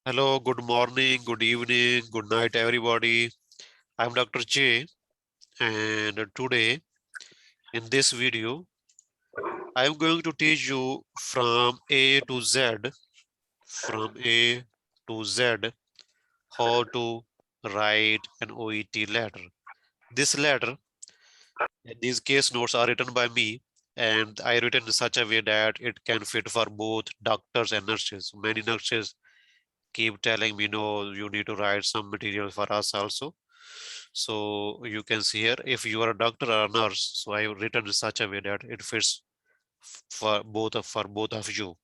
Hello, good morning, good evening, good night, everybody. I'm Dr. Che, and today in this video, I'm going to teach you from A to Z, from A to Z, how to write an OET letter. This letter, these case notes are written by me, and I written in such a way that it can fit for both doctors and nurses. Many nurses keep telling me, no, you need to write some material for us also. So you can see here, if you are a doctor or a nurse, so I have written in such a way that it fits for both of you.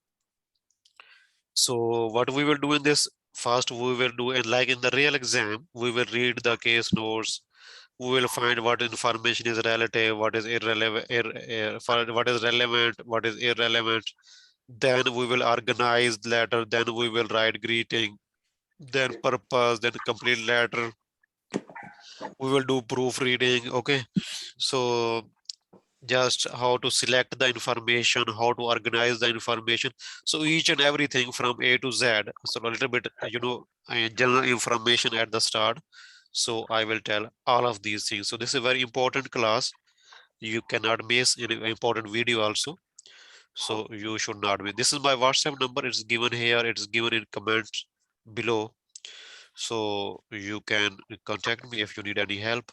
So what we will do in this, first we will do, and like in the real exam, we will read the case notes. We will find what information is relative, what is irrelevant, what is relevant, what is irrelevant. Then we will organize letter. Then we will write greeting, then purpose, then complete letter. We will do proofreading. Okay, so just how to select the information, how to organize the information. So each and everything from A to Z. So a little bit, general information at the start. So I will tell all of these things. So this is a very important class. You cannot miss an important video also. So you should not miss. This is my WhatsApp number. It's given here. It's given in comments below. So you can contact me if you need any help.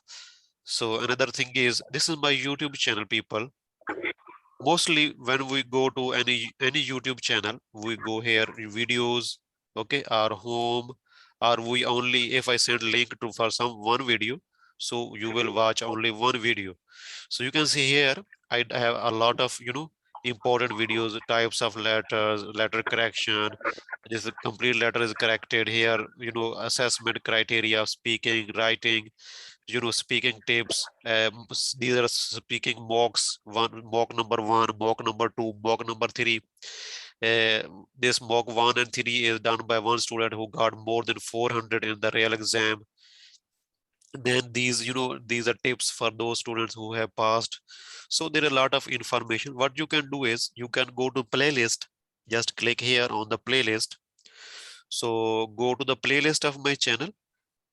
So another thing is, this is my YouTube channel, people. Mostly when we go to any YouTube channel, we go here videos, okay, our home, or we only, if I send link to for some one video, so you will watch only one video. So you can see here, I have a lot of, important videos, types of letters, letter correction. This complete letter is corrected here, assessment criteria, speaking, writing, speaking tips. These are speaking mocks, mock number one, mock number two, mock number three. uh, this mock 1 and 3 is done by one student who got more than 400 in the real exam. Then these are tips for those students who have passed. So there are a lot of information. What you can do is, you can go to playlist. Just click here on the playlist. So go to the playlist of my channel,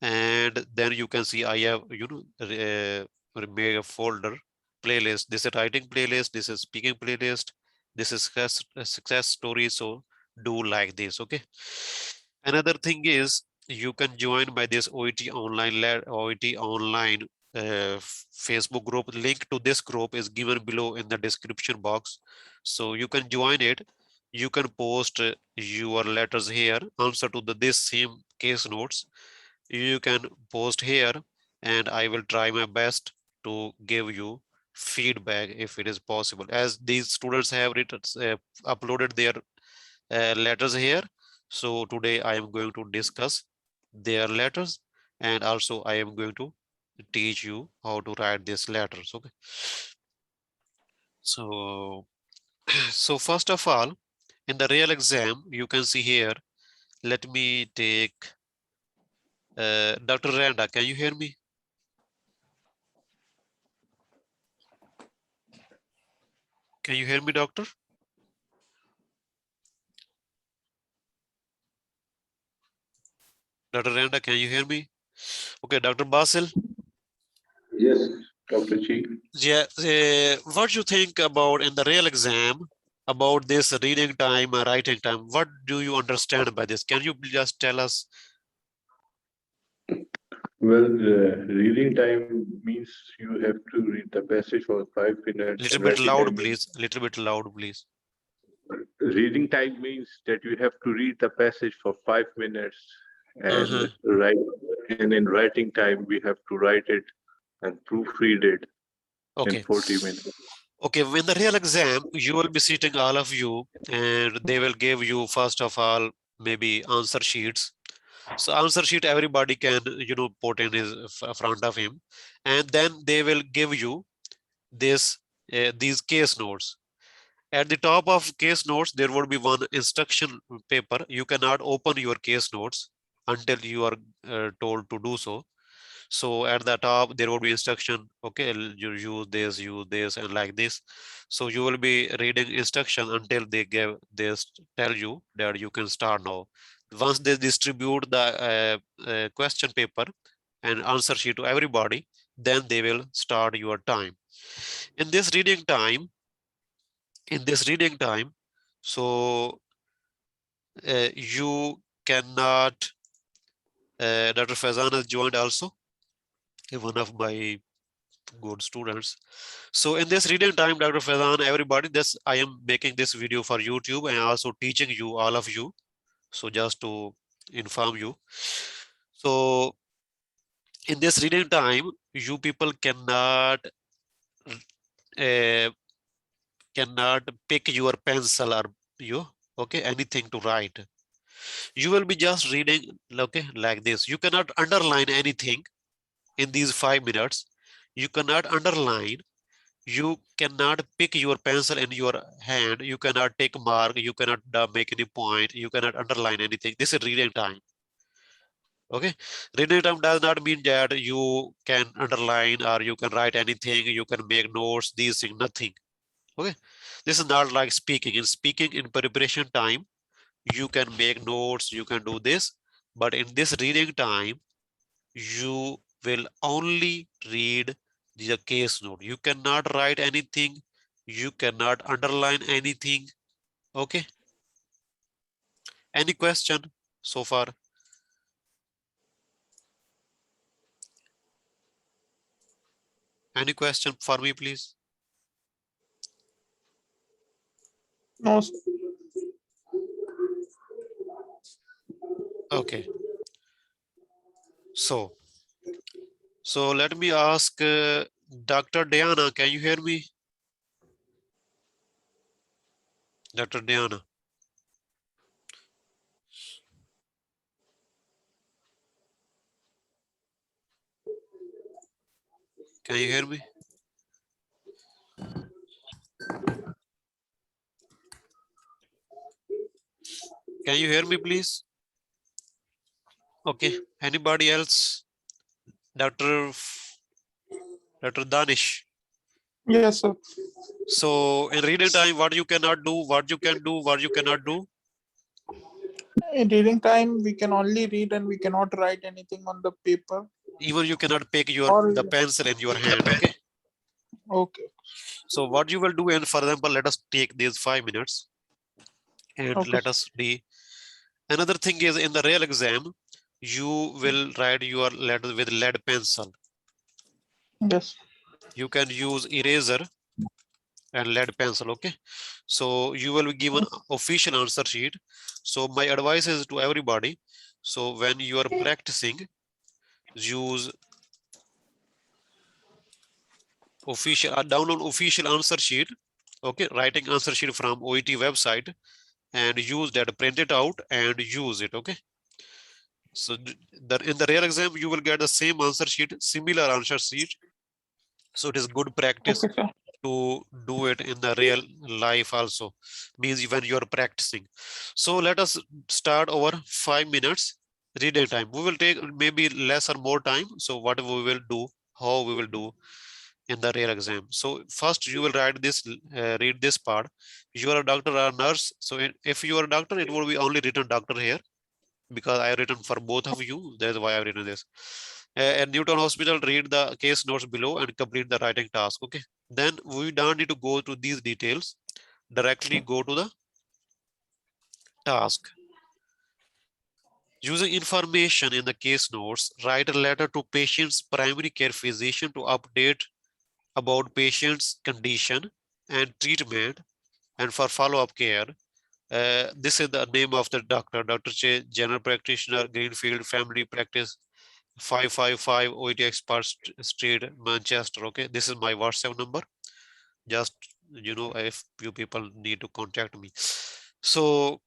and then you can see I have made a folder playlist. This is writing playlist, this is speaking playlist, this is success story. So do like this. Okay, another thing is, you can join by this OET online Facebook group. Link to this group is given below in the description box, so you can join it. You can post your letters here, answer to this same case notes. You can post here, and I will try my best to give you feedback if it is possible, as these students have uploaded their letters here. So today I am going to discuss their letters, and also I am going to teach you how to write these letters. Okay, so so first of all, in the real exam, you can see here, let me take Dr. Randa. Can you hear me? Can you hear me, doctor? Dr. Randa, can you hear me? Okay, Dr. Basil. Yes, Dr. Chi. Yeah, what you think about in the real exam about this reading time, writing time? What do you understand by this? Can you just tell us? Well, reading time means you have to read the passage for 5 minutes, Little and bit writing loud, time means please. Little bit loud, please. reading time means that you have to read the passage for 5 minutes, and Uh-huh. write. And in writing time, we have to write it and proofread it in Okay. 40 minutes. Okay, in the real exam, you will be sitting all of you, and they will give you, first of all, maybe answer sheets. So answer sheet everybody can, put in his front of him, and then they will give you this these case notes. At the top of case notes, there would be one instruction paper. You cannot open your case notes until you are told to do so. So at the top, there will be instruction. Okay, you use this, and like this. So you will be reading instruction until they tell you that you can start now. Once they distribute the question paper and answer sheet to everybody, then they will start your time. In this reading time, so you cannot, Dr. Faizan has joined also, one of my good students. So in this reading time, Dr. Faizan, everybody, this I am making this video for YouTube and also teaching you, all of you. So just to inform you. So in this reading time, you people uh, cannot pick your pencil or you, okay, anything to write. You will be just reading, okay, like this. You cannot underline anything in these 5 minutes. You cannot underline. You cannot pick your pencil in your hand. You cannot take mark. You cannot make any point. You cannot underline anything. This is reading time. Okay, reading time does not mean that you can underline or you can write anything. You can make notes. These things, nothing. Okay, this is not like speaking. In speaking, in preparation time, you can make notes. You can do this, but in this reading time, you will only read the case note. You cannot write anything. You cannot underline anything. Okay. Any question so far? Any question for me, please? No. Okay. So let me ask Dr. Diana, can you hear me? Dr. Diana. Can you hear me? Can you hear me, please? Okay. Anybody else? Dr. Danish. Yes, sir. So in reading time, what you cannot do, what you can do, what you cannot do. In reading time, we can only read and we cannot write anything on the paper. Even you cannot pick Or the pencil in your hand. Okay. okay. So what you will do, and for example, let us take these 5 minutes and Okay. let us be. Another thing is, in the real exam, you will write your letter with lead pencil. Yes. You can use eraser and lead pencil. Okay. So you will be given official answer sheet. So my advice is to everybody. So when you are practicing, use official, download official answer sheet. Okay. Writing answer sheet from OET website and use that, print it out and use it. Okay. So in the real exam, you will get the same answer sheet, similar answer sheet. So it is good practice Okay, sir. to do it in the real life also, means when you are practicing. So let us start over 5 minutes reading time. We will take maybe less or more time. So what we will do, how we will do in the real exam. So first you will write this, read this part. You are a doctor or nurse. So if you are a doctor, it will be only written doctor here, because I have written for both of you. That's why I've written this. At Newton Hospital, read the case notes below and complete the writing task. Okay. Then we don't need to go to these details. Directly go to the task. Using information in the case notes, write a letter to patient's primary care physician to update about patient's condition and treatment and for follow-up care. This is the name of the doctor, DrChe, general practitioner, Greenfield Family Practice, 555 OET Expert Street, Manchester. Okay, this is my WhatsApp number. Just, you know, if you people need to contact me. So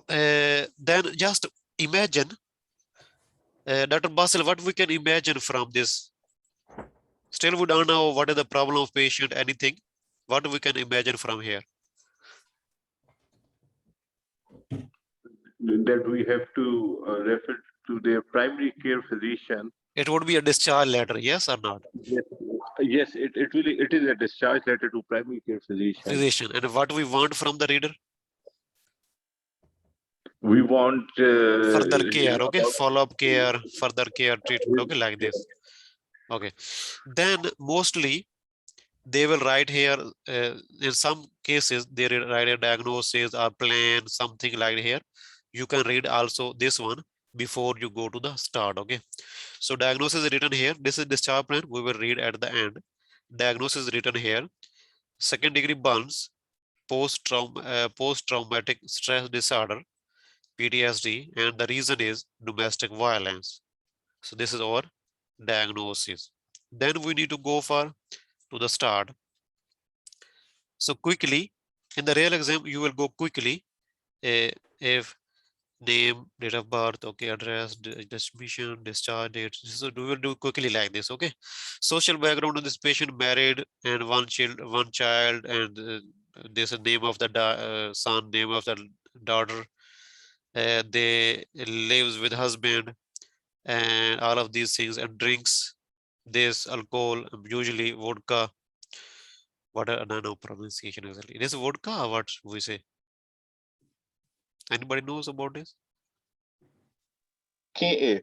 then just imagine, Dr. Basil, what we can imagine from this. Still we don't know what is the problem of patient, anything. What we can imagine from here. That we have to refer to their primary care physician. It would be a discharge letter, yes or not? Yes, it is a discharge letter to primary care physician. Physician. And what we want from the reader? We want further care, okay, about follow-up care, further care treatment, okay, like this. Okay, then mostly they will write here, in some cases they will write a diagnosis or plan, something like here. You can read also this one before you go to the start, okay. So diagnosis is written here, this is discharge plan, we will read at the end. Diagnosis is written here, second degree burns, post-traumatic stress disorder, PTSD, and the reason is domestic violence. So this is our diagnosis. Then we need to go for to the start. So quickly, in the real exam, you will go quickly. If name, date of birth, okay, address, distribution, discharge date. So we will do quickly like this, okay. Social background of this patient, married and one child, and this is name of the son, name of the daughter. They lives with husband, and all of these things, and drinks this alcohol, usually vodka. What I don't know pronunciation exactly. It is vodka or what we say? Anybody knows about this? KA.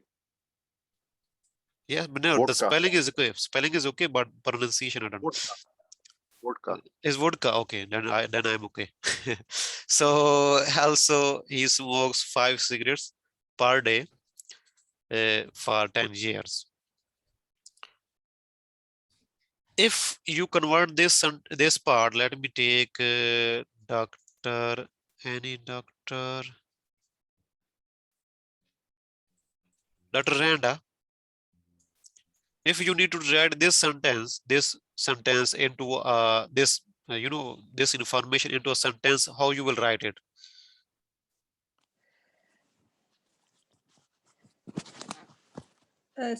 Yeah, but no, the Vodka. spelling is okay. Spelling is okay, but pronunciation I don't know. Vodka. Is vodka okay? Then I'm okay. So also he smokes 5 cigarettes per day for 10 years. If you convert this part, let me take doctor, any doctor, Dr. Randa. If you need to write this sentence into this, this information into a sentence, how you will write it?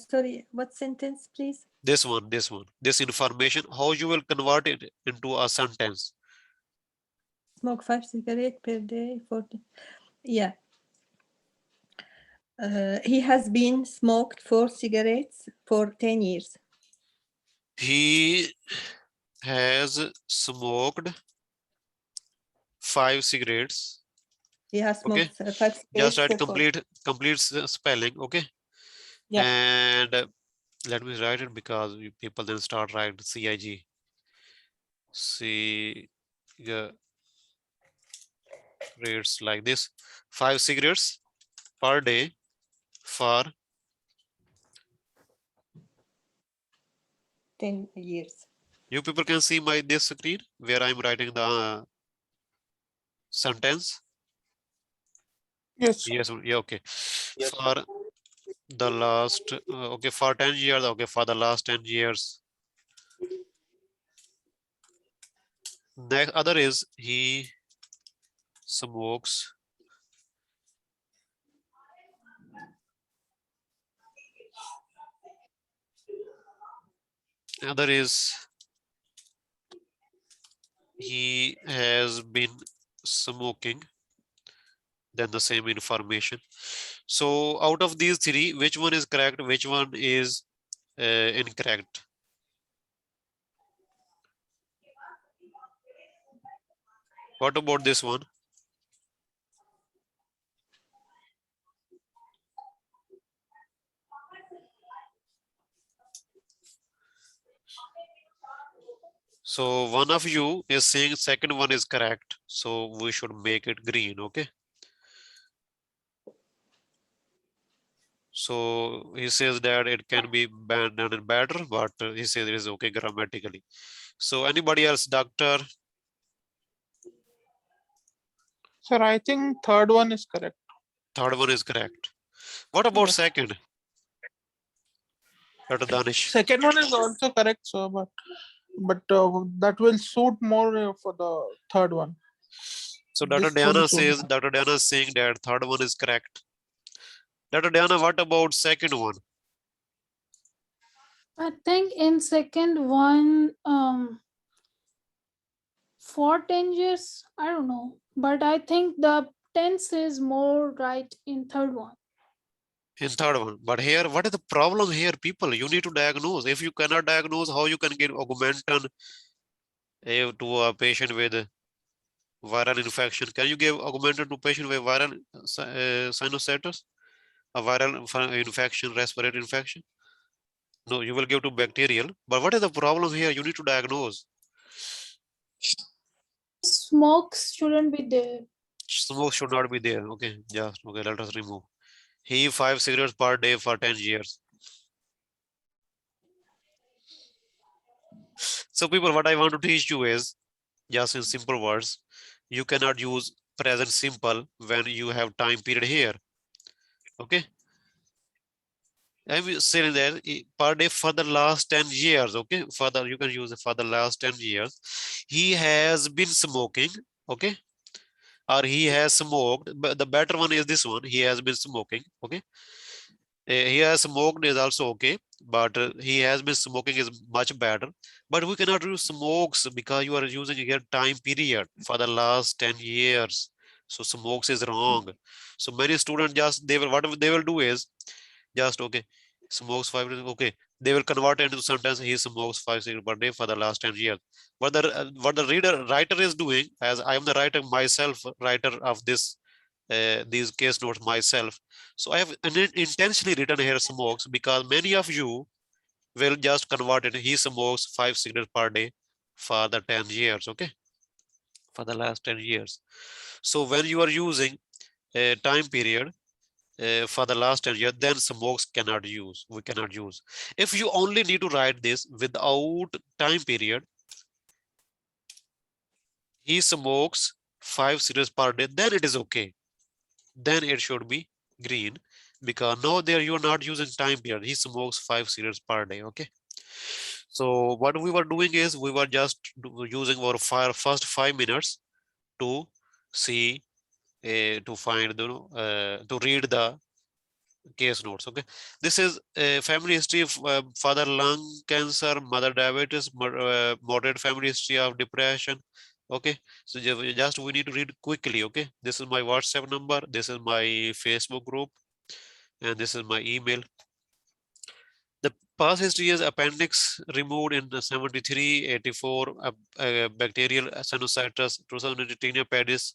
Sorry, what sentence, please? This one, this information, how you will convert it into a sentence? Smoke 5 cigarettes per day. 40. Yeah. He has been smoked 4 cigarettes for 10 years. He has smoked 5 cigarettes. He has Okay. smoked 5 cigarettes. Just write for complete spelling, okay? Yeah. And let me write it because people then start writing CIG. Rates like this: 5 cigarettes per day for 10 years. you people can see my this screen where I'm writing the sentence. Yes. Yes, yeah, okay. For the last okay, for 10 years, okay, for the last 10 years. Next other is he smokes other is he has been smoking, then the same information. So out of these 3, which one is correct, which one is incorrect? What about this one? So one of you is saying second one is correct. So we should make it green, okay? So he says that it can be banned and better, but he says it is okay grammatically. So anybody else, doctor? Sir, I think third one is correct. Third one is correct. What about Yes. second? Dr. Danish. Second one is also correct, sir, but that will suit more for the third one. So Dr. This Diana won't suit. says, Dr. Diana is saying that third one is correct. Dr. Diana, what about second one? I think in second one, for 10 years, I don't know, but I think the tense is more right in third one. In third one, but here, what is the problem here, people? You need to diagnose. If you cannot diagnose, how you can give augmentin to a patient with Viral infection. Can you give augmentin to patient with viral sinusitis? A viral infection, respiratory infection? No, you will give to bacterial. But what is the problem here? You need to diagnose. Smokes shouldn't be there. Smoke should not be there. Okay, just okay. Let us remove. He 5 cigarettes per day for 10 years. So people, what I want to teach you is, just in simple words, you cannot use present simple when you have time period here. Okay. I'm saying that per day for the last 10 years. Okay. Further, you can use it for the last 10 years. He has been smoking. Okay. Or he has smoked, but the better one is this one. He has been smoking. Okay. He has smoked is also okay, but he has been smoking is much better. But we cannot use smokes because you are using your time period for the last 10 years. So smokes is wrong. So many students just they will what they will do is just okay, smokes 5 days, okay. They will convert into sentence he smokes 5 cigarettes per day for the last 10 years. What the writer is doing, as I am the writer myself, writer of this these case notes myself. So I have intentionally written here smokes because many of you will just convert it. He smokes 5 cigarettes per day for the 10 years, okay? For the last 10 years. So when you are using a time period for the last 10 years, then smokes cannot use. We cannot use. If you only need to write this without time period, he smokes 5 cigarettes per day, then it is okay. Then it should be green because now there you are not using time period. He smokes 5 cigarettes per day. Okay. So what we were doing is we were just using our first 5 minutes to see to find the to read the case notes. Okay. This is a family history of father lung cancer, mother diabetes, moderate family history of depression. Okay, so just we need to read quickly. Okay, this is my WhatsApp number, this is my Facebook group, and this is my email. The past history is appendix removed in the 73, 84, bacterial sinusitis, 2018 pedis,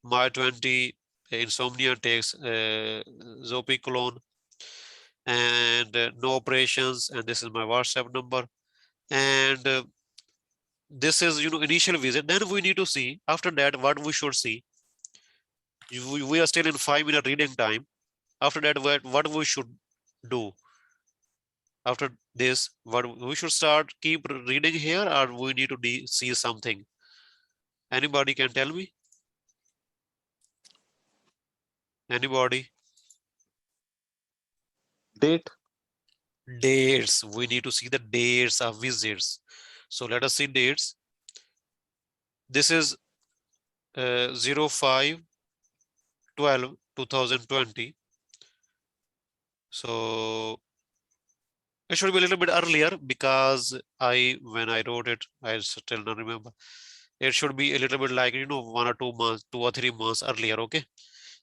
March 20, insomnia takes zopiclone, and no operations. And this is my WhatsApp number. And this is initial visit. Then we need to see after that what we should see. We are still in 5-minute reading time. After that, what we should do? After this, what we should start keep reading here, or we need to see something? Anybody can tell me? Anybody? Date. Dates. We need to see the dates of visits. So let us see dates. This is 05/12/2020. So it should be a little bit earlier because when I wrote it, I still don't remember. It should be a little bit like 1 or 2 months, 2 or 3 months earlier. Okay.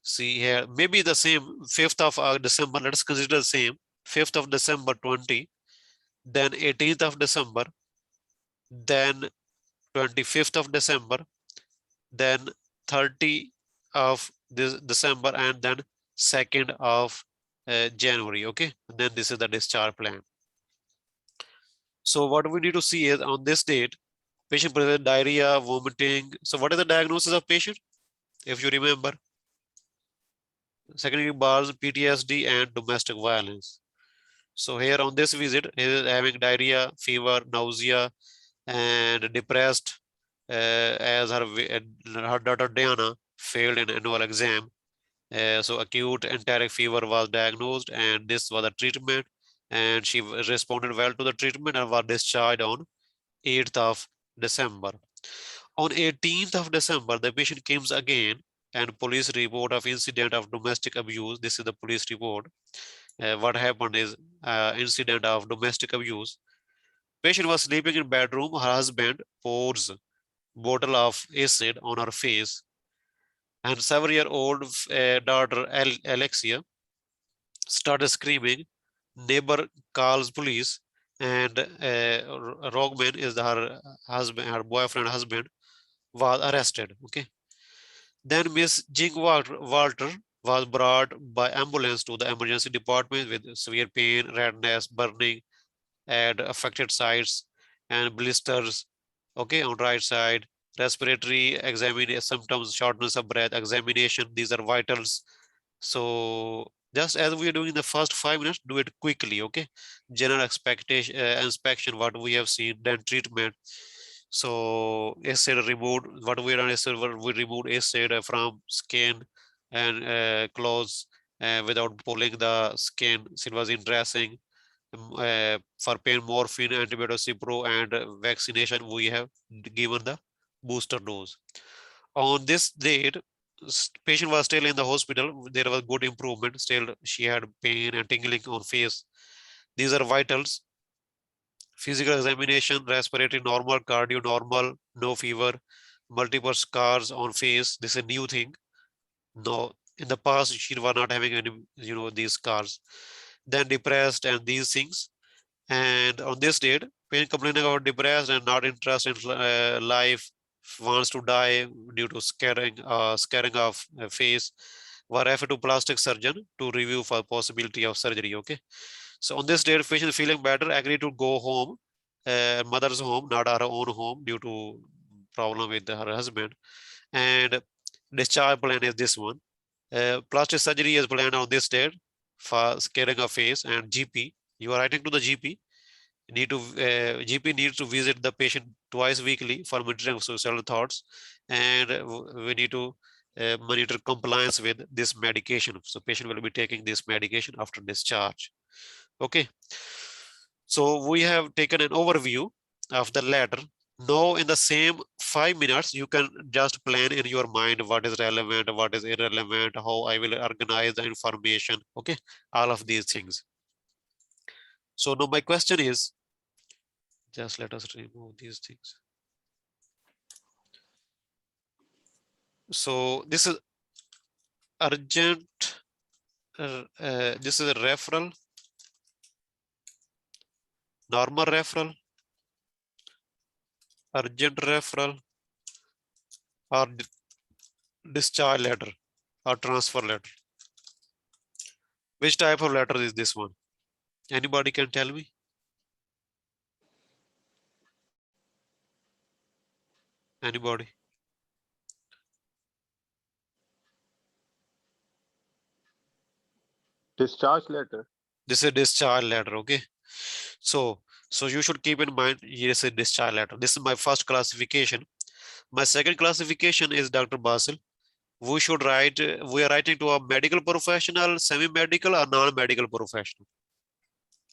See here, maybe the same 5th of December. Let us consider the same 5th of December 20, then 18th of December, then 25th of December, then 30 of this December, and then 2nd of January. Okay, and then this is the discharge plan. So what we need to see is on this date, patient presents diarrhea, vomiting. So what is the diagnosis of patient? If you remember, secondary bars, PTSD, and domestic violence. So here on this visit, he is having diarrhea, fever, nausea, and depressed as her daughter Diana failed in annual exam. So acute enteric fever was diagnosed, and this was a treatment, and she responded well to the treatment and was discharged on 8th of December. On 18th of December, the patient comes again, and police report of incident of domestic abuse. This is the police report. What happened is incident of domestic abuse. Patient was sleeping in bedroom. Her husband pours bottle of acid on her face, and 7-year-old daughter Alexia started screaming. Neighbor calls police, and Rogman is her husband, her boyfriend husband was arrested. Okay, Then Miss Jing Walter was brought by ambulance to the emergency department with severe pain, redness, burning at affected sites, and blisters. Okay, on right side, respiratory examination, symptoms, shortness of breath, examination. These are vitals. So just as we are doing in the first 5 minutes, do it quickly. Okay, general expectation, inspection, what we have seen, then treatment. So acid removed, what we done acid, we removed acid from skin and clothes without pulling the skin. So it was in dressing. For pain, morphine, antibiotic, Cipro, and vaccination, we have given the booster dose. On this date, patient was still in the hospital. There was good improvement. Still, she had pain and tingling on face. These are vitals. Physical examination, respiratory normal, cardio normal, no fever, multiple scars on face. This is a new thing. No, in the past she was not having any, these scars. Then depressed and these things. And on this date, patient complaining about depressed and not interested in life, wants to die due to scaring of face, were referred to plastic surgeon to review for possibility of surgery. Okay. So on this date, patient feeling better, agreed to go home, mother's home, not her own home due to problem with her husband. And discharge plan is this one. Plastic surgery is planned on this date for scaring of face, and GP. You are writing to the GP. GP needs to visit the patient twice weekly for monitoring of suicidal thoughts, and we need to monitor compliance with this medication. So patient will be taking this medication after discharge. Okay. So we have taken an overview of the letter. Now in the same 5 minutes, you can just plan in your mind what is relevant, what is irrelevant, how I will organize the information. Okay, all of these things. So now my question is, just let us remove these things. So this is urgent. This is a referral, normal referral, urgent referral, or discharge letter, or transfer letter. Which type of letter is this one? Anybody can tell me? Anybody? Discharge letter. This is a discharge letter. Okay. So you should keep in mind, yes, a discharge letter. This is my first classification. My second classification is Dr. Basil. We should write, we are writing to a medical professional, semi-medical, or non-medical professional.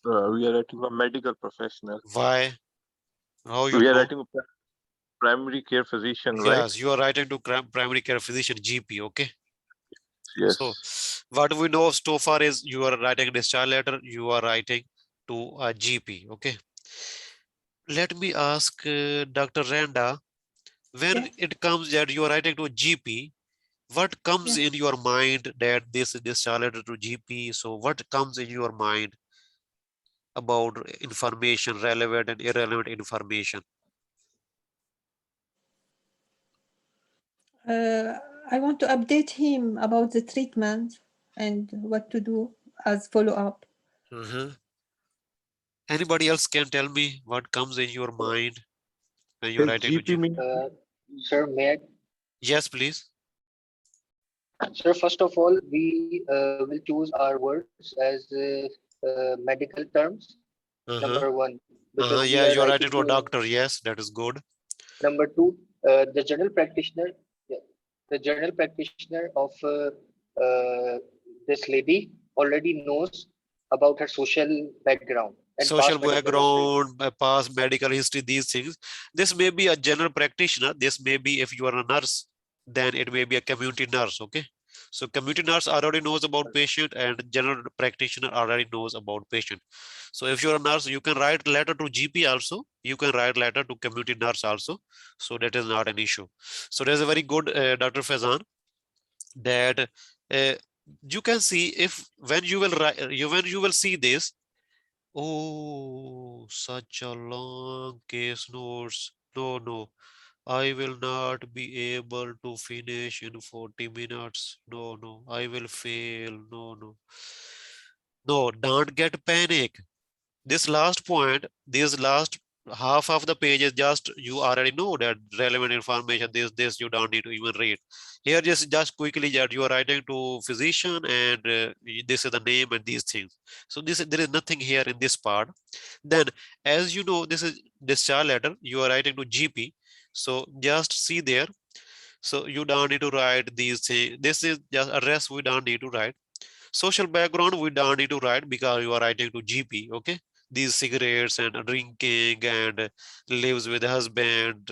We are writing a medical professional. Why? How you We are know? writing a primary care physician, right? Yes, you are writing to primary care physician, GP. Okay. Yes. So what we know so far is you are writing a discharge letter, you are writing to a GP. Okay. Let me ask Dr. Randa, when Yeah. it comes that you are writing to a GP, what comes in your mind that this is discharge letter to GP? So what comes in your mind about information, relevant and irrelevant information? I want to update him about the treatment and what to do as follow-up. Anybody else can tell me what comes in your mind when you're writing to GP GP? means Sir, may I? Yes, please. Sir, first of all, we will choose our words as medical terms. Number one, because we Yeah, are you're writing writing to a doctor. Yes, that is good. Number two, the general practitioner, the general practitioner of this lady already knows about her social background and Social past medical history. background, past medical history, these things. This may be a general practitioner. This may be, if you are a nurse, then it may be a community nurse. Okay. So community nurse already knows about patient, and general practitioner already knows about patient. So if you're a nurse, you can write letter to GP also. You can write letter to community nurse also. So that is not an issue. So there's a very good Dr. Fazan that you can see if when you will write, when you will see this. Oh, such a long case notes. No. I will not be able to finish in 40 minutes. No, no, I will fail. No, no. No, don't get panic. This last point, this last half of the page is just you already know that relevant information. This you don't need to even read. Here just quickly that you are writing to physician and this is the name and these things. So there is nothing here in this part. Then as you know, this is discharge letter. You are writing to GP. So just see there. So you don't need to write these things. This is just a rest we don't need to write. Social background, we don't need to write because you are writing to GP, okay? These cigarettes and drinking and lives with husband,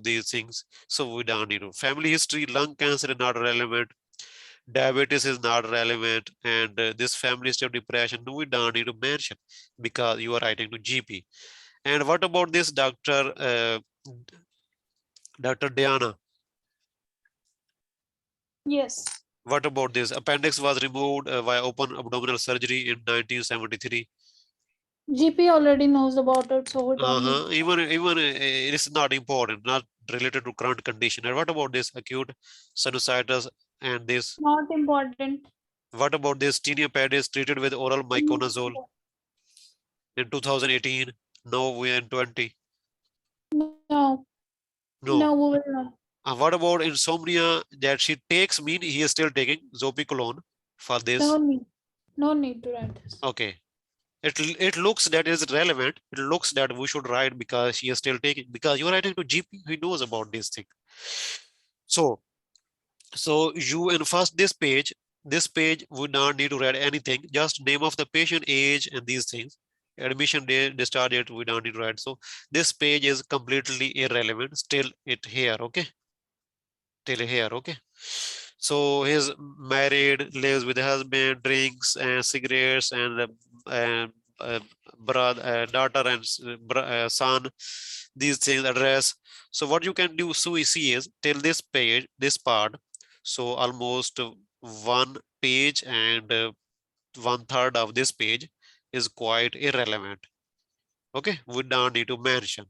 these things. So we don't need to. Family history, lung cancer is not relevant. Diabetes is not relevant. And this family history of depression, we don't need to mention because you are writing to GP. And what about this Dr. Diana? Yes. What about this? Appendix was removed via open abdominal surgery in 1973. GP already knows about it, so we don't need. Even it's not important, not related to current condition. And what about this acute sinusitis and this? Not important. What about this tinea pedis treated with oral miconazole in 2018? No, we are in 20. No, No. we will not. What about insomnia that she takes mean he is still taking zopicolone for this? No need to write this. Okay. It looks that is relevant. It looks that we should write because she is still taking, because you're writing to GP, he knows about this thing. So you in first this page would not need to write anything, just name of the patient, age, and these things. Admission date, discharge date, we don't need to write. So this page is completely irrelevant. Still it here, okay? Till here, okay? So he's married, lives with a husband, drinks and cigarettes, and brother, daughter, and son. These things address. So what you can do, so we see is till this page, this part. So almost one page and 1/3 of this page is quite irrelevant. Okay, we don't need to mention.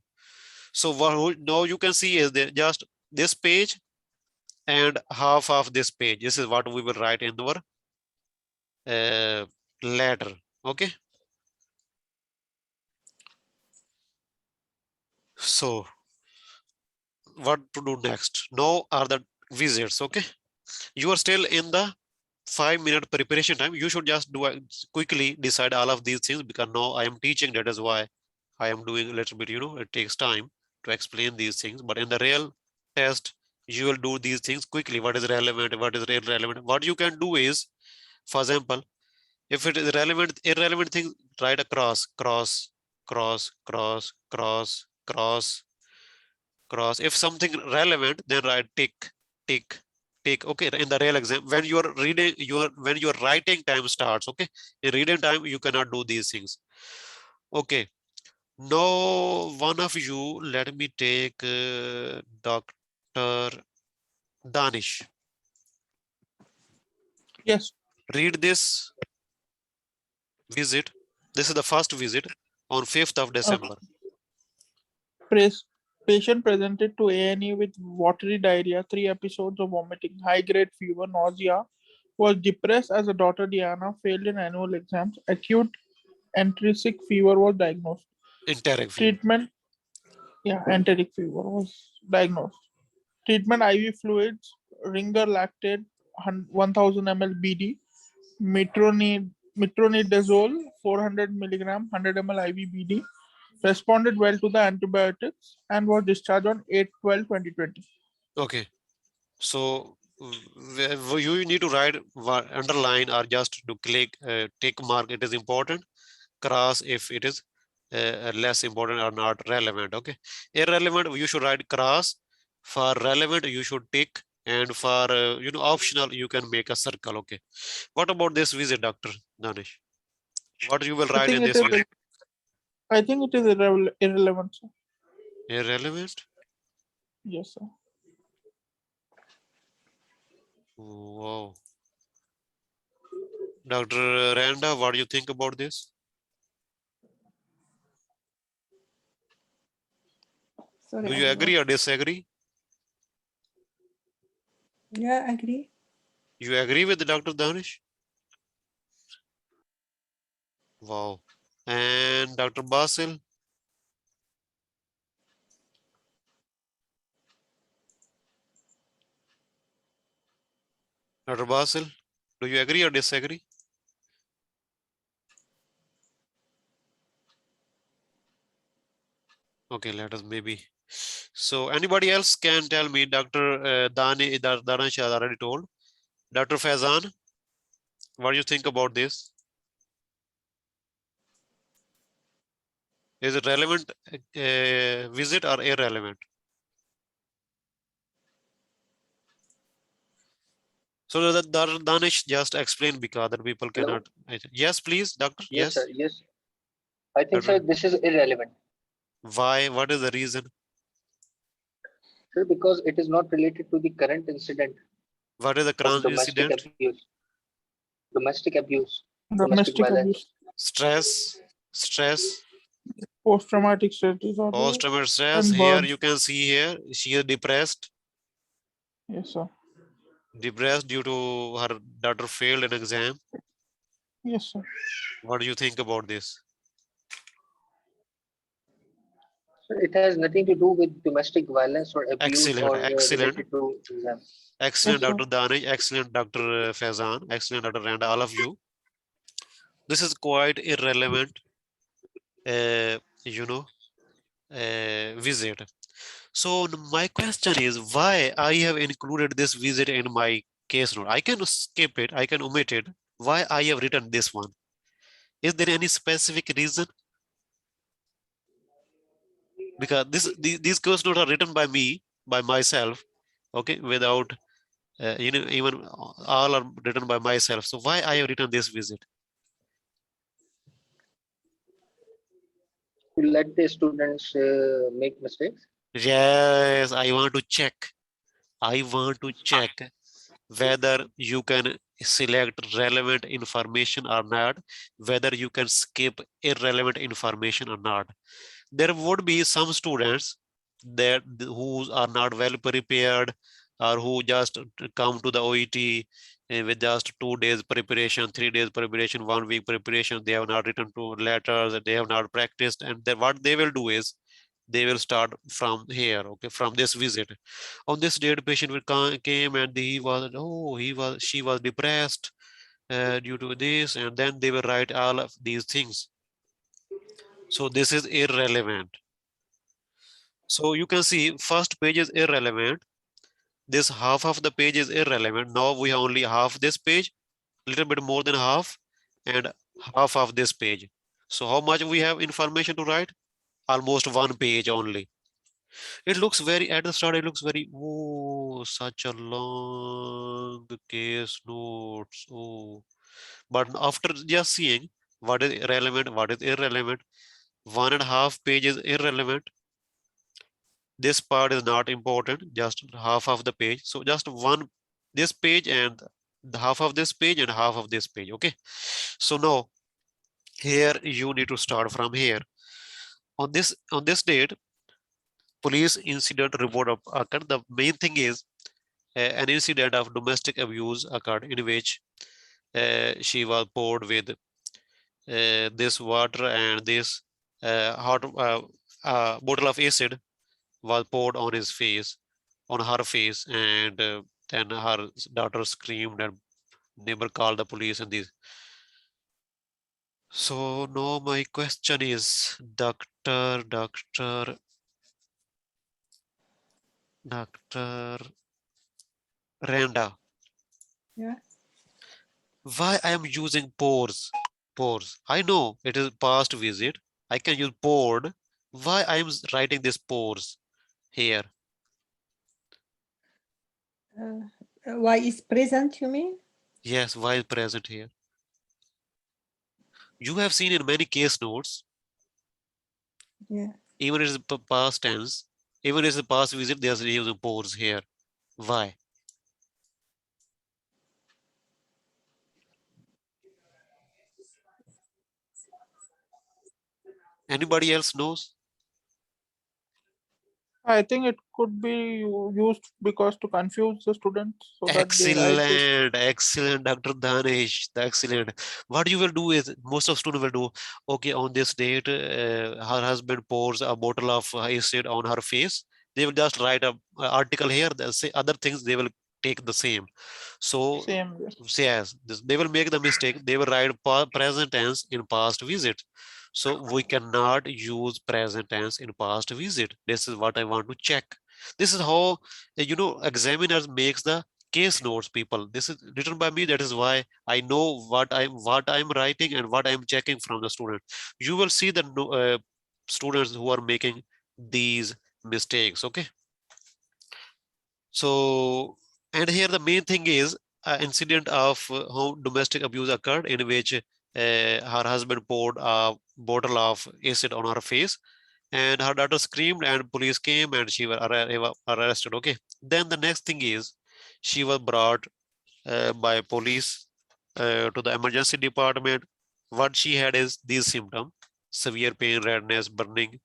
So what now you can see is that just this page and half of this page. This is what we will write in our letter. Okay. So what to do next? Now are the visits. Okay. You are still in the 5-minute preparation time. You should just do quickly decide all of these things because now I am teaching. That is why I am doing a little bit, it takes time to explain these things. But in the real test, you will do these things quickly. What is relevant? What is irrelevant? What you can do is, for example, if it is relevant, irrelevant thing, write across, cross, cross, cross, cross, cross, cross. If something relevant, then write tick, tick, tick. Okay, in the real exam, when you are reading, when your writing time starts. Okay, in reading time, you cannot do these things. Okay, now one of you, let me take Dr. Danish. Yes. Read this visit. This is the first visit on 5th of December. Patient presented to A&E with watery diarrhea, 3 episodes of vomiting, high-grade fever, nausea, was depressed as a daughter Diana failed in annual exams. Acute enteric fever was diagnosed. Enteric fever. Treatment, enteric fever was diagnosed. Treatment: IV fluids, Ringer lactate, 1000 ml BD, metronidazole, 400 milligram, 100 ml IV BD. Responded well to the antibiotics and was discharged on 8/12/2020. Okay. So you need to write, underline, or just to click, tick mark. It is important. Cross if it is less important or not relevant. Okay. Irrelevant, you should write cross. For relevant, you should tick. And for optional, you can make a circle. Okay. What about this visit, Dr. Danish? What you will write in this visit? I think it is irrelevant, sir. Irrelevant? Yes, sir. Wow. Dr. Randa, what do you think about this? Sorry, Do you I agree or lost. disagree? Yeah, agree. You agree with Dr. Danish? Wow. And Dr. Basil? Dr. Basil, do you agree or disagree? Okay, let us maybe. So anybody else can tell me, Dr. Danish has already told. Dr. Faizan, what do you think about this? Is it relevant visit or irrelevant? So that Danish just explain because that people Hello? cannot. Yes, please, doctor. Yes, sir. Yes. Yes. I think, Doctor. sir, this is irrelevant. Why? What is the reason? Sir, because it is not related to the current incident What is the of current domestic incident? abuse. Domestic abuse. Domestic Domestic violence. abuse, Stress, post-traumatic stress disorder, post-traumatic stress. and Here burn. you can see here she is Yes, sir. depressed due to her daughter failed an exam. Yes, sir. What do you think about this? Sir, it has nothing to do with domestic violence or abuse Excellent, or excellent, related to exam. excellent, Yes, sir. Dr. Danish, excellent, Dr. Faizan, excellent, Dr. Randa, all of you. This is quite irrelevant, uh, you know, visit. So my question is why I have included this visit in my case note. I can skip it, I can omit it. Why I have written this one? Is there any specific reason? Because these case notes are written by me, by myself, okay, without even all are written by myself. So why I have written this visit? To let the students make mistakes. Yes, I want to check. I want to check whether you can select relevant information or not, whether you can skip irrelevant information or not. There would be some students that who are not well prepared or who just come to the OET with just 2 days preparation, 3 days preparation, 1 week preparation. They have not written to letters, they have not practiced, and then what they will do is they will start from here, okay, from this visit. On this date, patient will came and she was depressed due to this, and then they will write all of these things. So this is irrelevant. So you can see first page is irrelevant. This half of the page is irrelevant. Now we have only half this page, little bit more than half, and half of this page. So how much we have information to write? Almost one page only. It looks very, at the start, it looks very, oh, such a long case notes. Oh, but after just seeing what is relevant, what is irrelevant, 1.5 page is irrelevant. This part is not important, just half of the page. So just one, this page and the half of this page and half of this page. Okay. So now here you need to start from here. On this date, police incident report occurred. The main thing is an incident of domestic abuse occurred in which she was poured with this water and this hot bottle of acid was poured on his face, on her face, and then her daughter screamed and neighbor called the police and this. So now my question is, Doctor Randa, Yeah. why I am using pores? Pores. I know it is past visit. I can use poured. Why I am writing this pores here? Why is present, you mean? Yes, why is present here? You have seen in many case notes, Yeah. even it is past tense, even if it's a past visit, they are using pores here. Why? Anybody else knows? I think it could be used because to confuse the students so that they write it. Excellent, Dr. Danish. Excellent. What you will do is most of students will do, okay, on this date, her husband pours a bottle of acid on her face. They will just write a article here. They'll say other things. They will take the same. So Same. yes, they will make the mistake. They will write present tense in past visit. So we cannot use present tense in past visit. This is what I want to check. This is how examiners makes the case notes, people. This is written by me. That is why I know what I'm writing and what I'm checking from the student. You will see the students who are making these mistakes. Okay. So, and here the main thing is incident of how domestic abuse occurred in which her husband poured a bottle of acid on her face and her daughter screamed and police came and she was arrested. Okay. Then the next thing is she was brought by police to the emergency department. What she had is these symptoms: severe pain, redness, burning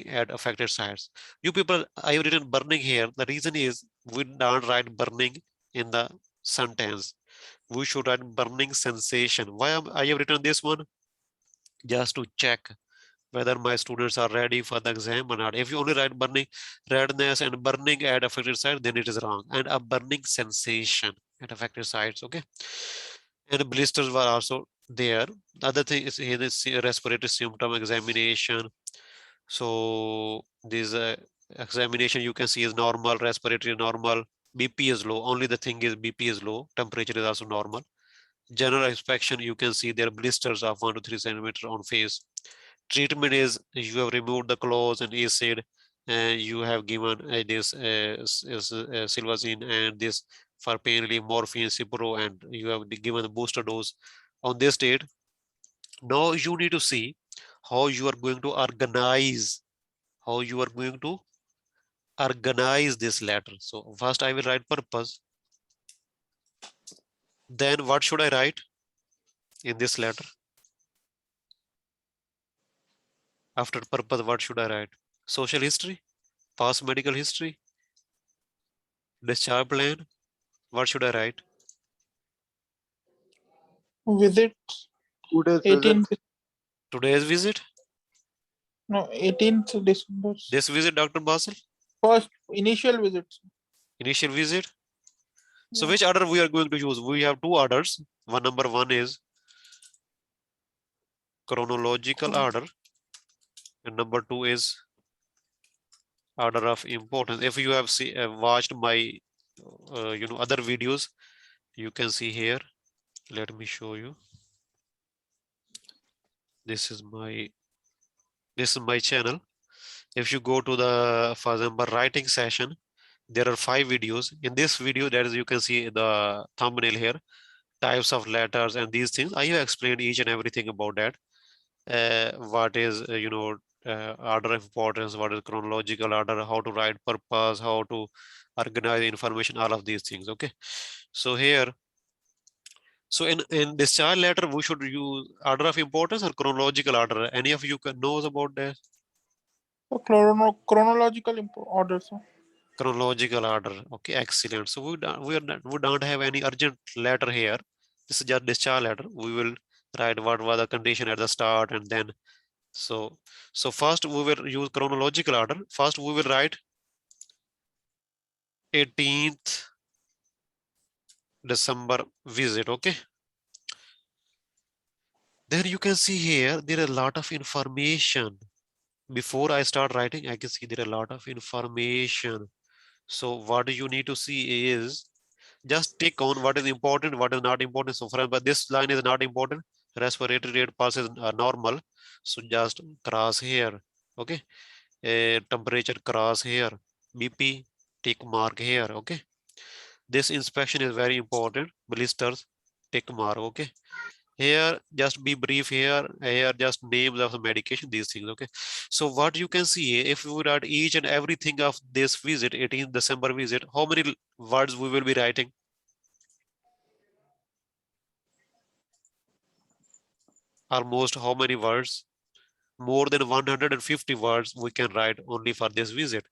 at affected sites. You people, I have written burning here. The reason is we don't write burning in the sentence. We should write burning sensation. Why I have written this one? Just to check whether my students are ready for the exam or not. If you only write burning, redness and burning at affected site, then it is wrong. And a burning sensation at affected sites, okay? And blisters were also there. The other thing is here is respiratory symptom examination. So this examination you can see is normal, respiratory normal, BP is low. Only the thing is BP is low, temperature is also normal. General inspection, you can see there are blisters of 1 to 3 centimeters on face. Treatment is you have removed the clothes and acid, and you have given this silvazine and this for pain relief, morphine, Cipro, and you have given the booster dose on this date. Now you need to see how you are going to organize this letter. So first I will write purpose. Then what should I write in this letter? After purpose, what should I write? Social history, past medical history, discharge plan. What should I write? Visit Today's 18th, Today's visit. no, 18th December. This visit, Dr. Basil. First initial visits. Initial visit. So Yeah. which order we are going to use? We have two orders. Number one is chronological order, and number two is order of importance. If you have watched my other videos, you can see here. Let me show you. This is my channel. If you go to the, for example, writing session, there are 5 videos. In this video, that is, you can see the thumbnail here, types of letters and these things. I have explained each and everything about that. What is order of importance, what is chronological order, how to write purpose, how to organize information, all of these things. Okay, so here, so in discharge letter, we should use order of importance or chronological order. Any of you knows about that? So chronological order. So Chronological order. Okay, excellent. So we don't have any urgent letter here. This is just discharge letter. We will write what was the condition at the start, and then so first we will use chronological order. First we will write 18th December visit. Okay. Then you can see here there are a lot of information. Before I start writing, I can see there are a lot of information. So what you need to see is just tick on what is important, what is not important. So for example, this line is not important. Respiratory rate pulse is normal. So just cross here. Okay. Temperature cross here. BP tick mark here. Okay. This inspection is very important. Blisters tick mark. Okay. Here just be brief here just names of the medication, these things. Okay, so what you can see, if we write each and everything of this visit, 18th December visit, how many words we will be writing? Almost how many words? More than 150 words we can write only for this visit.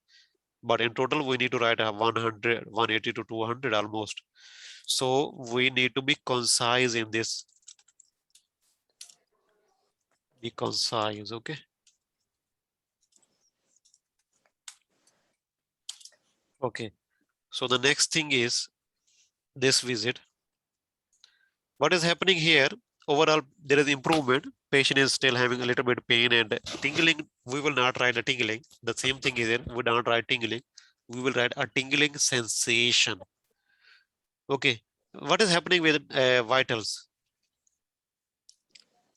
but in total we need to write a 100, 180 to 200 almost. So we need to be concise in this. Be concise, okay? Okay, so the next thing is this visit. What is happening here? Overall, there is improvement. Patient is still having a little bit pain and tingling. We will not write a tingling. The same thing is here. We don't write tingling. We will write a tingling sensation. Okay. What is happening with vitals?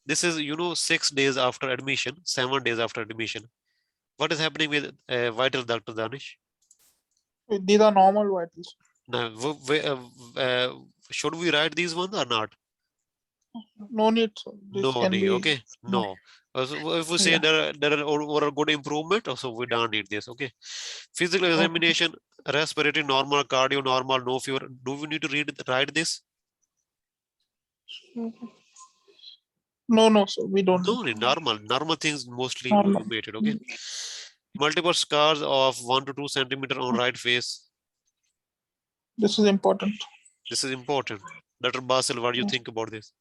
This is, 6 days after admission, 7 days after admission. What is happening with vitals, Dr. Danish? These are normal vitals. Now, should we write these ones or not? No need. So this No can need, be. okay? No. So if we say Yeah. there are overall good improvement, so we don't need this, okay? Physical examination, respiratory normal, cardio normal, no fever. Do we need to write this? No, so we don't. No, normal things mostly Normal. made it, okay? Multiple scars of 1 to 2 centimeter on right face. This is important. This is important. Dr. Basil, what do you think about this?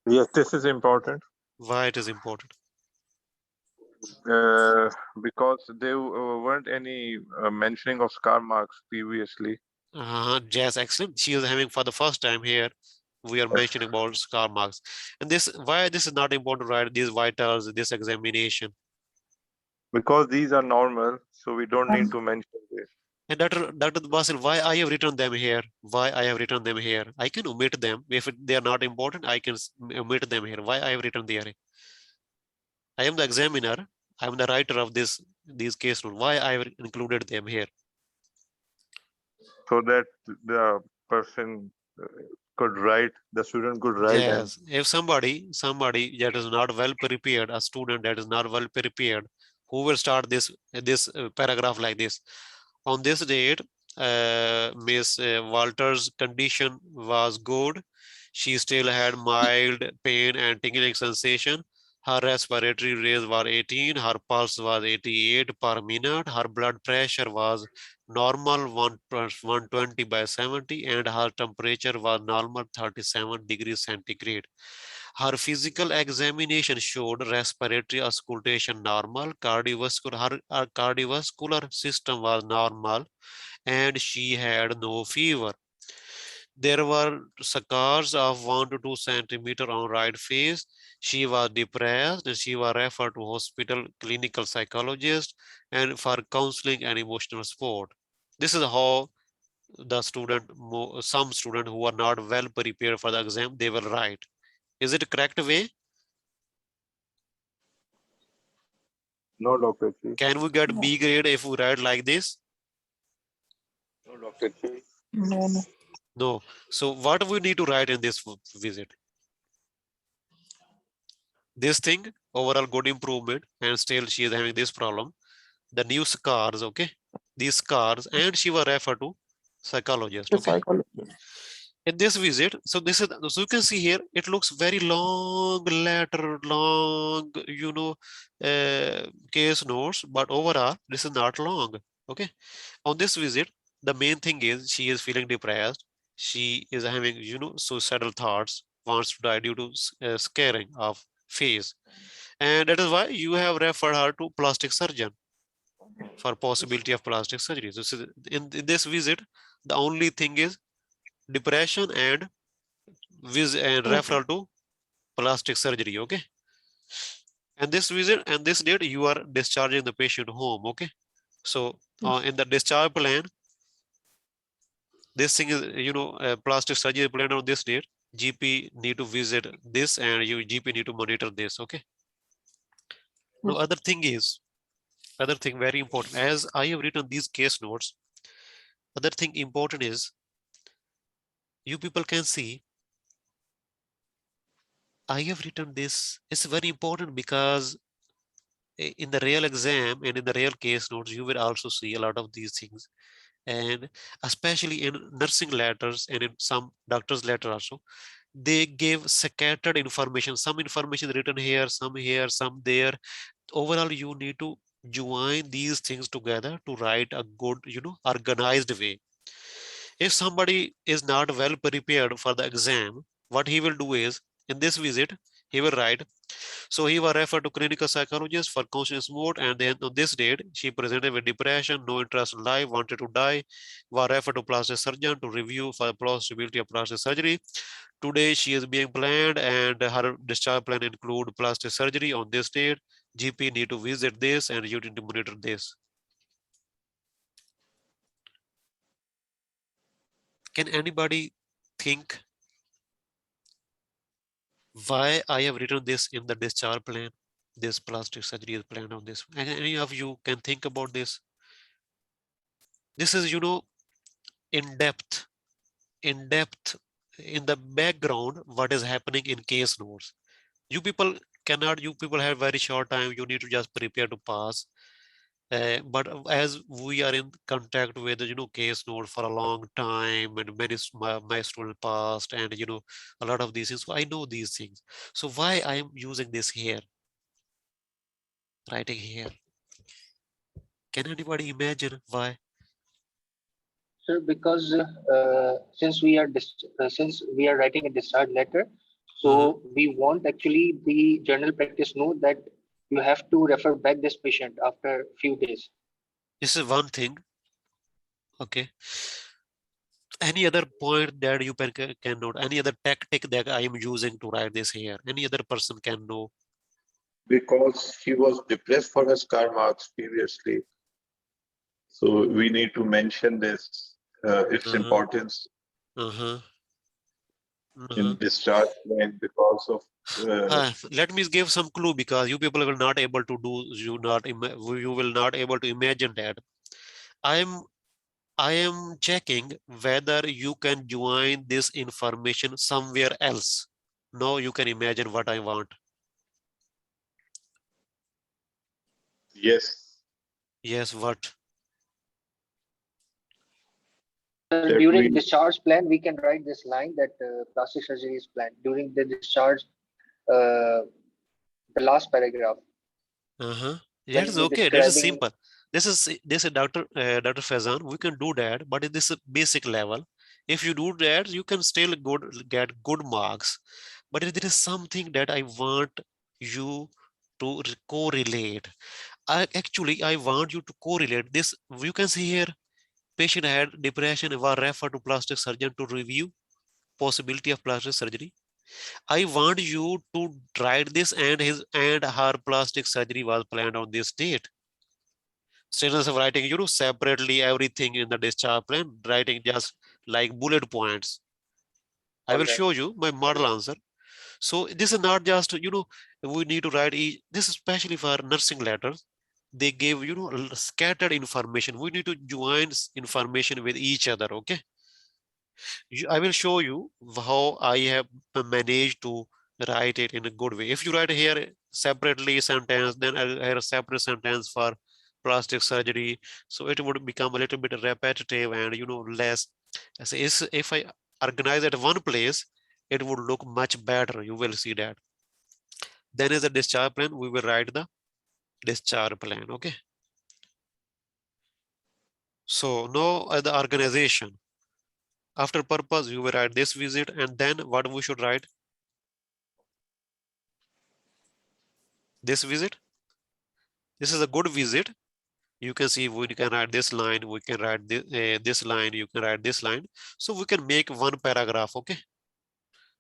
Yes, this is important. Why it is important? Because there weren't any mentioning of scar marks previously. Yes, excellent. She is having for the first time here. We are mentioning about scar marks. And this, why this is not important to write these vitals, this examination. Because these are normal, so we don't need to mention this. And Dr. Basil, why I have written them here? Why I have written them here? I can omit them. If they are not important, I can omit them here. Why I have written there? I am the examiner. I am the writer of these case notes. Why I have included them here? So that the person could write, the student could write. Yes, if somebody that is not well prepared, a student that is not well prepared, who will start this paragraph like this? On this date, Miss Walter's condition was good. She still had mild pain and tingling sensation. Her respiratory rate was 18. Her pulse was 88 per minute. Her blood pressure was normal 120 by 70, and her temperature was normal 37 degrees centigrade. Her physical examination showed respiratory auscultation normal, her cardiovascular system was normal, and she had no fever. There were scars of 1 to 2 centimeter on right face. She was depressed and she was referred to hospital clinical psychologist and for counseling and emotional support. This is how the some student who are not well prepared for the exam, they will write. Is it correct way? No, Dr. Chi. Can we get B grade if we write like this? No, Dr. Chi. No. No. So what we need to write in this visit? This thing, overall good improvement, and still she is having this problem. The new scars, okay? These scars, and she was referred to psychologist, okay? Psychologist. In this visit, so you can see here, it looks very long letter, long, case notes, but overall, this is not long, okay? On this visit, the main thing is she is feeling depressed. She is having, suicidal thoughts, wants to die due to scaring of face. And that is why you have referred her to plastic surgeon for possibility of plastic surgery. So in this visit, the only thing is depression and referral to plastic surgery, okay? And this visit and this date, you are discharging the patient home, okay? So in the discharge plan, this thing is, plastic surgery plan on this date, GP need to visit this and you GP need to monitor this, okay? Now, other thing very important, as I have written these case notes, other thing important is, you people can see, I have written this. It's very important because in the real exam and in the real case notes, you will also see a lot of these things. And especially in nursing letters and in some doctor's letter also, they gave scattered information. Some information written here, some there. Overall, you need to join these things together to write a good, organized way. If somebody is not well prepared for the exam, what he will do is, in this visit, he will write, so he was referred to clinical psychologist for conscious mode, and then on this date, she presented with depression, no interest in life, wanted to die, was referred to plastic surgeon to review for the possibility of plastic surgery. Today, she is being planned, and her discharge plan include plastic surgery on this date. GP need to visit this, and you need to monitor this. Can anybody think why I have written this in the discharge plan? This plastic surgery is planned on this. And any of you can think about this? This is, in depth, in the background, what is happening in case notes. You people have very short time. You need to just prepare to pass. But as we are in contact with, case note for a long time, and many my students passed, and a lot of these things, so I know these things. So why I am using this here, writing here? Can anybody imagine why? Sir, because since we are writing a discharge letter, so we want actually the general practice know that you have to refer back this patient after few days. This is one thing. Okay. Any other point that you can note? Any other tactic that I am using to write this here? Any other person can know? Because he was depressed for his car marks previously. So we need to mention this, its importance in discharge plan because of. Let me give some clue, because you people will not able to do, you will not able to imagine that. I am checking whether you can join this information somewhere else. Now you can imagine what I want. Yes. Yes, what? During discharge plan, we can write this line that plastic surgery is planned during the discharge, the last paragraph. That is okay. That is simple. This is Dr. Faizan. We can do that, but it is a basic level. If you do that, you can still get good marks. But if there is something that I want you to correlate, I want you to correlate this. You can see here, patient had depression, was referred to plastic surgeon to review possibility of plastic surgery. I want you to write this, and her plastic surgery was planned on this date. Instead of writing, separately everything in the discharge plan, writing just like bullet points. I will show you my model answer. So this is not just, we need to write this is especially for nursing letters. They gave, scattered information. We need to join information with each other, okay? I will show you how I have managed to write it in a good way. If you write here separately sentence, then I'll have a separate sentence for plastic surgery. So it would become a little bit repetitive and, less. If I organize at one place, it would look much better. You will see that. Then as a discharge plan, we will write the discharge plan, okay? So now the organization. After purpose, you will write this visit, and then what we should write? This visit. This is a good visit. You can see we can write this line, we can write this line, you can write this line. So we can make one paragraph, okay?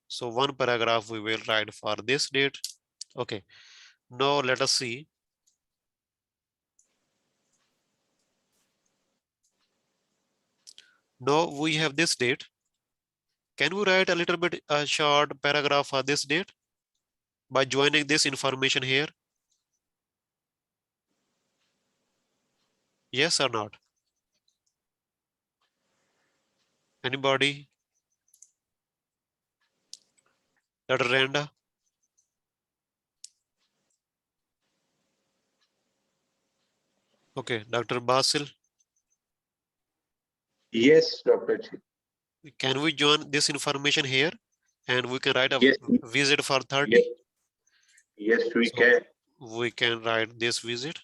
So one paragraph we will write for this date. Okay, now let us see. Now we have this date. Can we write a little bit short paragraph for this date by joining this information here? Yes or not? Anybody? Dr. Randa? Okay, Dr. Basil? Yes, Dr. Che. Can we join this information here and we can write a Yes, visit for 30. yes, yes, we So can. we can write this visit.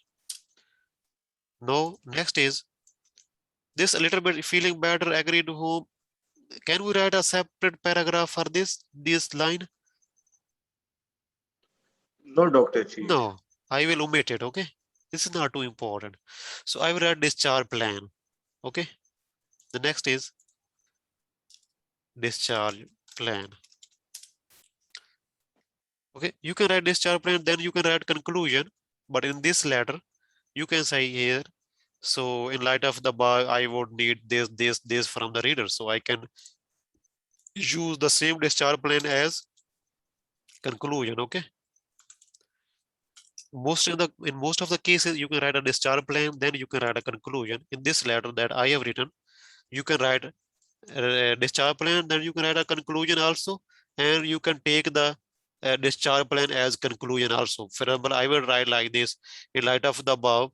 Now, next is this a little bit feeling better, agreed home. Can we write a separate paragraph for this line? No, Dr. Chi. No, I will omit it. Okay, this is not too important. So I will write discharge plan. Okay, the next is discharge plan. Okay, you can write discharge plan, then you can write conclusion. But in this letter, you can say here, so in light of the above, I would need this from the reader. So I can use the same discharge plan as conclusion. Okay. In most of the cases, you can write a discharge plan, then you can write a conclusion. In this letter that I have written, you can write discharge plan, then you can write a conclusion also, and you can take the discharge plan as conclusion also. For example, I will write like this: in light of the above,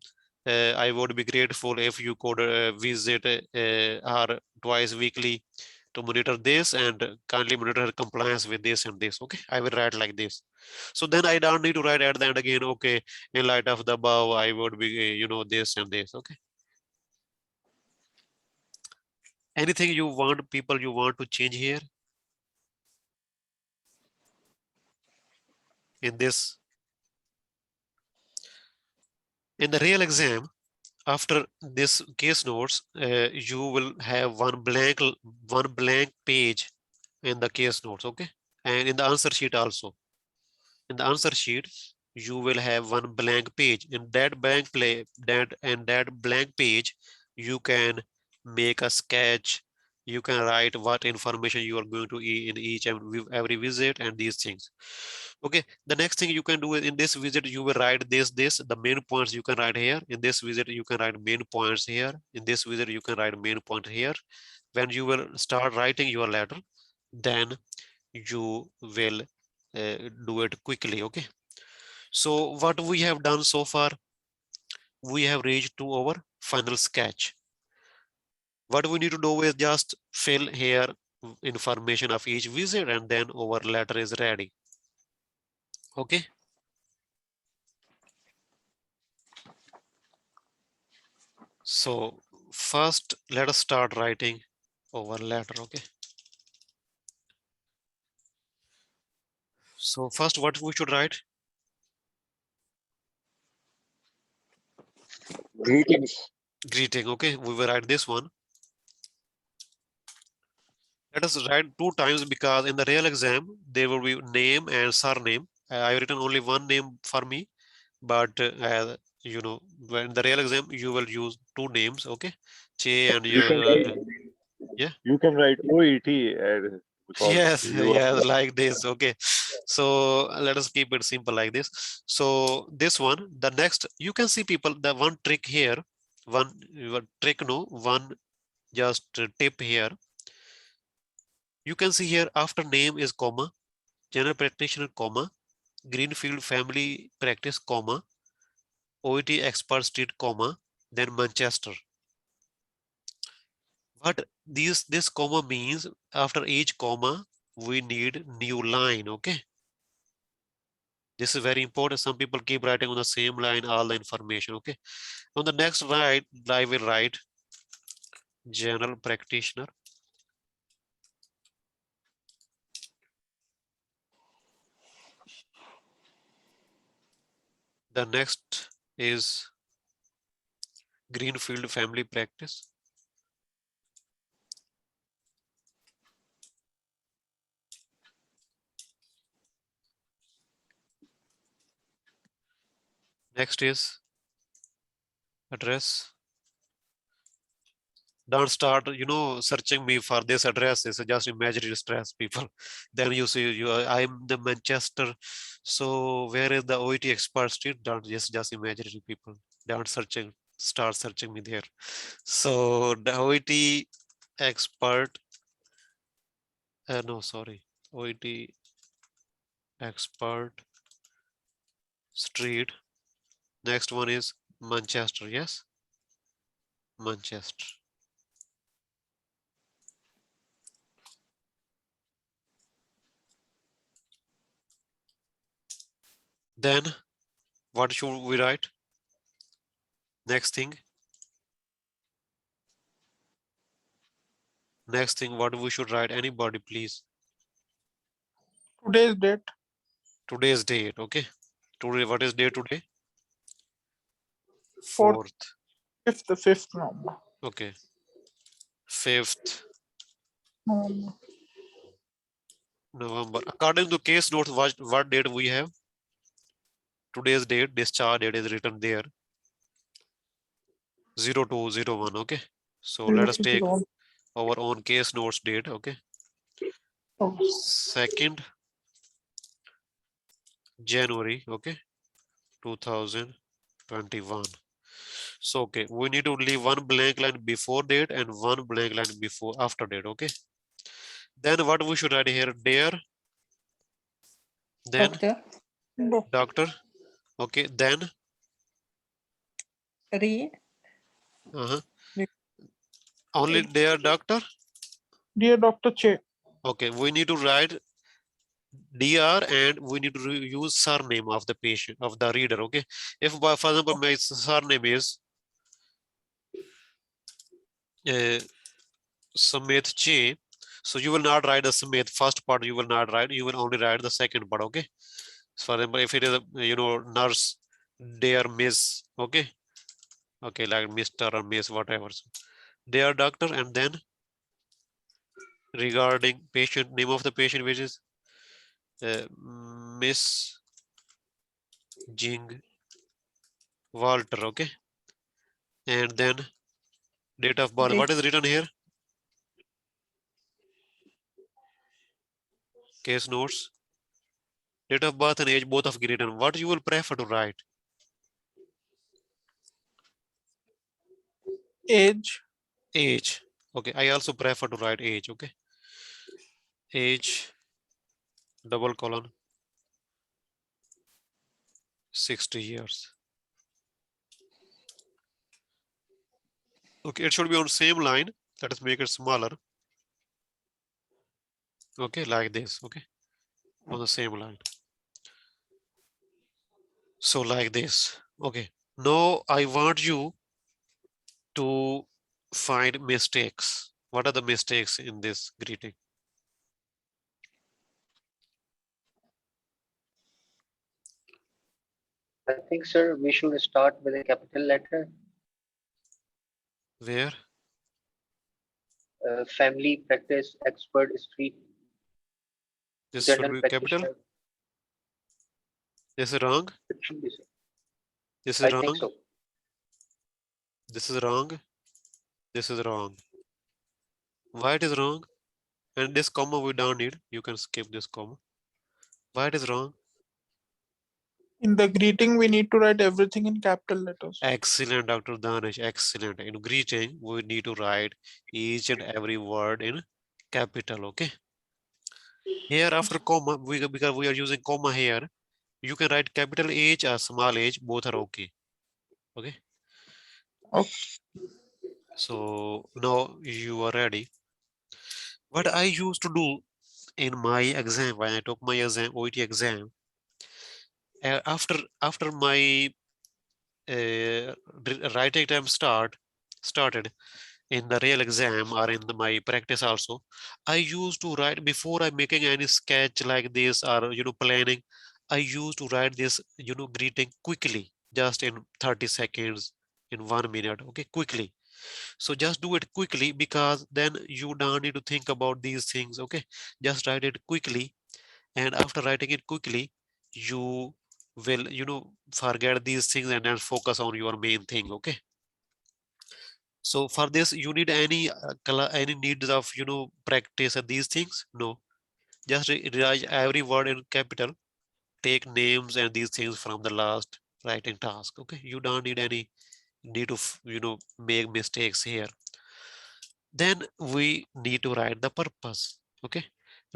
I would be grateful if you could visit her twice weekly to monitor this and kindly monitor her compliance with this and this. Okay, I will write like this. So then I don't need to write at the end again, okay, in light of the above, I would be, this and this. Okay. Anything you want, people you want to change here in this? In the real exam, after this case notes, you will have one blank page in the case notes, okay? And in the answer sheet also. In the answer sheet, you will have one blank page. In that blank page, you can make a sketch. You can write what information you are going to in each and every visit and these things. Okay, the next thing you can do is in this visit, you will write the main points you can write here. In this visit, you can write main points here. In this visit, you can write main point here. When you will start writing your letter, then you will do it quickly. Okay. So what we have done so far, we have reached to our final sketch. What we need to do is just fill here information of each visit and then our letter is ready. Okay. So first, let us start writing our letter. Okay. So first, what we should write? Greetings. Greeting. Okay, we will write this one. Let us write 2 times because in the real exam, there will be name and surname. I've written only one name for me, but when the real exam, you will use 2 names. Okay, Che and You can write, yeah. you can write OET because Yes, you are. yes, like this. Okay, so let us keep it simple like this. So this one, the next, you can see people, the one trick here, one trick, no, one just tip here. You can see here after name is comma, general practitioner, comma, Greenfield family practice, comma, OET expert street, comma, then Manchester. What this comma means, after each comma, we need new line. Okay. This is very important. Some people keep writing on the same line all the information. Okay. On the next line, I will write general practitioner. The next is Greenfield family practice. Next is address. Don't start, searching me for this address. It's just imaginary stress, people. Then you see, I'm the Manchester. So where is the OET expert street? Don't just imaginary, people. Don't start searching me there. So the OET expert, no, sorry, OET expert street. Next one is Manchester. Yes, Manchester. Then what should we write? Next thing. Next thing, what we should write? Anybody, please. Today's date. Today's date. Okay. Today, what is day today? Fourth. 4th. Fifth November. Okay. 5th November. November. According to case notes, what date we have? Today's date, discharge date is written there. 0201. Okay. So let us take our own case notes date. Okay. 2nd January. Okay. 2021. So okay, we need to leave one blank line before date and one blank line before after date. Okay. Then what we should write here? Dear. Then doctor. Okay. Then only dear doctor. Dear Dr. Che. Okay, we need to write DR and we need to use surname of the patient, of the reader. Okay. If for example my surname is Smith Che, so you will not write the Smith first part, you will not write, you will only write the second part. Okay. So for example, if it is a nurse, dear Miss, okay, like Mr. or Miss, whatever. So, dear doctor, and then regarding patient, name of the patient, which is Miss Jing Walter. Okay. And then date of birth. What is written here? Case notes. Date of birth and age both of written. What you will prefer to write? Age. Age. Okay. I also prefer to write age. Okay. Age. Double colon. 60 years. Okay. It should be on same line. Let us make it smaller. Okay. Like this. Okay. On the same line. So like this. Okay. Now I want you to find mistakes. What are the mistakes in this greeting? I think, sir, we should start with a capital letter. Where? Family practice expert street. This General should be capital. This is wrong. It should be, sir. This is I wrong. think so. This is wrong. This is wrong. Why it is wrong? And this comma we don't need. You can skip this comma. Why it is wrong? In the greeting, we need to write everything in capital letters. Excellent, Dr. Danish. Excellent. In greeting, we need to write each and every word in capital. Okay. Here after comma, because we are using comma here, you can write capital H or small h. Both are okay. Okay. Okay. So now you are ready. What I used to do in my exam, when I took my exam, OET exam, after my writing time started in the real exam or in my practice also, I used to write before I'm making any sketch like this or planning. I used to write this greeting quickly, just in 30 seconds, in 1 minute. Okay, quickly. So just do it quickly, because then you don't need to think about these things. Okay, just write it quickly, and after writing it quickly, you will forget these things and then focus on your main thing. Okay. So for this, you need any needs of practice and these things? No, just rewrite every word in capital, take names and these things from the last writing task. Okay, you don't need any need to make mistakes here. Then we need to write the purpose. Okay,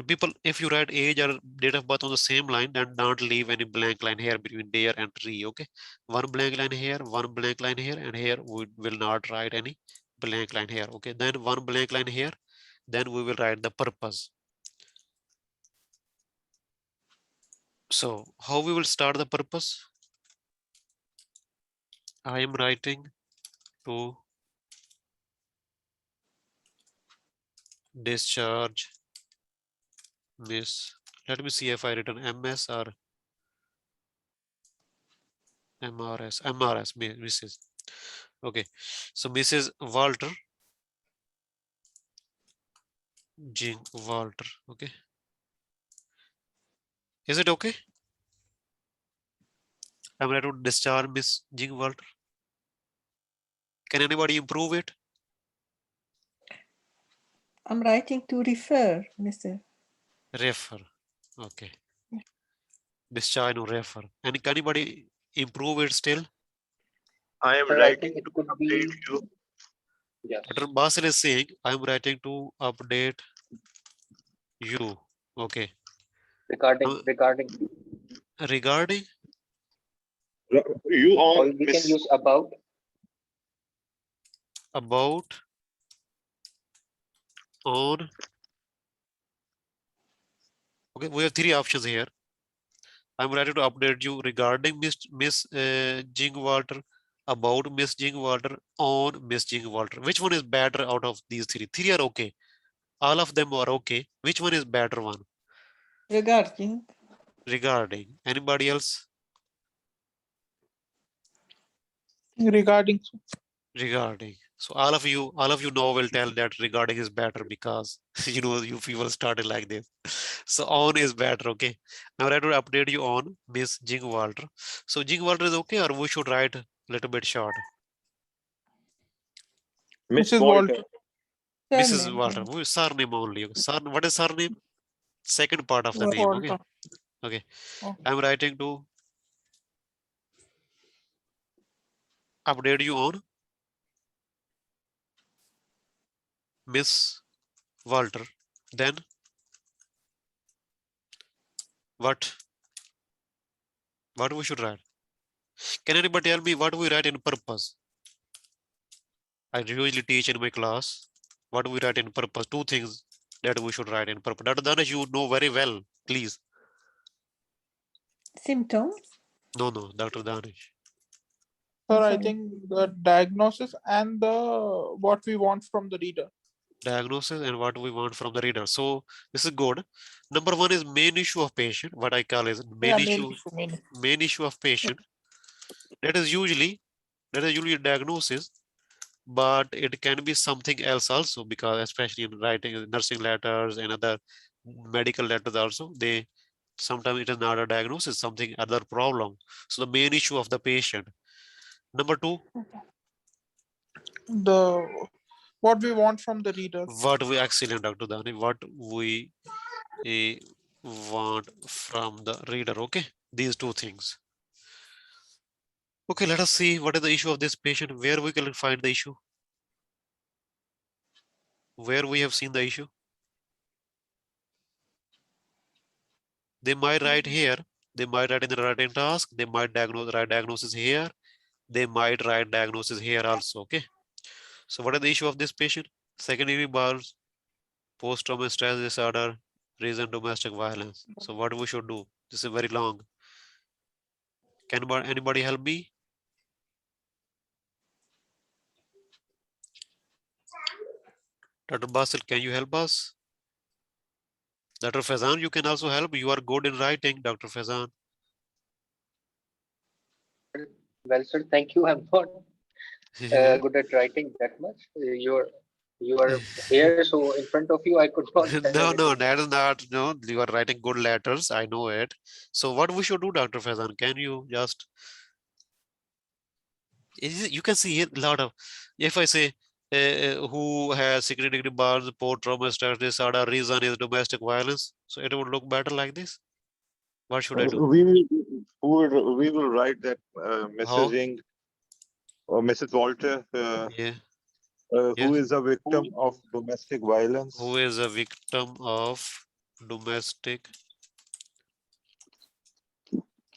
people, if you write age or date of birth on the same line, then don't leave any blank line here between there and tree. Okay, one blank line here, one blank line here, and here we will not write any blank line here. Okay, then one blank line here, then we will write the purpose. So how we will start the purpose? I am writing to discharge Miss. Let me see if I written MS or MRS, Mrs. Okay, so Mrs. Walter, Jean Walter. Okay, is it okay? I'm ready to discharge Miss Jean Walter. Can anybody improve it? I'm writing to refer, Mr. Refer. Okay. Discharge or refer. And can anybody improve it still? I am Sir, I writing think it to could update be, you. yes. Dr. Basil is saying, I'm writing to update you. Okay. Regarding Regarding You or on we can Miss. use about. about on. Okay, we have three options here. I'm ready to update you regarding Miss Jing Walter, about Miss Jing Walter, on Miss Jing Walter. Which one is better out of these three? Three are okay. All of them are okay. Which one is better one? Regarding. Regarding. Anybody else? Regarding. Regarding. So all of you know will tell that regarding is better because you people started like this. So on is better, okay. Now I have to update you on Miss Jing Walter. So Jing Walter is okay, or we should write a little bit short? Miss Mrs. Walter. Walter. Mrs. Surname. Walter. We surname only. What is surname? Second part of the Walter. name. Okay. Walter. Okay. Oh. I'm writing to update you on Miss Walter. Then what? What we should write? Can anybody tell me what we write in purpose? I usually teach in my class what we write in purpose. Two things that we should write in purpose. Dr. Danish, you know very well. Please. Symptoms. No, Dr. Danish. Sir, I Sorry. think the diagnosis and the what we want from the reader. Diagnosis and what we want from the reader. So this is good. Number one is main issue of patient. What I call is Yeah, main. main issue of patient. That is usually a diagnosis, but it can be something else also, because especially in writing nursing letters and other medical letters also, they sometimes it is not a diagnosis, something other problem. So the main issue of the patient. Number two, The what we want from the reader. what we excellent, Dr. Dani, what we want from the reader. Okay, these two things. Okay, let us see what is the issue of this patient, where we can find the issue, where we have seen the issue. They might write here, they might write in the writing task, they might write diagnosis here, they might write diagnosis here also. Okay, so what is the issue of this patient? Secondary bars, post-traumatic stress disorder, reason domestic violence. So what we should do? This is very long. Can anybody help me? Dr. Basil, can you help us? Dr. Fazan, you can also help. You are good in writing, Dr. Fazan. Well, sir, thank you. I'm not good at writing that much. You are here, so in front of you, I could not send No, anything. that is not. No, you are writing good letters. I know it. So what we should do, Dr. Fazan? Can you just? You can see a lot of. If I say who has secondary degree burns, post trauma stress disorder, reason is domestic violence, so it would look better like this. What should I do? We will write that How? messaging or Mrs. Walter, Yeah. who Yes. is a victim of domestic violence. Who is a victim of domestic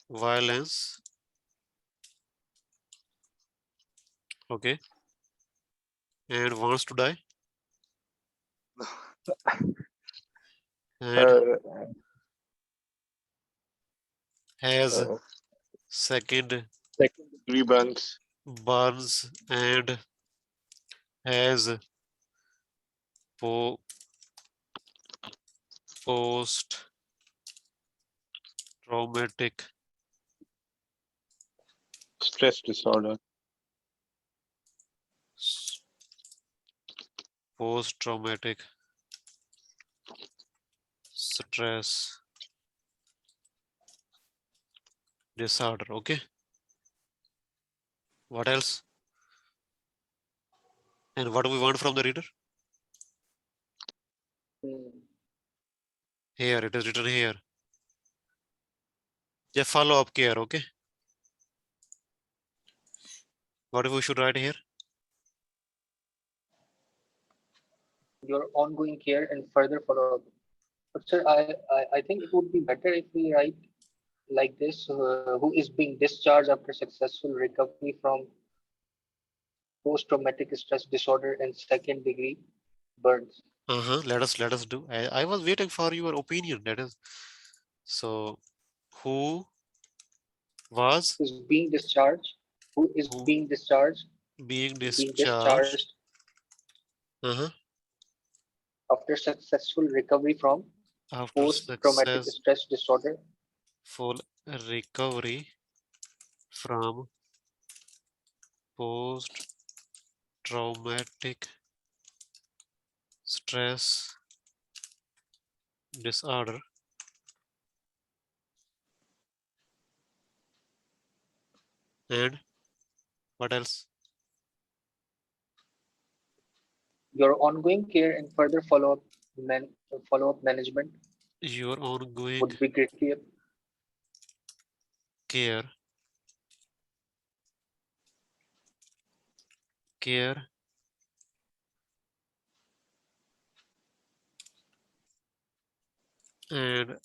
violence? Okay. And wants to die. And Uh, has uh, second second-degree burns, burns and has post traumatic stress disorder, post traumatic stress disorder. Okay, what else? And what do we want from the reader? Here it is written here. Just follow up care. Okay, what if we should write here? Your ongoing care and further follow-up. But sir, I think it would be better if we write like this, who is being discharged after successful recovery from post-traumatic stress disorder and second degree burns. Let us do. I was waiting for your opinion. That is so. Who was Is being discharged, who is who being discharged, being being discharged? discharged Uh-huh. after successful recovery from After post-traumatic stress disorder successful recovery from post-traumatic stress disorder and what else? your ongoing care and further follow-up management Your ongoing would be greatly care and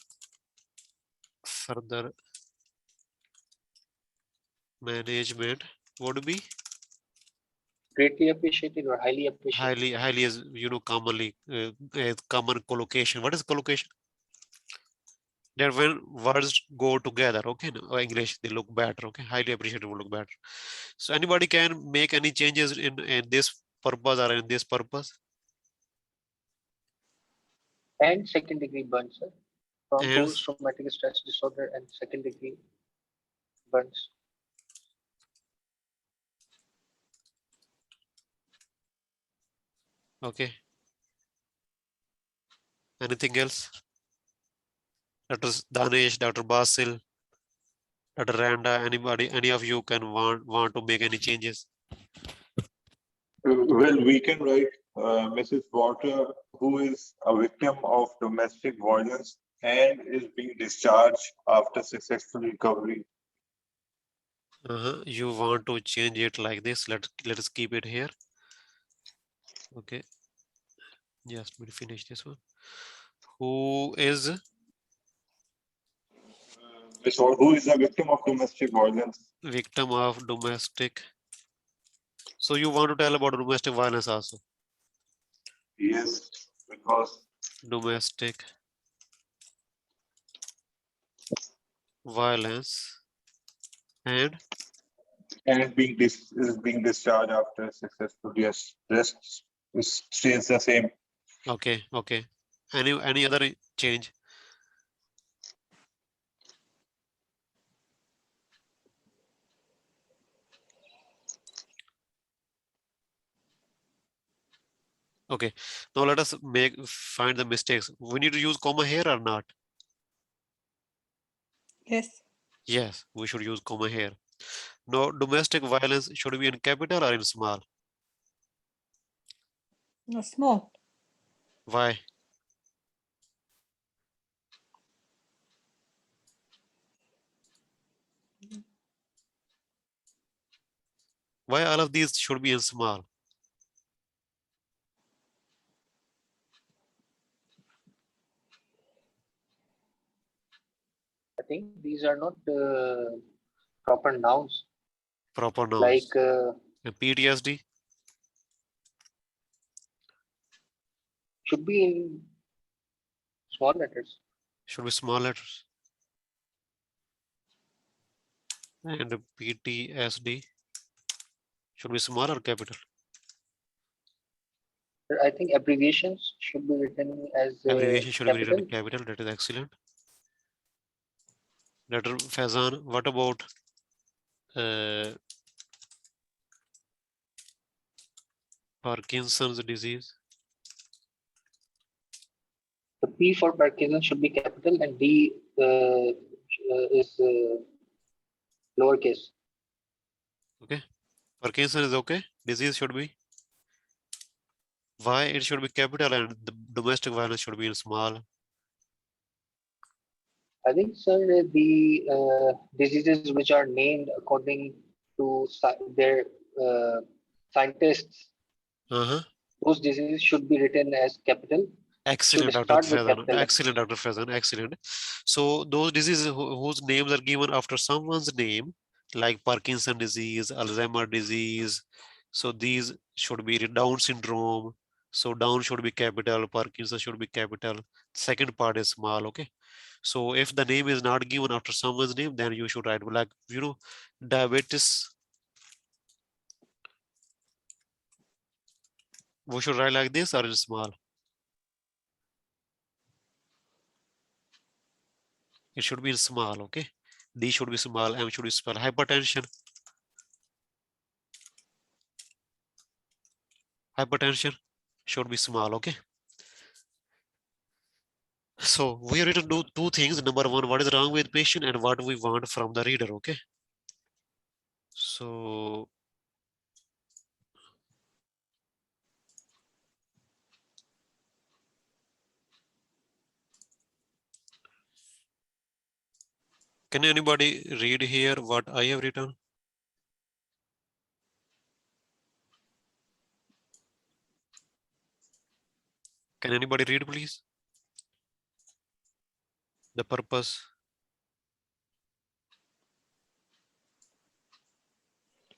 further management would be greatly appreciated or highly appreciated. highly is commonly common collocation. What is collocation? That when words go together, okay, no, English they look better, okay, highly appreciated will look better. So anybody can make any changes in this purpose or in this purpose And second degree burns, sir, from and post-traumatic stress disorder and second degree burns. okay, anything else? Dr. Danish, Dr. Basil, Dr. Randa, anybody, any of you can want to make any changes? well, we can write Mrs. Water, who is a victim of domestic violence and is being discharged after successful recovery. You want to change it like this? Let us keep it here. Okay, just we'll finish this one. Who is So, who is a victim of domestic violence? victim of domestic? So you want to tell about domestic violence also? Yes, because Domestic violence and is being discharged after successful. Yes, rest stays the same. okay. Any other change? Okay, now let us find the mistakes. We need to use comma here or not? Yes. Yes, we should use comma here. No, domestic violence should be in capital or in small? No, small. Why? Why all of these should be in small? I think these are not proper nouns Proper nouns. like And PTSD should be in small letters. should be small letters. And PTSD should be small or capital? I think abbreviations should be written as Abbreviation should be written capital. capital. That is excellent. Dr. Faizan, what about Parkinson's disease? The P for Parkinson should be capital and D is lowercase. Okay. Parkinson is okay. Disease should be. Why it should be capital and the domestic violence should be in small? I think, sir, the diseases which are named according to their scientists, those diseases should be written as capital. Excellent, Should Dr. start with Faizan. capital. Excellent, Dr. Faizan. Excellent. So those diseases whose names are given after someone's name, like Parkinson disease, Alzheimer disease. So these should be Down syndrome. So Down should be capital, Parkinson should be capital. Second part is small, okay? So if the name is not given after someone's name, then you should write like, diabetes. We should write like this or in small. It should be in small, okay? D should be small, M should be small. Hypertension. Hypertension should be small, okay? So we are going to do two things. Number one, what is wrong with patient and what we want from the reader, okay? So can anybody read here what I have written? Can anybody read, please? The purpose.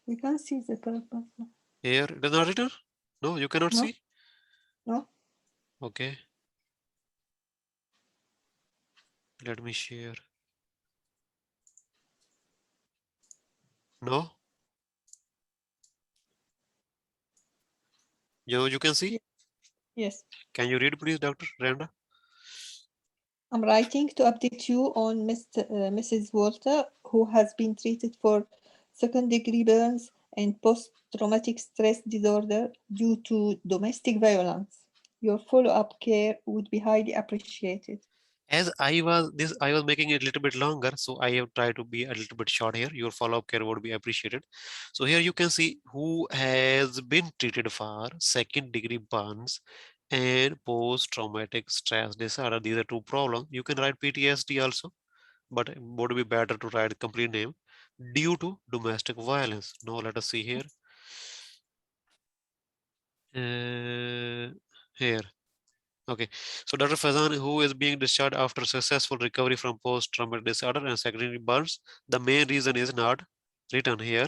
We can see the purpose. Here, it is not written? No, you cannot No. see? No. Okay. Let me share. No? You can see? Yes. Can you read, please, Dr. Randa? I'm writing to update you on Mrs. Walter, who has been treated for second-degree burns and post-traumatic stress disorder due to domestic violence. Your follow-up care would be highly appreciated. As I was making it a little bit longer, so I have tried to be a little bit short here. Your follow-up care would be appreciated. So here you can see who has been treated for second-degree burns and post-traumatic stress disorder. These are two problems. You can write PTSD also, but it would be better to write the complete name due to domestic violence. Now let us see here. Here. Okay, so Dr. Fazan, who is being discharged after successful recovery from post-traumatic disorder and secondary burns, the main reason is not written here.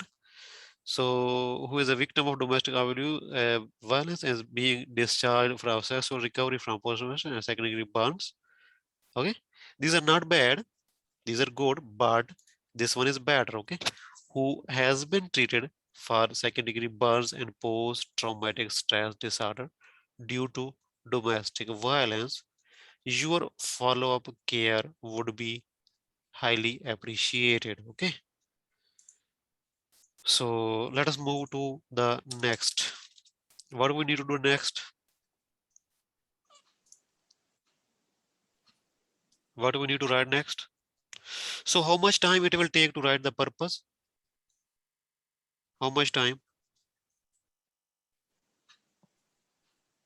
So, who is a victim of domestic violence is being discharged from successful recovery from post-traumatic and secondary burns. Okay, these are not bad, these are good, but this one is better. Okay, who has been treated for second-degree burns and post-traumatic stress disorder due to domestic violence, your follow-up care would be highly appreciated. Okay, so let us move to the next. What do we need to do next? What do we need to write next? So how much time it will take to write the purpose? How much time?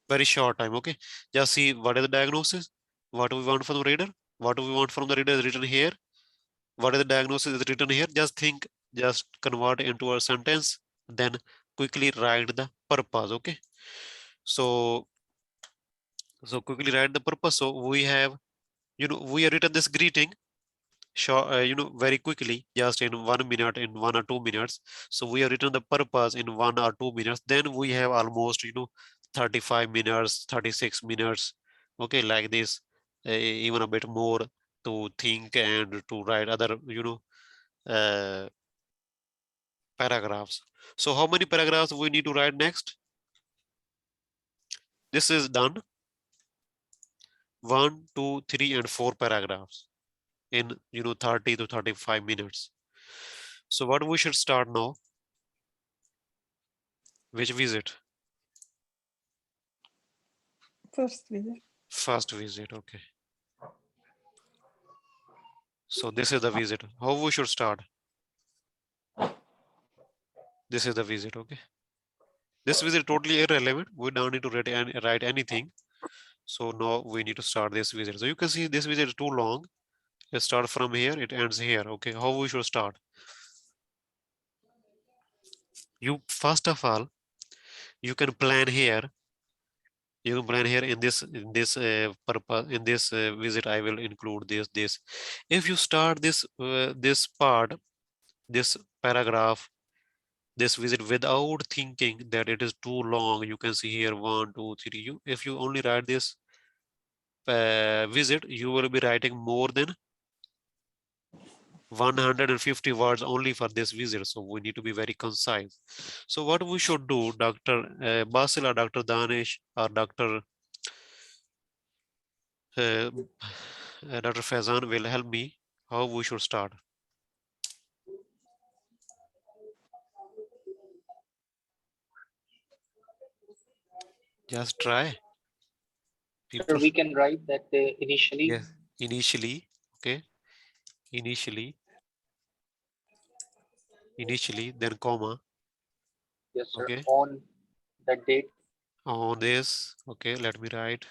Very short time. Okay, just see what is the diagnosis, what do we want from the reader, what do we want from the reader is written here, what is the diagnosis is written here. Just think, just convert it into a sentence, then quickly write the purpose. Okay, so quickly write the purpose. So we have, we have written this greeting short, very quickly, just in 1 minute, in 1 or 2 minutes. So we have written the purpose in 1 or 2 minutes. Then we have almost 35 minutes, 36 minutes. Okay, like this, even a bit more to think and to write other uh, paragraphs. So how many paragraphs we need to write next? This is done. 1, 2, 3, and 4 paragraphs in 30 to 35 minutes. So what we should start now? Which visit? First visit. First visit, okay. So this is the visit. How we should start? This is the visit, okay. This visit totally irrelevant. We don't need to write anything. So now we need to start this visit. So you can see this visit is too long. It starts from here, it ends here. Okay, how we should start? You first of all, you can plan here. You can plan here in this purpose in this visit. I will include this. If you start this this part, this paragraph, this visit without thinking that it is too long, you can see here 1, 2, 3. If you only write this visit, you will be writing more than 150 words only for this visit. So we need to be very concise. So what we should do, Dr. Basil or Dr. Danish or Dr. Dr. Faizan will help me how we should start. Just try. Sir, we can write that initially. Yes, initially, okay. Initially, then comma. Yes, sir. Okay. On that date. On this, okay. Let me write.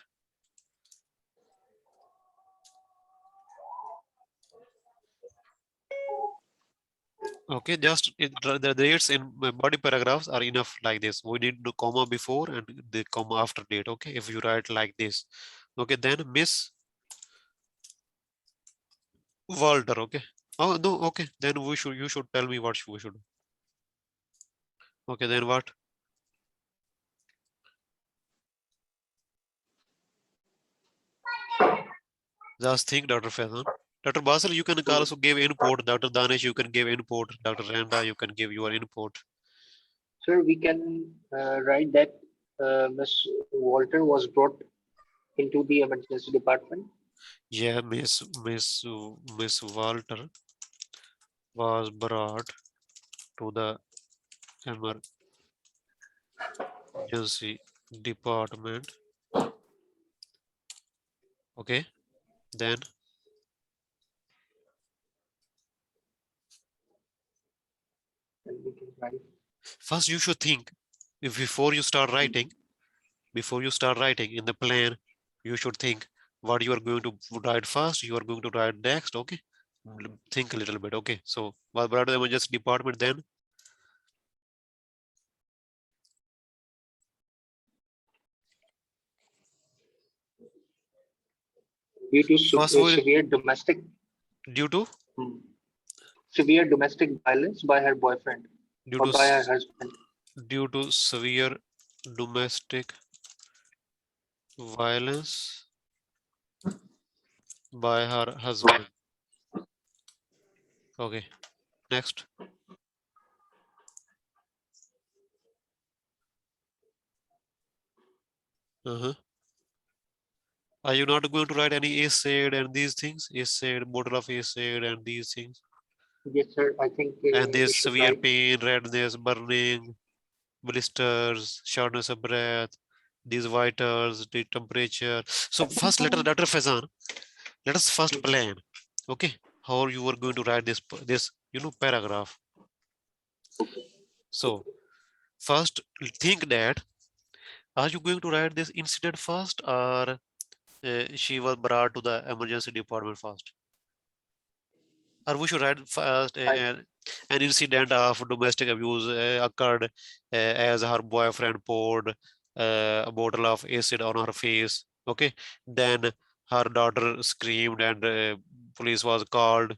Okay, just the dates in body paragraphs are enough like this. We need the comma before and the comma after date. Okay, if you write like this, okay, then Miss Walter. Okay. Oh no. Okay, then you should tell me what we should do. Okay, then what? Just think, Dr. Faizan. Dr. Basel, you can also give input. Dr. Danish, you can give input. Dr. Randa, you can give your input. Sir, we can write that Miss Walter was brought into the emergency department. Yeah, Miss Walter was brought to the emergency department. Okay, then And we can write. First you should think, if before you start writing in the plan, you should think what you are going to write first, you are going to write next. Okay, think a little bit. Okay, so was brought to the emergency department, then Due to First we- severe domestic due to severe domestic violence by her boyfriend due or to by her husband. due to severe domestic violence by her husband. Okay, next. Are you not going to write any acid and these things? Acid, bottle of acid and these things? Yes, sir. I think And we this should severe write. pain, redness, burning, blisters, shortness of breath, these vitals, the temperature. So first, Dr. Faizan, let us first plan. Okay, how you are going to write this paragraph. So first, think that are you going to write this incident first, or she was brought to the emergency department first? Or we should write first an incident of domestic abuse occurred as her boyfriend poured a bottle of acid on her face. Okay, then her daughter screamed and police was called.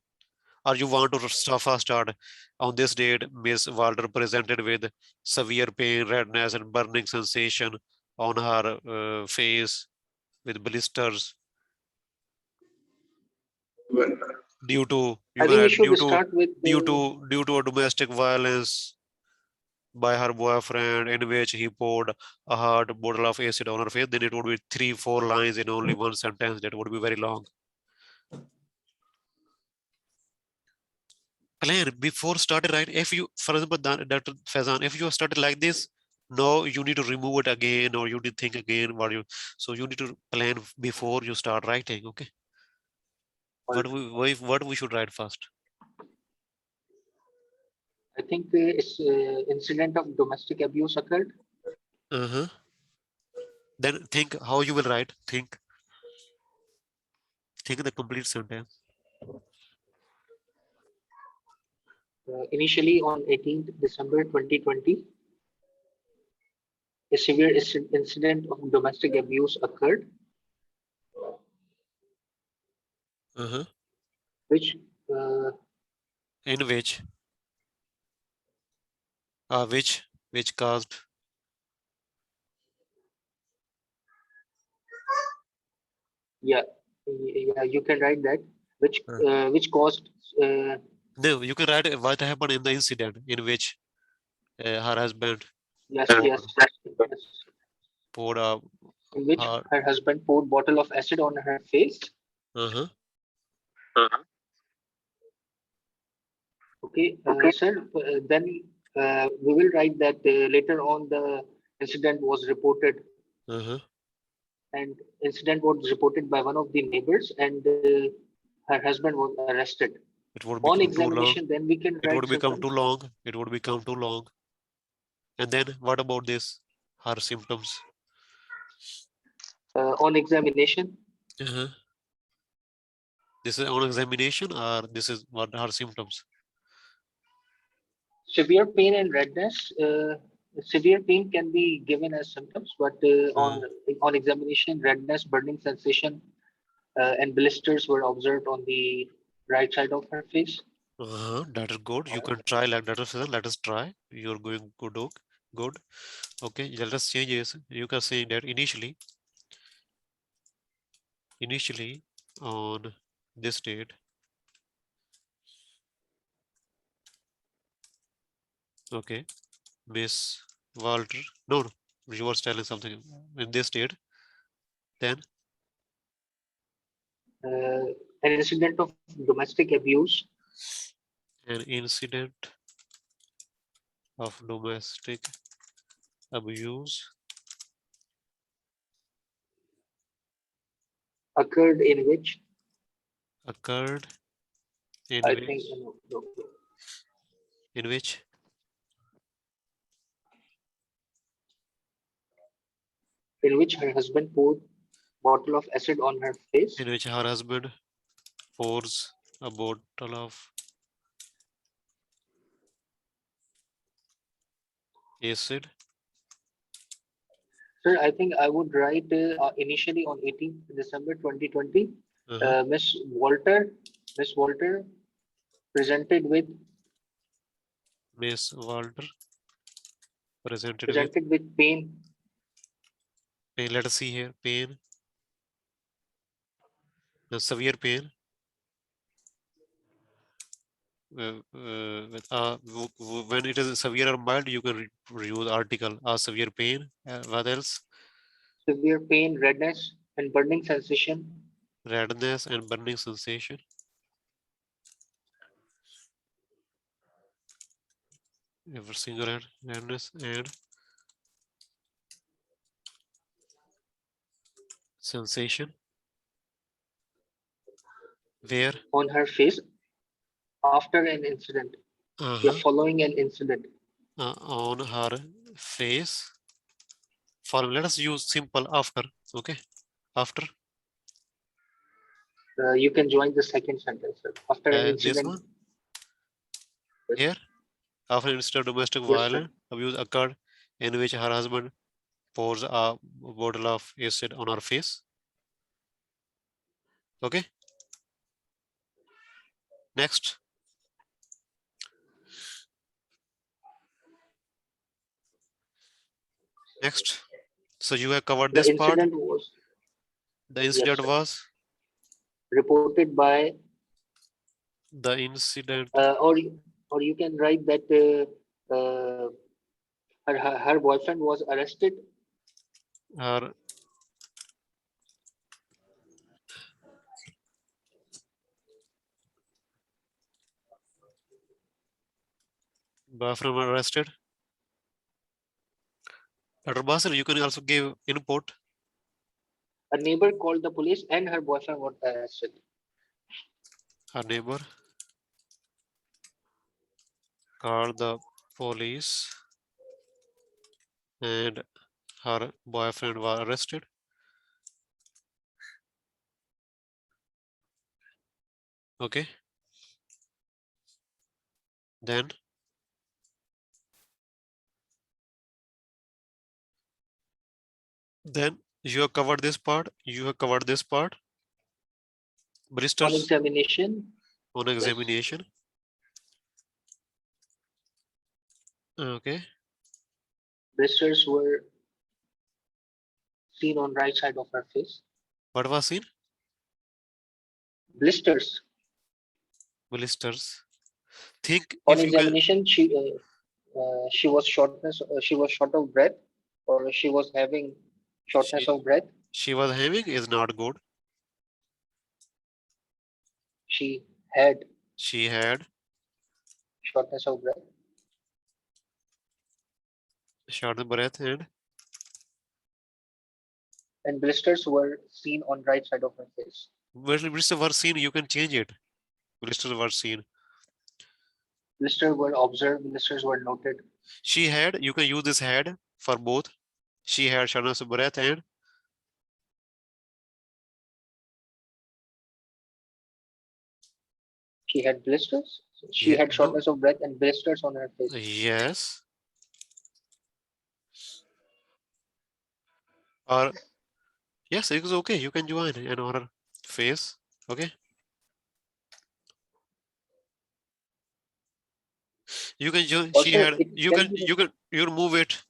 Or you want to first start on this date, Miss Walter presented with severe pain, redness, and burning sensation on her face with blisters Well, due to I think we should start with due to a domestic violence by her boyfriend, in which he poured a hard bottle of acid on her face, then it would be 3-4 lines in only one sentence. That would be very long. Plan before started, right? If you, for example, Dr. Faizan, if you started like this, no, you need to remove it again, or you need to think again what you. So you need to plan before you start writing. Okay. What we should write first? I think incident of domestic abuse occurred. Then think how you will write. Think the complete sentence. Initially on 18th December 2020, a severe incident of domestic abuse occurred, which In which caused. yeah, you can write that, which caused No, you can write what happened in the incident in which her husband yes, poured a in which her. her husband poured bottle of acid on her face. Okay, sir. Then we will write that later on the incident was reported, and incident was reported by one of the neighbors, and her husband was arrested. It would On become too long. examination, then we can It write would become too symptoms. long. It would become too long. And then what about this? Her symptoms. On examination, This is on examination, or this is what her symptoms? severe pain and redness. Severe pain can be given as symptoms, but on examination, redness, burning sensation, and blisters were observed on the right side of her face. That is good. You can try like that. Let us try. You're going good. Good. Okay. Let us change this. You can say that initially on this date. Okay. Miss Walter. No, you were telling something in this date. Then An incident of domestic abuse an incident of domestic abuse occurred in which occurred in I which think in which in which her husband poured bottle of acid on her face. in which her husband pours a bottle of acid. Sir, I think I would write initially on 18th December 2020, Miss Walter presented with Miss Walter presented with pain. Let us see here. Pain. Severe pain. When it is severe or mild, you can use article. Severe pain. What else? Severe pain, redness, and burning sensation. Redness and burning sensation. Every single redness and sensation. Where? On her face after an incident. You're following an incident. On her face. Let us use simple after. Okay. After. You can join the second sentence, sir. After an incident. This one. Here. After an incident of domestic Yes, violence abuse occurred in which her husband pours a bottle of acid on her face. Okay. Next. Next. So you have covered this part. The incident was reported by the incident. Or you can write that Her boyfriend was arrested. Her boyfriend was arrested. Dr. Basil, you can also give input. A neighbor called the police and her boyfriend was arrested. Her neighbor called the police and her boyfriend was arrested. Okay. Then you have covered this part. You have covered this part. On Blisters examination, on yes, examination. Okay. blisters were seen on right side of her face. What was seen? Blisters. Blisters. Think On if you can. examination, she was she was short of breath, or she was having shortness of breath. She was having is not good. She had She had shortness of breath. short of breath And blisters were seen on right side of her face. blisters were seen. You can change it. Blisters were seen. Blisters were observed, blisters were noted. She had. You can use this had for both. She had shortness of breath and She had blisters. She yeah, had shortness of breath and blisters on her face. yes. Or yes, it is okay. You can join and on her face. Okay. You can join. She Also, had. it You can can. be You can move it.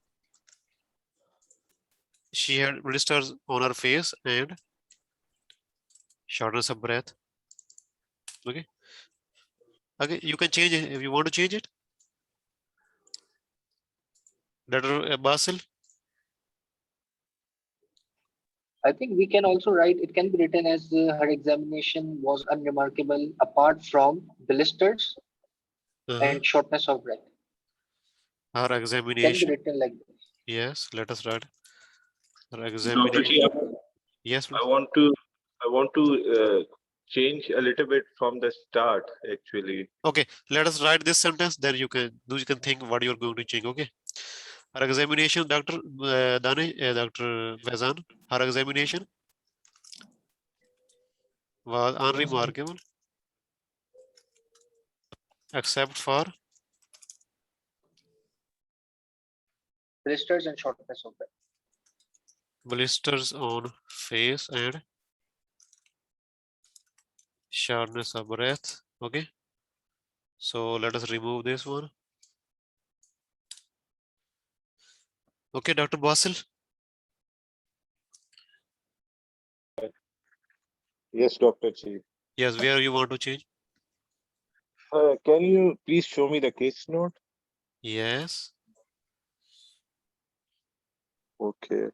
She had blisters on her face and shortness of breath. Okay. Okay. You can change it if you want to change it. Dr. Basil. I think we can also write, it can be written as her examination was unremarkable apart from blisters and shortness of breath. Her Can be examination. written like this. Yes. Let us write. Her Dr. examination. Che, Yes, please. I want to change a little bit from the start actually. Okay, let us write this sentence, then you can think what you're going to change. Okay. Her examination, Dr. Dr. Vezan, her examination was unremarkable except for Blisters and shortness of breath. blisters on face and shortness of breath. Okay. So let us remove this one. Okay, Dr. Basil. Yes, Dr. Che. Yes, where you want to change? Can you please show me the case note? Yes. Okay.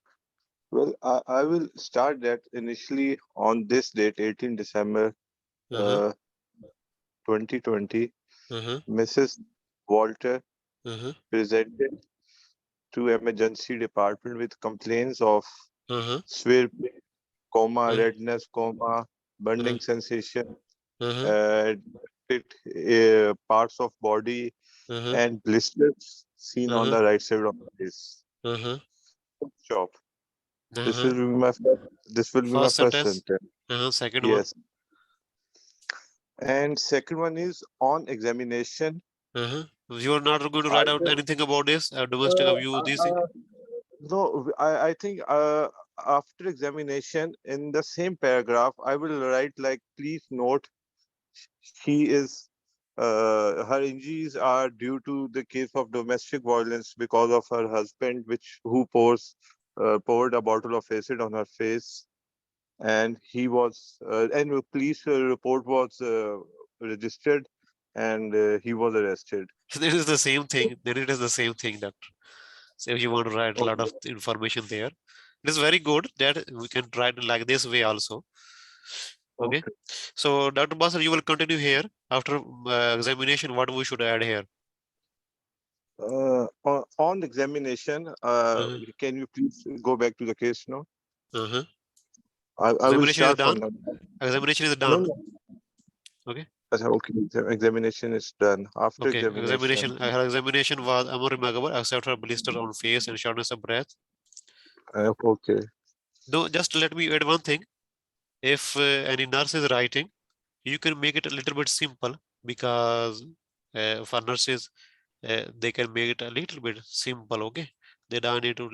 Well, I will start that initially on this date, 18 December 2020. Mrs. Walter presented to emergency department with complaints of severe pain, coma, redness, coma, burning sensation, parts of body, and blisters seen on the right side of the face. Stop. This will be my first sentence. Second Yes. And second one is on examination. one. You are not going to I write out will- anything about this domestic abuse. These things. No, I think after examination in the same paragraph, I will write like, please note, she is, her injuries are due to the case of domestic violence because of her husband, who poured a bottle of acid on her face, and he was, and a police report was registered, and he was arrested. It is the same thing. Then it is the same thing, doctor. So if you want to write a lot of information there, it is very good that we can write like this way also. Okay. So Dr. Basar, you will continue here after examination. What we should add here? On examination, Uh-huh. can you please go back to the case now? Uh-huh. I will Examination is start done. from that. Examination is No, done. no. Okay. Okay, examination is done. After Okay. examination. Her examination was unremarkable except for blister on face and shortness of breath. Okay. No, just let me add one thing. If any nurse is writing, you can make it a little bit simple, because for nurses, they can make it a little bit simple. Okay. They don't need to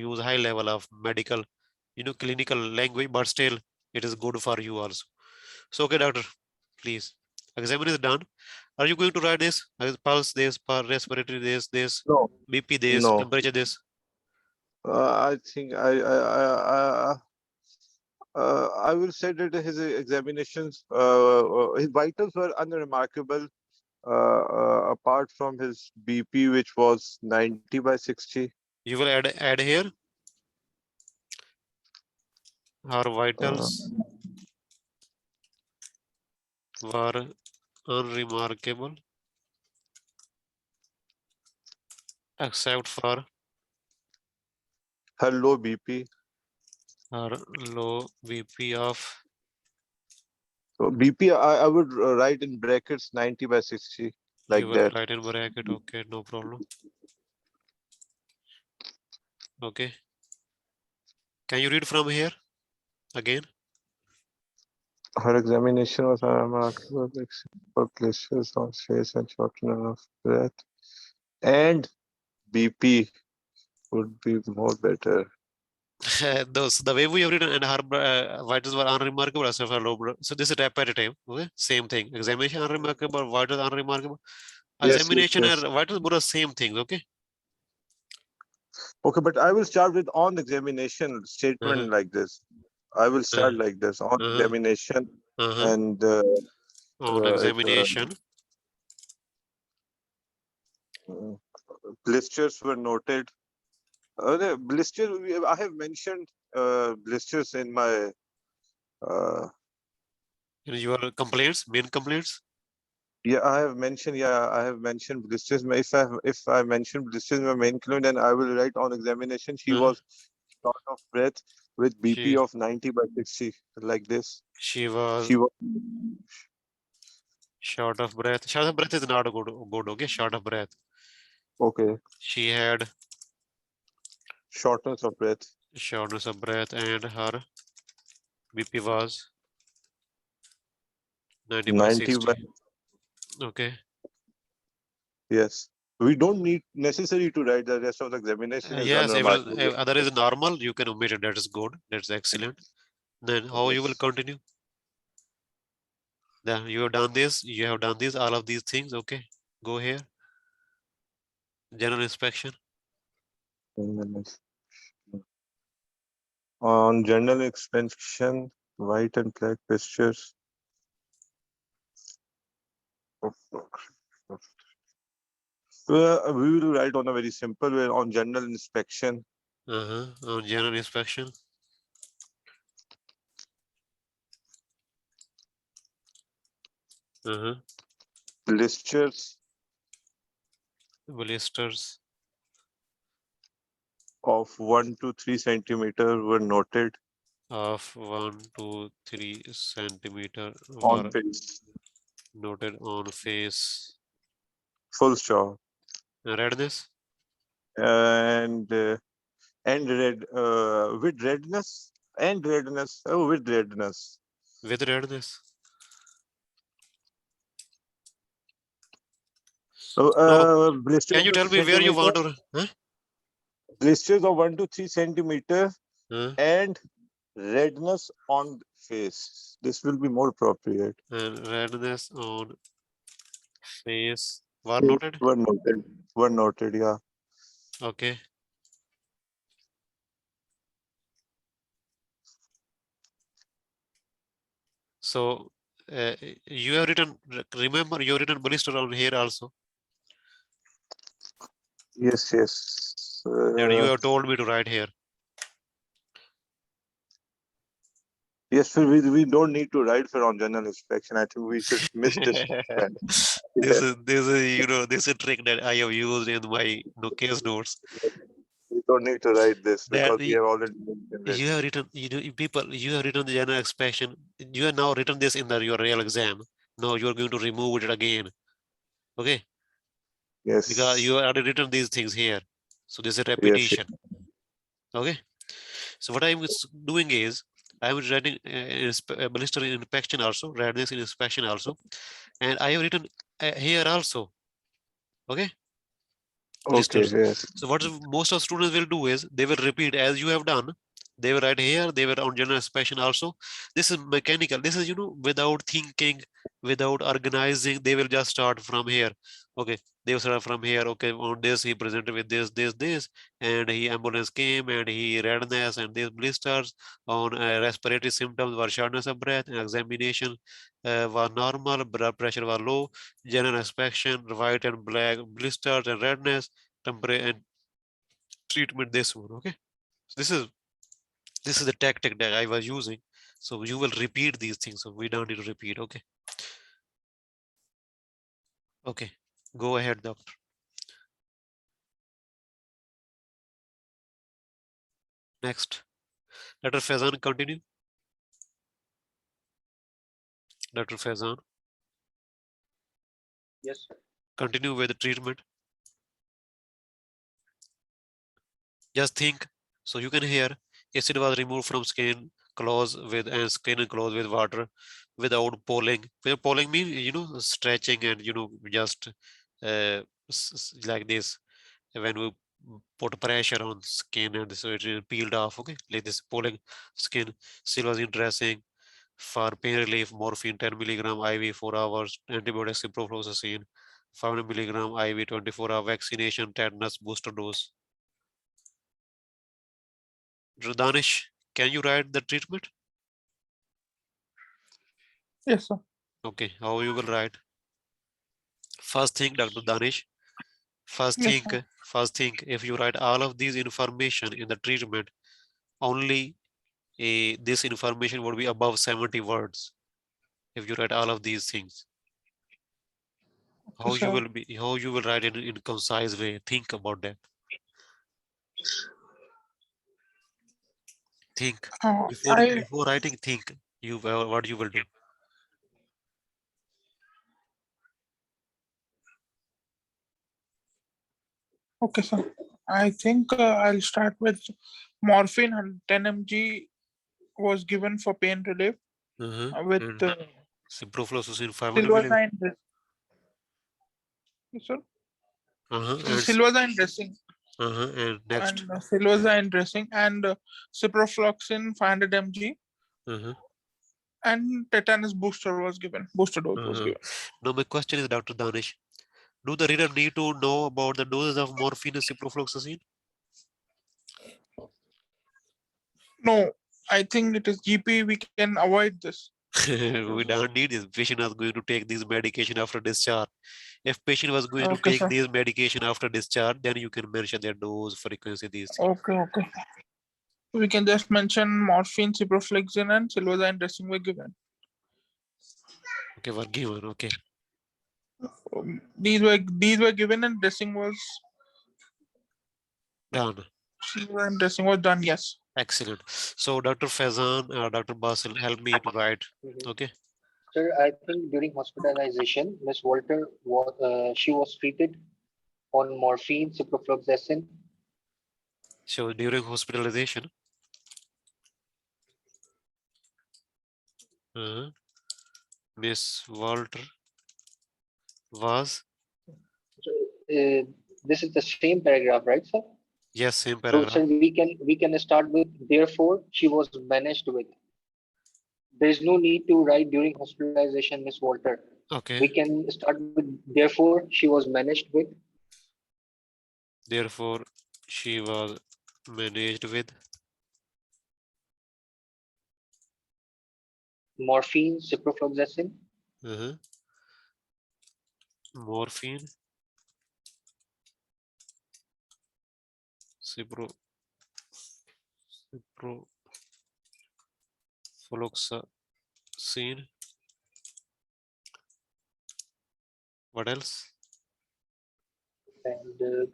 use high level of medical, clinical language, but still it is good for you also. So, okay, doctor, please. Examine is done. Are you going to write this? Pulse this, respiratory this, No, BP this, no. temperature this? I think I will say that his examinations, his vitals were unremarkable, apart from his BP, which was 90/60. You will add here our Uh, vitals were unremarkable except for her low BP. our low BP of So BP, I would write in brackets 90/60, you like will that. write in bracket. Okay, no problem. Okay. Can you read from here again? Her examination was unremarkable, except for blisters on face and shortness of breath. And BP would be more better. Those the way we have written, and her vitals were unremarkable except for low blood. So this is repetitive. Okay, same thing. Examination unremarkable, vitals unremarkable. Yes, Examination yes. and vitals both are same things. Okay. Okay, but I will start with on examination statement Uh-huh. like this. I will start like this on Uh-huh. examination, Uh-huh. and On examination, blisters were noted. The blisters, I have mentioned blisters in my in your complaints, main complaints. yeah, I have mentioned blisters. If I mention blisters in my main claim, then I will write on examination. She was short of breath with BP She of 90/60, like this. she was She was short of breath. Short of breath is not good. Good. Okay. Short of breath. okay. She had Shortness of breath. shortness of breath, and her BP was 90/60. Okay. Yes. We don't need necessary to write the rest of the examination is Yes, unremarkable. other is normal. You can omit it. That is good. That's excellent. Then how you will Yes. continue? Then you have done this. You have done this. All of these things. Okay. Go here. General inspection. On general inspection, white and black pictures. We will write on a very simple way on general inspection. On general inspection. Blisters Blisters of 1 to 3 centimeter were noted of 1 to 3 centimeter on were face. noted on face. Full stop. Redness. And red with redness and redness. Oh, with redness. With redness. So No. blisters Can you of tell me where you centimeter. want to? Blisters of 1 to 3 centimeter and redness on face. This will be more appropriate. And redness on face were Yes, noted. were noted. Were noted. Yeah. Okay. So you have written. Remember, you have written blister on here also. Yes. Yes. that you have told me to write here. Yes, sir, we don't need to write for on general inspection. I think we should miss this. This is this is a trick that I have used in my case notes. We don't need to write this That because we have already mentioned it. you have written, people, you have written the general inspection. You have now written this in your real exam. Now you are going to remove it again. Okay, Yes. because you have already written these things here. So this is a Yes. repetition. Okay. So what I'm doing is I'm writing blister in inspection also, redness in inspection also, and I have written here also. Okay. Okay. Blisters. Yes. So what most of students will do is they will repeat as you have done. They will write here, they were on general inspection also. This is mechanical. This is, without thinking, without organizing, they will just start from here. Okay, they will start from here. Okay, on this he presented with this, and he ambulance came and he redness and these blisters. On respiratory symptoms were shortness of breath, and examination was normal, blood pressure was low, general inspection, white and black blisters and redness, temperature and treatment this one. Okay, so this is the tactic that I was using. So you will repeat these things. So we don't need to repeat. Okay. Okay. Go ahead, doctor. Next. Dr. Faizan, continue. Dr. Faizan. Yes, sir. Continue with the treatment. Just think. So you can hear acid was removed from skin, clothes with and skin and clothes with water without pulling. Pulling means stretching and just like this when we put pressure on skin and so it is peeled off. Okay, like this pulling skin. Silvazine dressing for pain relief, morphine 10 milligram IV 4 hours, antibiotic ciprofloxacin 500 milligram IV 24-hour vaccination, tetanus booster dose. Danish, can you write the treatment? Yes, sir. Okay, how you will write? First thing, Dr. Danish, Yes, sir. first thing, if you write all of these information in the treatment, only this information would be above 70 words. If you write all of these things, how Okay, sir. you will write it in concise way. Think about that. Think before writing. Think what you will do. Okay, sir. I think I'll start with morphine and 10 mg was given for pain relief with And ciprofloxacin 500 milligram. silvazine dressing. Yes, sir. And Silvazine dressing and next. and silvazine dressing and ciprofloxacin 500 mg and tetanus booster was given. Booster dose was given. Now my question is, Dr. Danish, do the reader need to know about the doses of morphine and ciprofloxacin? No, I think it is GP. We can avoid this. We don't need this. Patient is going to take these medication after discharge. If patient was going to Okay, take sir. these medication after discharge, then you can mention their dose, frequency, these things. Okay. We can just mention morphine, ciprofloxacin, and silvazine dressing were given. Okay, were given. Okay. These were given and dressing was Done. silvazine dressing was done. Yes. Excellent. So Dr. Faizan, Dr. Basil, help me to write. Okay. Sir, I think during hospitalization, Miss Walter she was treated on morphine, ciprofloxacin. So during hospitalization, Miss Walter was. This is the same paragraph, right, sir? Yes, same So, paragraph. sir, we can start with therefore she was managed with. There is no need to write during hospitalization, Miss Walter. Okay. We can start with therefore she was managed with. Therefore, she was managed with Morphine, ciprofloxacin. Morphine, ciprofloxacin. What else? And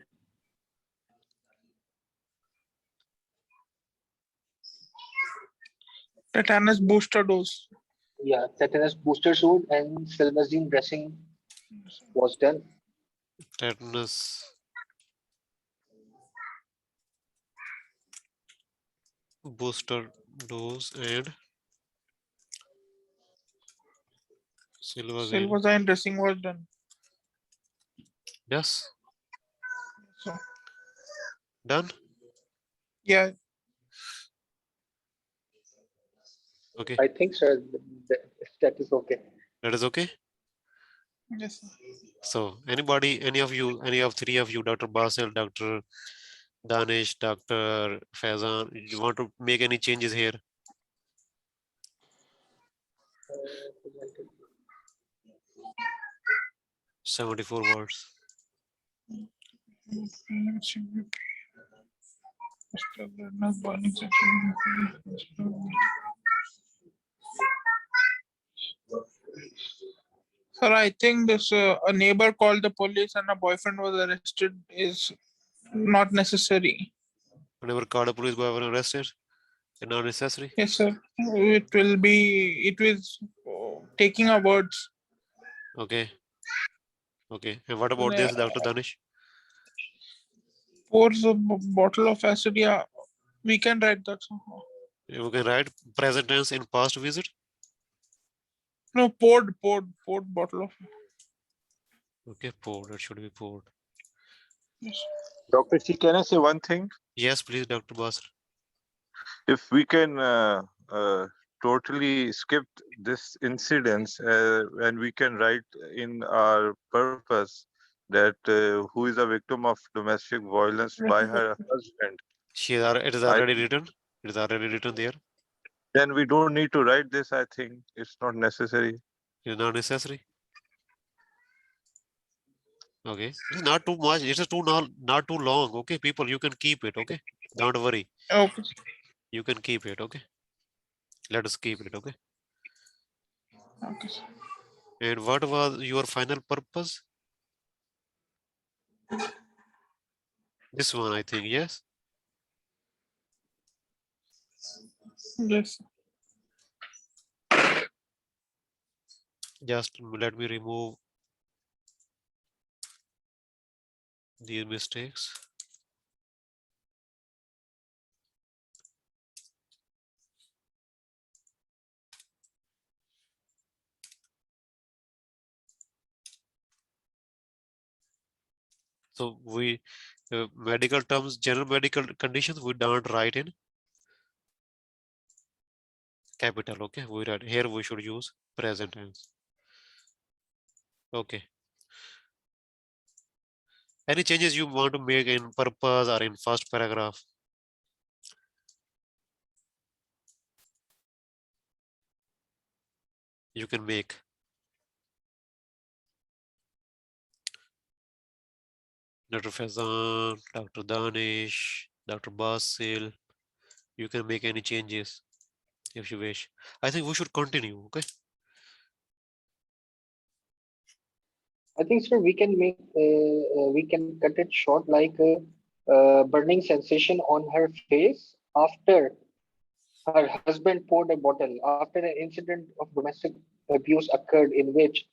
Tetanus booster dose. yeah, tetanus booster shot and silvazine dressing was done. Tetanus booster dose and silvazine. Silvazine dressing was done. Yes, So, done. yeah, Okay, I think, sir, that is okay. that is okay. yes, sir. So anybody, any of you, any of three of you, Dr. Basil, Dr. Danish, Dr. Faizan, you want to make any changes here? 74 words. Sir, I think this a neighbor called the police and a boyfriend was arrested is not necessary. Whenever called a police boy were arrested, it's not necessary. Yes, sir. It was taking our words. Okay. Okay. And what about this, Dr. Danish? Pours a bottle of acid. Yeah, we can write that somehow. You can write present tense in past visit. No, poured bottle of. Okay, poured. That should be poured. Yes. Dr. Chi, can I say one thing? Yes, please, Dr. Basil. If we can totally skip this incident and we can write in our purpose that who is a victim of domestic violence by her husband, It is I already think written. It is already written there. then we don't need to write this. I think it's not necessary. It is not necessary. Okay. It's not too much. It is not too long. Okay, people, you can keep it. Okay. Don't worry. Okay. You can keep it. Okay. Let us keep it. Okay. Okay. Sir. And what was your final purpose? This one, I think. Yes. Yes. Just let me remove these mistakes. So we medical terms, general medical conditions, we don't write in capital. Okay, we write here. We should use present tense. Okay. Any changes you want to make in purpose or in first paragraph? You can make. Dr. Faizan, Dr. Danish, Dr. Basil, you can make any changes if you wish. I think we should continue. Okay. I think, sir, we can cut it short like burning sensation on her face after her husband poured a bottle after an incident of domestic abuse occurred in which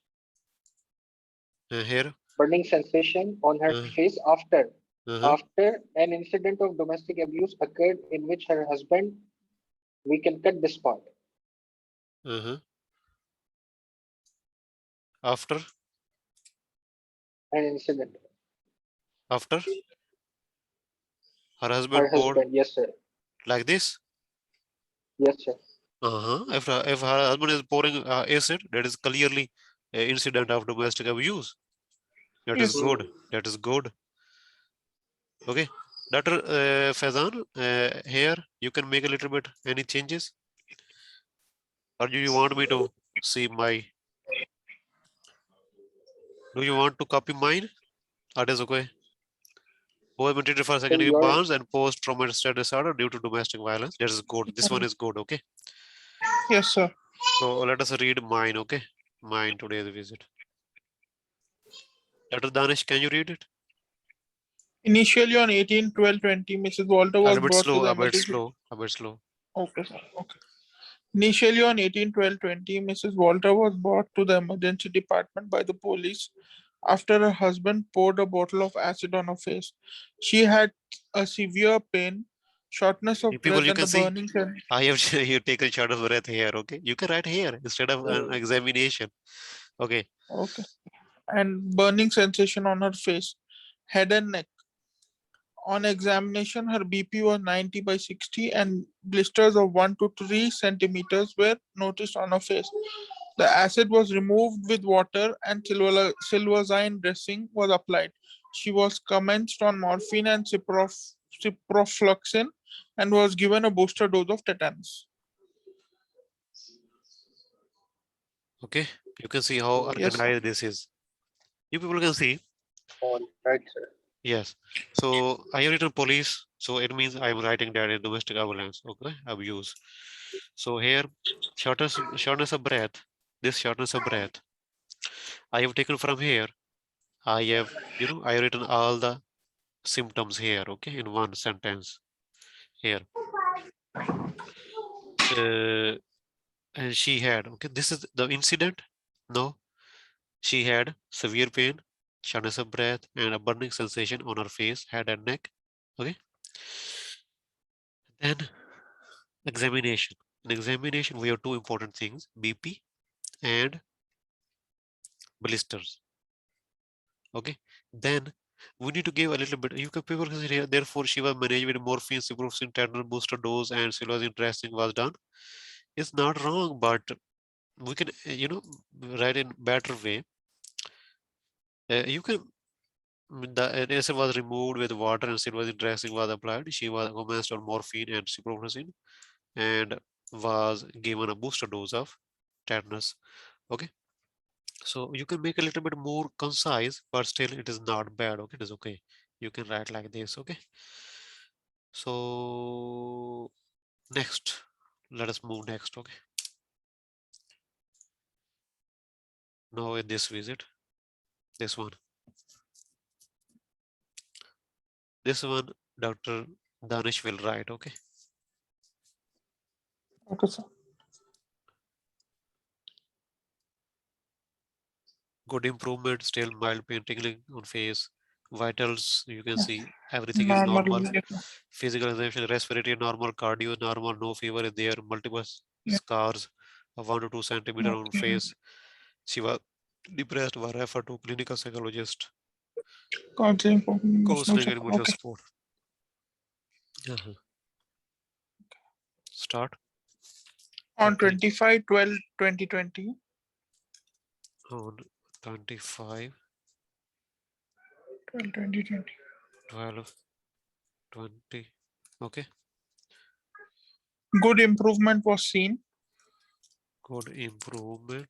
Here. burning sensation on her Uh, face after uh-huh, an incident of domestic abuse occurred in which her husband, we can cut this part. uh-huh. After An incident. her Her husband poured husband, yes, sir. like this. Yes, sir. If her husband is pouring acid, that is clearly an incident of domestic abuse. That is Yes. good. That is good. Okay. Dr. Faizan, here you can make a little bit any changes, or do you want me to see my? Do you want to copy mine? That is okay. Who have been treated for second degree burns and post-traumatic stress disorder due to domestic violence. That is good. This one is good. Okay. Yes, sir. So let us read mine. Okay. Mine today's visit. Dr. Danish, can you read it? Initially on 18/12/20, Mrs. Walter was A bit brought to slow. the A bit emergency. slow. A bit slow. Okay, sir. Okay. Initially on 18/12/20, Mrs. Walter was brought to the emergency department by the police after her husband poured a bottle of acid on her face. She had a severe pain, shortness of People, breath, you and can the see burning sen- I have you taken short of breath here. Okay. You can write here instead of an examination. Okay. Okay. And burning sensation on her face, head and neck. On examination, her BP was 90/60 and blisters of 1 to 3 centimeters were noticed on her face. The acid was removed with water and silverzine dressing was applied. She was commenced on morphine and ciprofloxacin and was given a booster dose of tetanus. Okay. You can see how Yes, sir. organized this is. You people can see. All right, sir. Yes. So I have written police. So it means I'm writing that in domestic violence. Okay. Abuse. So here, shortness of breath. This shortness of breath. I have taken from here. I have, I have written all the symptoms here. Okay. In one sentence here. And she had, okay. This is the incident. No. She had severe pain, shortness of breath, and a burning sensation on her face, head, and neck. Okay. Then examination. In examination, we have two important things: BP and blisters. Okay. Then we need to give a little bit. You can people can say here. Therefore, she was managed with morphine, ciprofloxacin, tetanus booster dose, and silazine dressing was done. It's not wrong, but we can, write in better way. You can. The acid was removed with water and silver dressing was applied. She was commenced on morphine and ciprofloxacin and was given a booster dose of tetanus. Okay, so you can make a little bit more concise, but still it is not bad. Okay, it is okay. You can write like this. Okay, so next, let us move next. Okay, now in this visit, this one, Dr. Danish will write. Okay. Okay, sir. Good improvement, still mild pain, tingling on face, vitals, you can see everything is Normal. normal. Yes, sir. Physical examination, respiratory normal, cardio normal, no fever is there, multiple Yeah. scars of 1 to 2 centimeter on Okay. face. She was depressed, was referred to clinical psychologist, Counseling for counseling and emotional Okay. support. Start. On Okay. 25/12/2020, On 25, 2020, 12, 20. Okay. good improvement was seen. Good improvement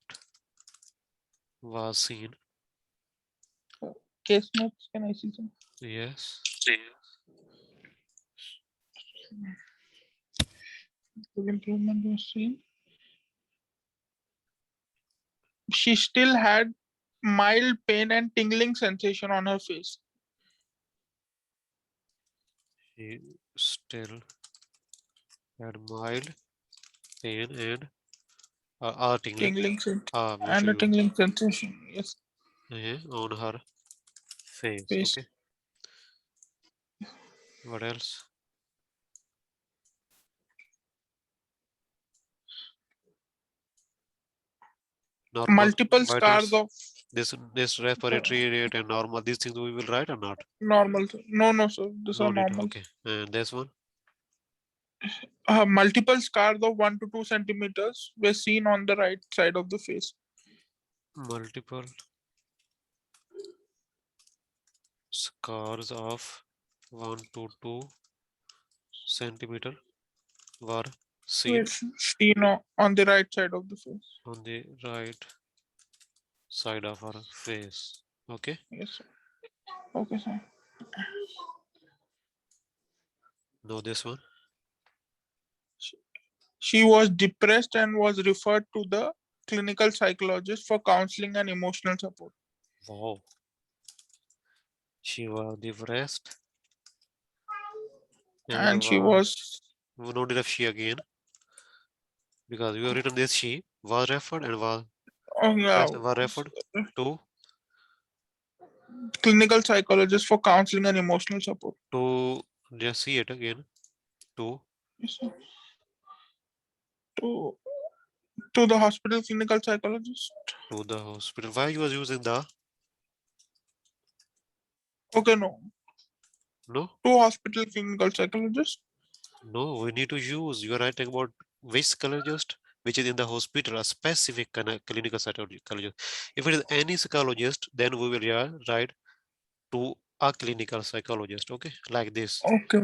was seen. Case notes, can I see some? Yes. Good improvement was seen. She still had mild pain and tingling sensation on her face. She still had mild pain and tingling And a tingling sensation. Yes. on her face. Face. Okay. What else? Normal Multiple vitals. scars of This respiratory rate and normal. These things we will write or not? normal. No, sir. These No are need. normal. Okay. And this one. Multiple scars of 1 to 2 centimeters were seen on the right side of the face. Multiple scars of 1 to 2 centimeter were seen On the right side of the face. on the right side of her face. Okay. Yes, sir. Okay, sir. No, this one. She was depressed and was referred to the clinical psychologist for counseling and emotional support. Wow. She was depressed. And she was We no need of she again. Because we have written this she was referred and was referred to clinical psychologist for counseling and emotional support. To just see it again. To Yes, sir. To the hospital clinical psychologist. To the hospital. Why you was using the? Okay, no. No. To hospital clinical psychologist. No, we need to use. You are writing about which psychologist, which is in the hospital, a specific kind of clinical psychologist. If it is any psychologist, then we will write to a clinical psychologist. Okay, like this. Okay.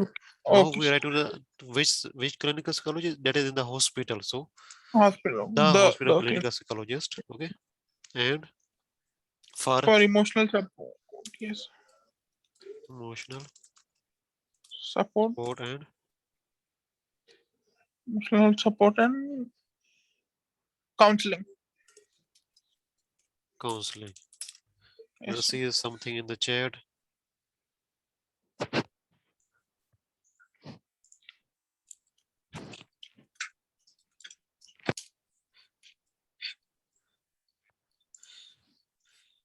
Now Okay. we write to the which clinical psychologist that is in the hospital. So hospital. the hospital Okay. clinical psychologist. Okay, and for emotional support. Yes. emotional Support. and Emotional support and counseling. counseling. Yes, Let's see something in the chat.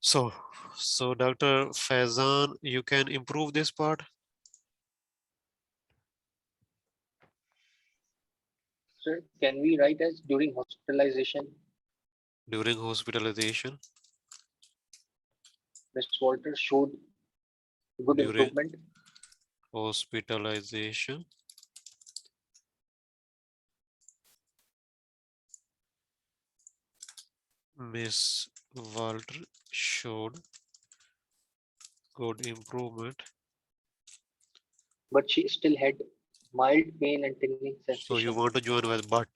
So Dr. Faizan, you can improve this part. Sir, can we write as during hospitalization? During hospitalization. Ms. Walter showed good During improvement. Hospitalization. Miss Walter showed good improvement. But she still had mild pain and tingling sensation. So you want to join with but.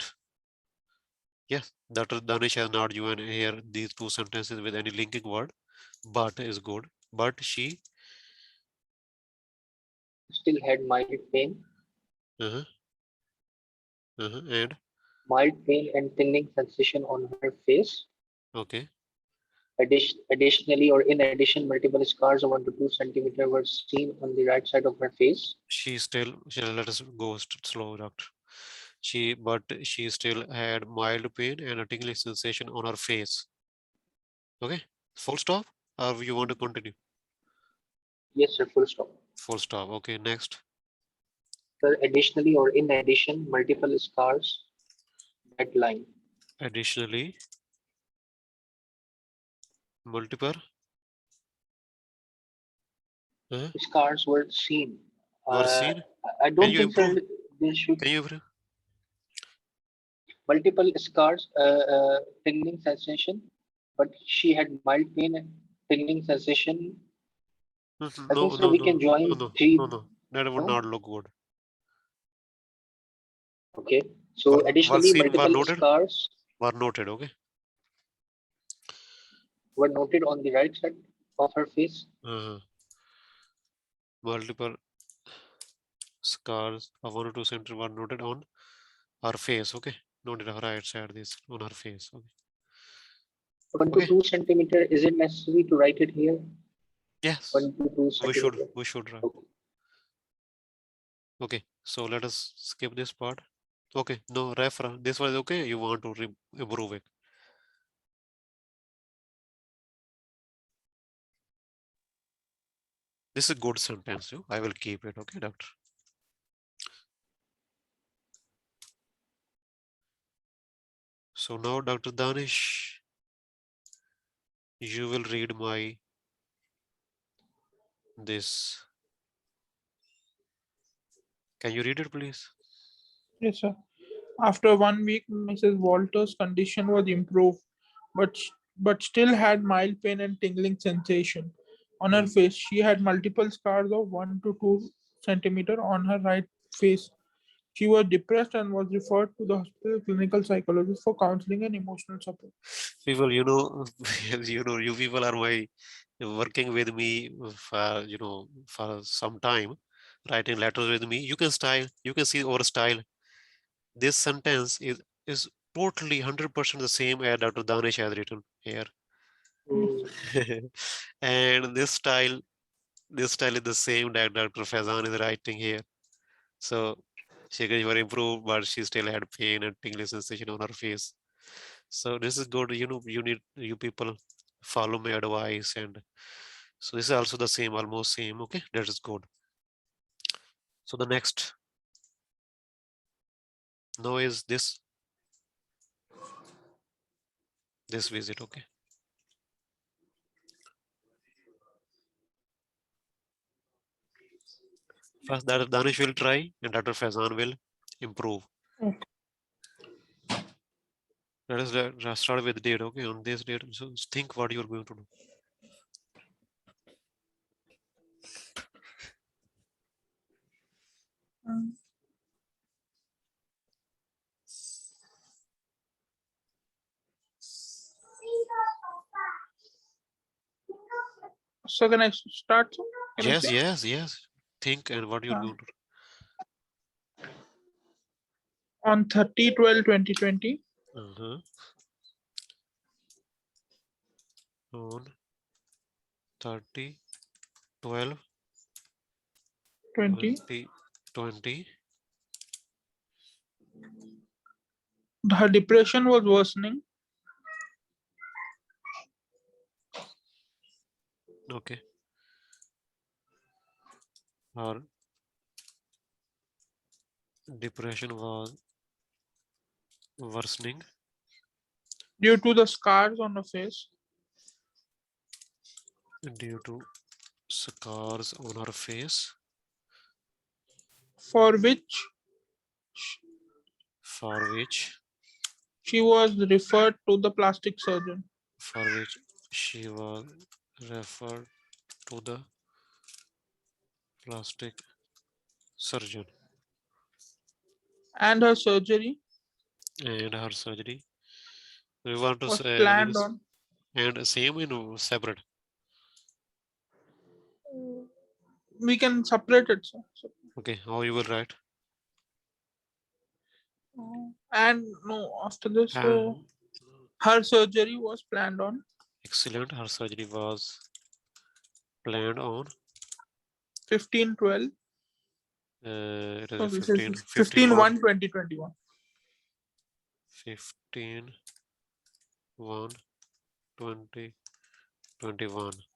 Yes, Dr. Danish has not joined here these two sentences with any linking word. But is good. But she still had mild pain. And mild pain and tingling sensation on her face. Okay. Additionally, or in addition, multiple scars of 1 to 2 centimeter were seen on the right side of her face. Let us go slow, doctor. But she still had mild pain and a tingling sensation on her face. Okay, full stop, or you want to continue? Yes, sir, full stop. Full stop. Okay, next. Sir, additionally, or in addition, multiple scars. That line. Additionally, multiple scars were seen. Were seen? I don't think, sir, they should. Can you improve? Multiple scars, tingling sensation, but she had mild pain and tingling sensation. I think, sir, we can join three. No, that would not look good. Okay, so additionally, multiple scars were noted. Okay, were noted on the right side of her face. Multiple scars of 1 or 2 centimeters were noted on her face. Okay, noted on her right side. This on her face. Okay. 1 to 2 centimeter. Is it necessary to write it here? Yes. 1 to 2 centimeter. We should write. Okay, so let us skip this part. Okay, no referral. This was okay. You want to improve it. This is a good sentence. I will keep it. Okay, doctor. So now, Dr. Danish, you will read this. Can you read it, please? Yes, sir. After 1 week, Mrs. Walter's condition was improved, but still had mild pain and tingling sensation on her face. She had multiple scars of 1 to 2 centimeter on her right face. She was depressed and was referred to the hospital clinical psychologist for counseling and emotional support. People, you people are working with me for, for some time. writing letters with me. You can see our style. This sentence is totally 100% the same as Dr. Danish has written here. And this style is the same that Dr. Faizan is writing here. So she got improved, but she still had pain and tingling sensation on her face. So this is good. You people follow my advice, and so this is also the same, almost same. Okay, that is good. So the next now is this visit. Okay. First, Dr. Danish will try, and Dr. Faizan will improve. Okay. Let us start with date. Okay, on this date, so think what you are going to do. So can I start? Can I say? Yes. Think and what you're going to do. On 30/12/2020. On 30/12/2020. 20. Her depression was worsening. Okay. Her depression was worsening due to the scars on her face. Due to scars on her face. For which she was referred to the plastic surgeon. For which she was referred to the plastic surgeon. And her surgery. We want to was say planned on. And same in separate. We can separate it. So. Okay, how you will write? And no, after this, her surgery was planned on. Excellent. Her surgery was planned on 15/12. It is So 15/1/2021. 15/1/2021.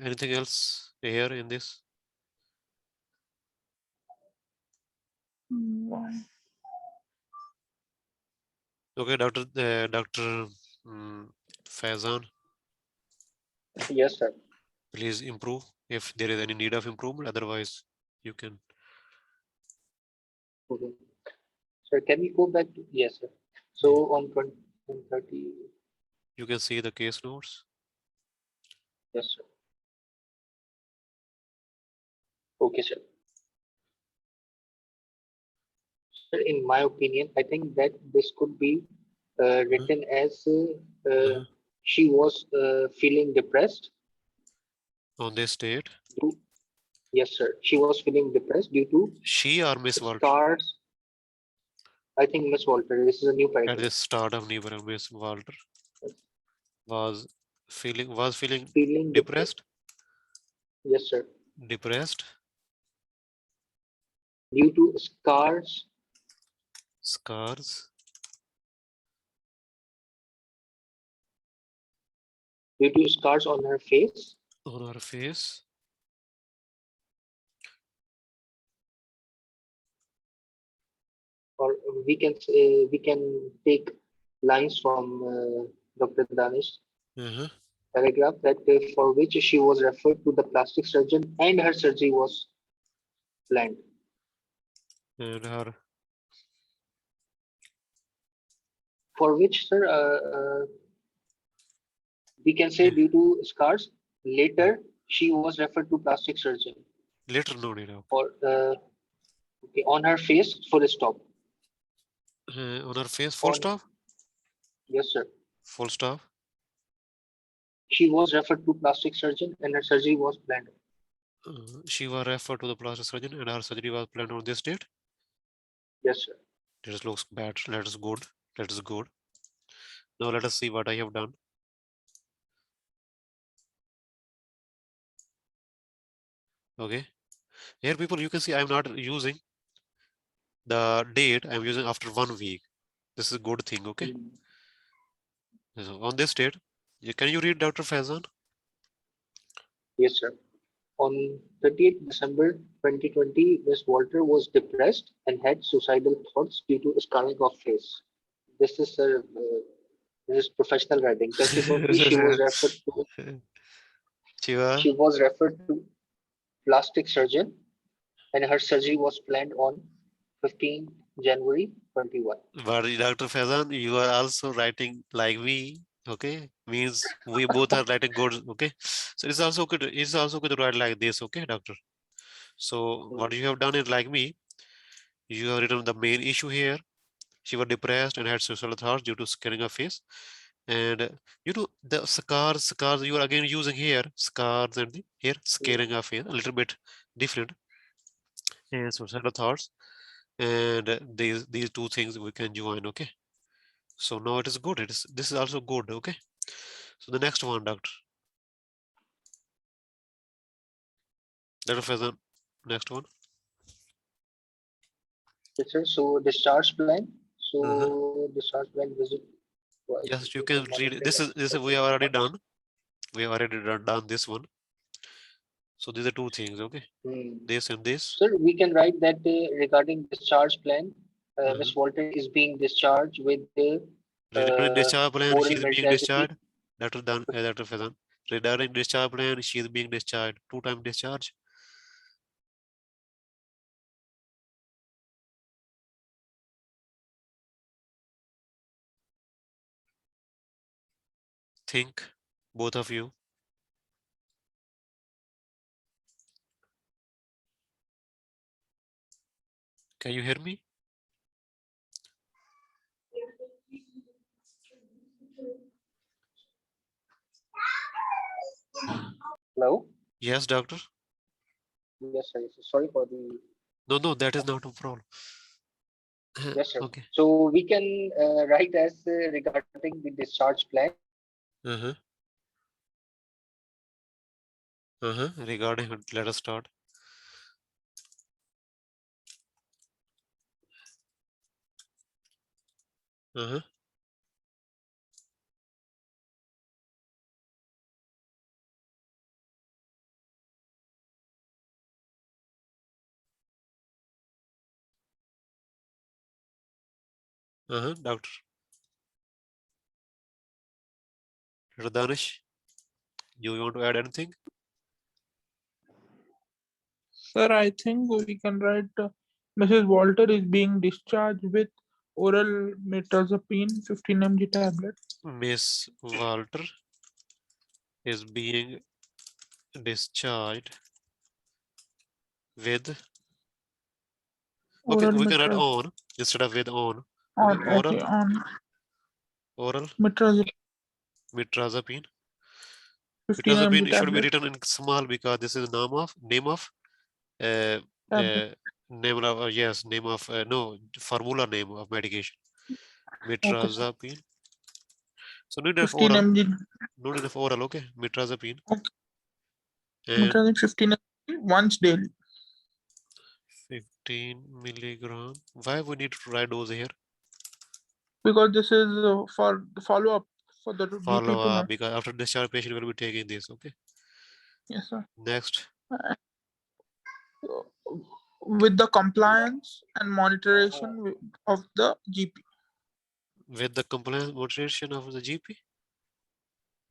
Anything else here in this? Okay, Dr. Faizan. Yes, sir. Please improve if there is any need of improvement. Otherwise, you can. Okay. Sir, can we go back to yes, sir. So on 30. You can see the case notes. Yes, sir. Okay, sir. Sir, in my opinion, I think that this could be written as she was feeling depressed. On this date? Yes, sir. She was feeling depressed due to she or Miss Walter? Scars. I think Miss Walter. This is a new paragraph. At the start of new paragraph, Miss Walter was feeling depressed. Yes, sir. Depressed. Due to scars. Due to scars on her face. Or we can take lines from Dr. Danish paragraph that for which she was referred to the plastic surgeon and her surgery was planned. And her. For which, sir, we can say due to scars. Later, she was referred to plastic surgeon. Later, no need. Or okay, on her face, full stop. On her face, full stop? Yes, sir. Full stop. She was referred to plastic surgeon and her surgery was planned. She was referred to the plastic surgeon and her surgery was planned on this date. Yes, sir. This looks bad. That is good. That is good. Now let us see what I have done. Okay. Here, people, you can see I'm not using the date. I'm using after 1 week. This is a good thing. Okay. So on this date, can you read Dr. Faizan? Yes, sir. On 30th December 2020, Miss Walter was depressed and had suicidal thoughts due to scarring of face. This is this is professional writing. Consequently, Shiva. she was referred to plastic surgeon and her surgery was planned on 15 January 21. But Dr. Faizan, you are also writing like me. Okay, means we both are writing good. Okay, so it's also good. It's also good to write like this. Okay, doctor. So what you have done is like me. You have written the main issue here. She was depressed and had suicidal thoughts due to scarring her face. And you know the scars you are again using here, scars and the here scaring her face, a little bit different. And suicidal thoughts. And these two things we can join. Okay. So now it is good. This is also good. Okay. So the next one, doctor. Dr. Faizan, next one. Yes, sir. So discharge plan. So discharge plan visit. Yes, you can read it. This is we have already done. We have already done this one. So these are two things. Okay. This and this. Sir, we can write that regarding discharge plan, Miss Walter is being discharged with Regarding discharge plan, she oral is being metrazepine. discharged. Dr. Faizan. Regarding discharge plan, she is being discharged. 2-time discharge. Think, both of you. Can you hear me? Hello? Yes, doctor. Yes, sir. Sorry for the. No, that is not a problem. Yes, sir. Okay. So we can write as regarding the discharge plan. Regarding, let us start. Doctor. Dr. Danish, you want to add anything? Sir, I think we can write Mrs. Walter is being discharged with oral metrazepine 15 mg tablet. Miss Walter is being discharged with. Okay, Oral we can add on instead of with on. Okay, okay, oral metrazepine metrazepine. 15 mg Metrazepine should be tablet. written in small because this is name of formula name of medication. Metrazepine. So need of 15 oral. mg. Not enough oral. Okay, metrazepine. Okay. And Metrazepine 15 mg once daily. 15 milligram. Why we need to write dose here? Because this is for the follow-up for the GP Follow to know. up, because after discharge patient will be taking this. Okay. Yes, sir. Next. With the compliance and monitoring of the GP. With the compliance moderation of the GP,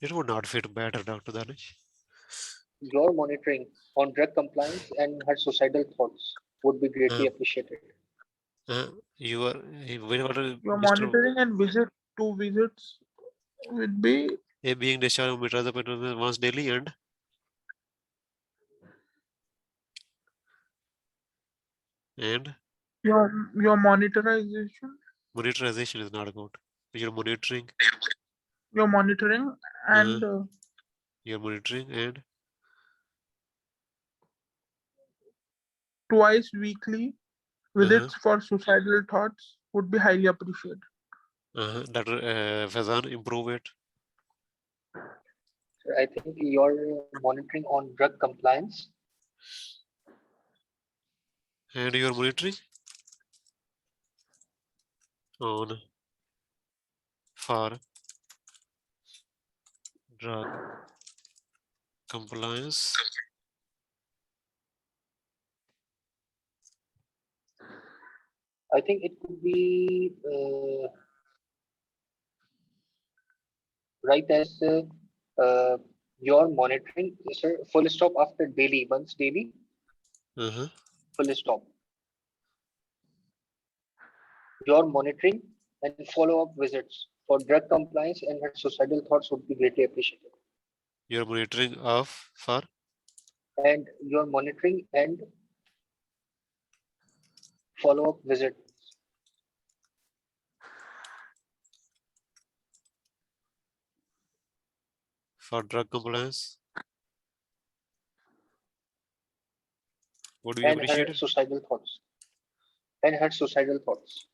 it would not fit better, Dr. Danish. Your monitoring on drug compliance and her suicidal thoughts would be greatly appreciated. You are Your monitoring and two visits would be being discharged with metrazepine once daily and your monitorization. Monitorization is not good. You're monitoring. Your monitoring and You're monitoring and Twice weekly visits for suicidal thoughts would be highly appreciated. Dr. Fazan, improve it. So I think you're monitoring on drug compliance. And you're monitoring on for drug compliance. I think it could be right as your monitoring, sir, full stop after daily, once daily, full stop. Your monitoring and follow-up visits for drug compliance and her suicidal thoughts would be greatly appreciated. You're monitoring of for And your monitoring and follow-up visit. drug compliance. Would be And her appreciated. suicidal thoughts. And her suicidal thoughts.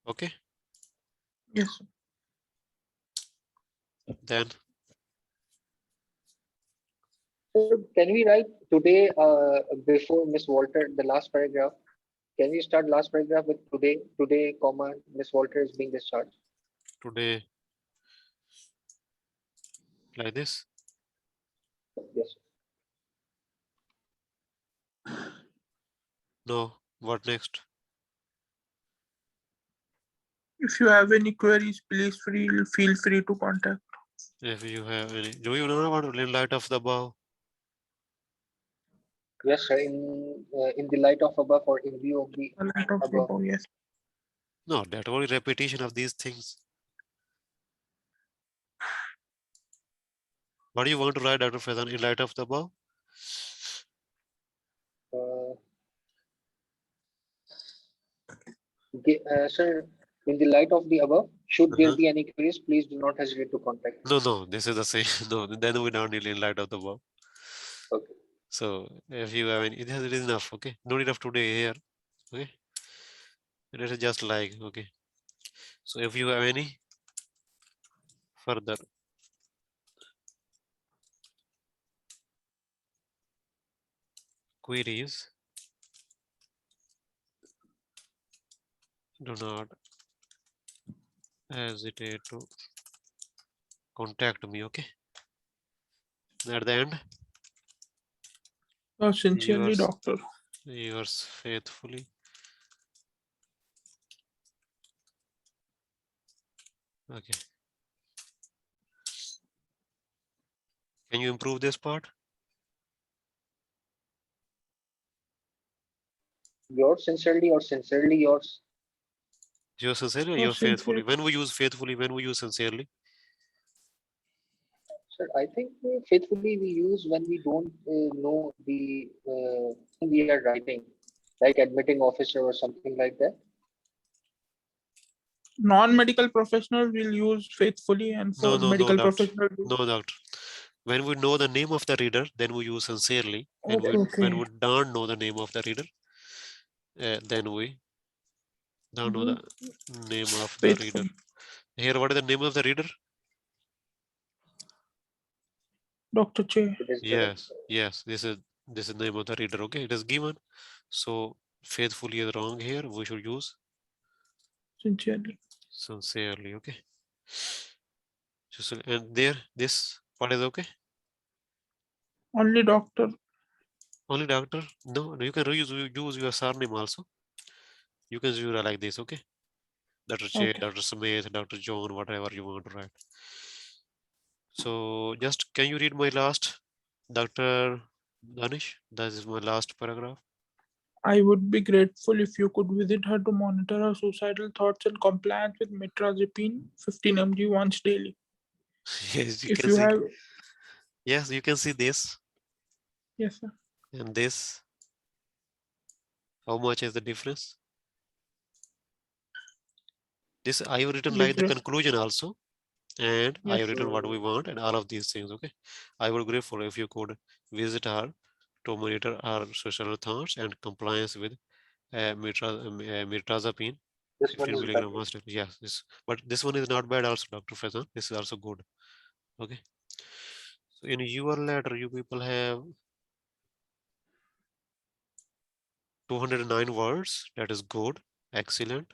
Okay. Yes. Then So can we write today before Miss Walter the last paragraph? Can we start last paragraph with today, comma, Miss Walter is being discharged? today like this. Yes. No. What next? If you have any queries, please feel free to contact. If you have any, do you know what in light of the above? Yes, sir. In the light of above or in view of the A lot of above. above, yes. No, that only repetition of these things. What do you want to write, Dr. Fazan, in light of the above? Sir, in the light of the above, should there be any queries, please do not hesitate to contact me. No, this is the same. No, then we don't need in light of the above. Okay. So if you have any, it is enough. Okay, no need of today here. Okay, it is just like okay. So if you have any further queries, do not hesitate to contact me. Okay. At the end, Sincerely, yours, doctor. yours faithfully. Okay. Can you improve this part? Yours sincerely or sincerely yours? Yours sincerely or Oh, yours faithfully? sincere. When we use faithfully, when we use sincerely? Sir, I think faithfully we use when we don't know the we are writing, like admitting officer or something like that. Non-medical professionals will use faithfully, and for No, medical doctor. professionals, No, doctor. When we know the name of the reader, then we use sincerely. And okay. when we don't know the name of the reader, then we don't know the name of the reader. Faithfully. Here, what is the name of the reader? Dr. Che. Yes. This is the name of the reader. Okay, it is given. So faithfully is wrong here. We should use Sincerely. sincerely. Okay. So, and there, this what is okay? Only doctor. Only doctor? No, you can use your surname also. You can use like this. Okay. Dr. Che, Okay. Dr. Smith, Dr. John, whatever you want to write. So just can you read my last, Dr. Danish? That is my last paragraph. I would be grateful if you could visit her to monitor her suicidal thoughts and compliance with metrazepine 15 mg once daily. Yes, you If can you see. have, Yes, you can see this yes, sir. and this. How much is the difference? This I have written like the Difference. conclusion also, and I have Yes. written what we want and all of these things. Okay, I would grateful if you could visit her to monitor our social thoughts and compliance with mirtazapine This one 15 is milligram better. master. Yes, but this one is not bad also, Dr. Faizan. This is also good. Okay. So in your letter, you people have 209 words. That is good. Excellent.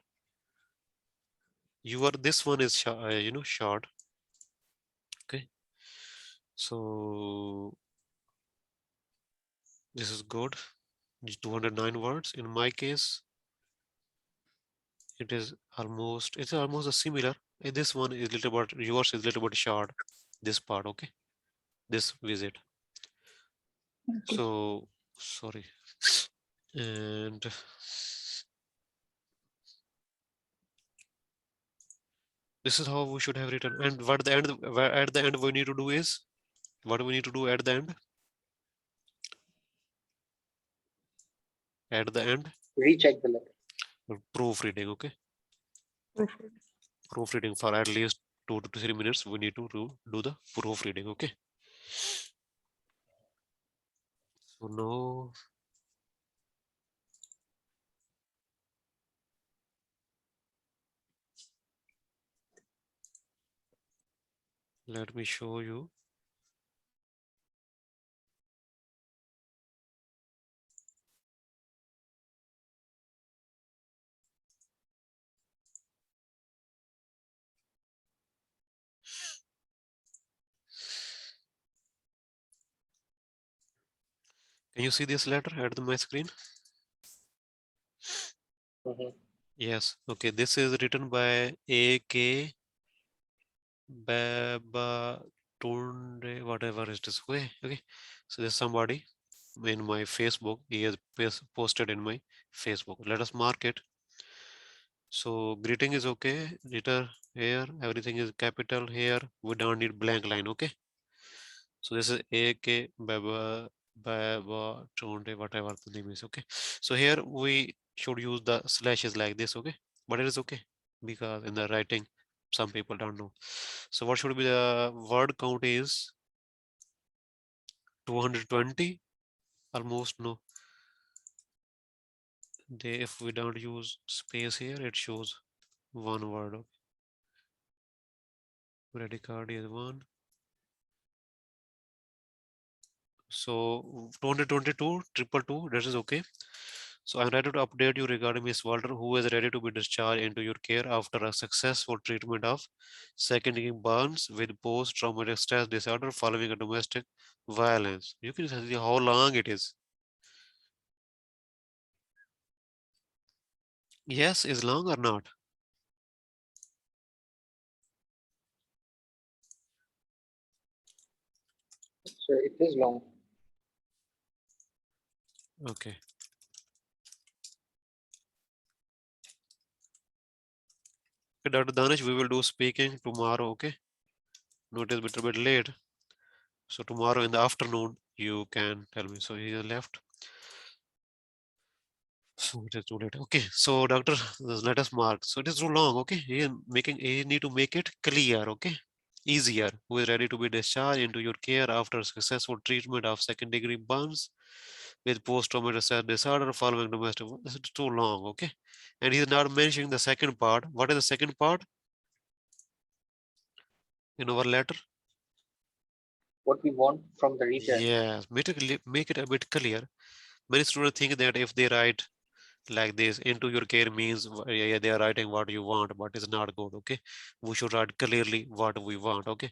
This one is short. Okay. So this is good. 209 words. In my case, it's almost a similar. This one is little bit, yours is little bit short. This part, okay. This visit. Okay. So sorry. And this is how we should have written. And what the end, at the end we need to do is, what we need to do at the end? At the end, Recheck the letter. proofreading, okay? Proofreading for at least 2 to 3 minutes. We need to do the proofreading, okay? So now, let me show you. Can you see this letter at my screen? Mhm. Yes. Okay. This is written by A.K. Baba Tunde, whatever it is. Okay. Okay. So there's somebody in my Facebook. He has posted in my Facebook. Let us mark it. So greeting is okay. Letter here. Everything is capital here. We don't need blank line. Okay. So this is A.K. Baba Tunde, whatever the name is. Okay. So here we should use the slashes like this. Okay. But it is okay because in the writing, some people don't know. So what should be the word count is 220 almost. No, if we don't use space here, it shows one word. Okay. Bradycardia is one. So 222 222, that is okay. So I'm ready to update you regarding Miss Walter, who is ready to be discharged into your care after a successful treatment of second-degree burns with post-traumatic stress disorder following a domestic violence. You can see how long it is. Yes, is long or not? So it is long. Okay. Okay, Dr. Danish, we will do speaking tomorrow, okay? No, it is a little bit late. So tomorrow in the afternoon, you can tell me. So he left. So it is too late. Okay, so doctor, let us mark. So it is too long. Okay, he need to make it clear. Okay, easier. Who is ready to be discharged into your care after successful treatment of second-degree burns with post-traumatic stress disorder following domestic. This is too long. Okay, and he's not mentioning the second part. What is the second part in our letter? What we want from the return. Yes, make it a bit clear. Many students think that if they write like this into your care means yeah, they are writing what you want, but it's not good. Okay, we should write clearly what we want. Okay,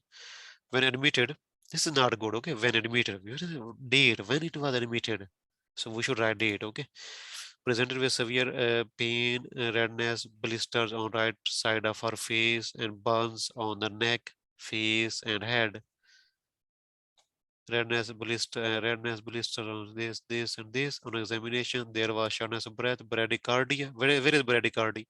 when admitted, this is not good. Okay, when admitted, date when it was admitted, so we should write date. Okay, presented with severe pain, redness, blisters on right side of her face and burns on the neck, face and head. Redness blister on this and this. On examination, there was shortness of breath, bradycardia. Where is bradycardia?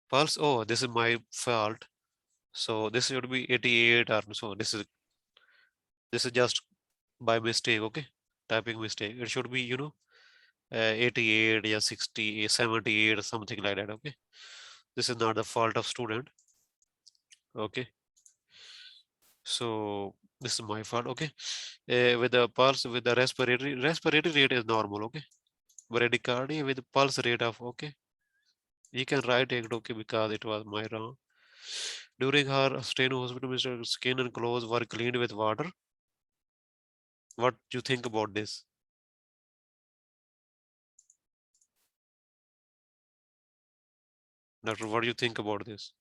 Pulse. Oh, this is my fault. So this should be 88 or so. This is just by mistake. Okay, typing mistake. It should be 88 or 60, 78 or something like that. Okay, this is not the fault of student. Okay, so this is my fault. Okay, with the pulse, with the respiratory rate is normal. Okay, bradycardia with pulse rate of, okay, you can write it, okay, because it was my wrong. During her stay in hospital, Mr. Skin and clothes were cleaned with water. What do you think about this? Doctor, what do you think about this?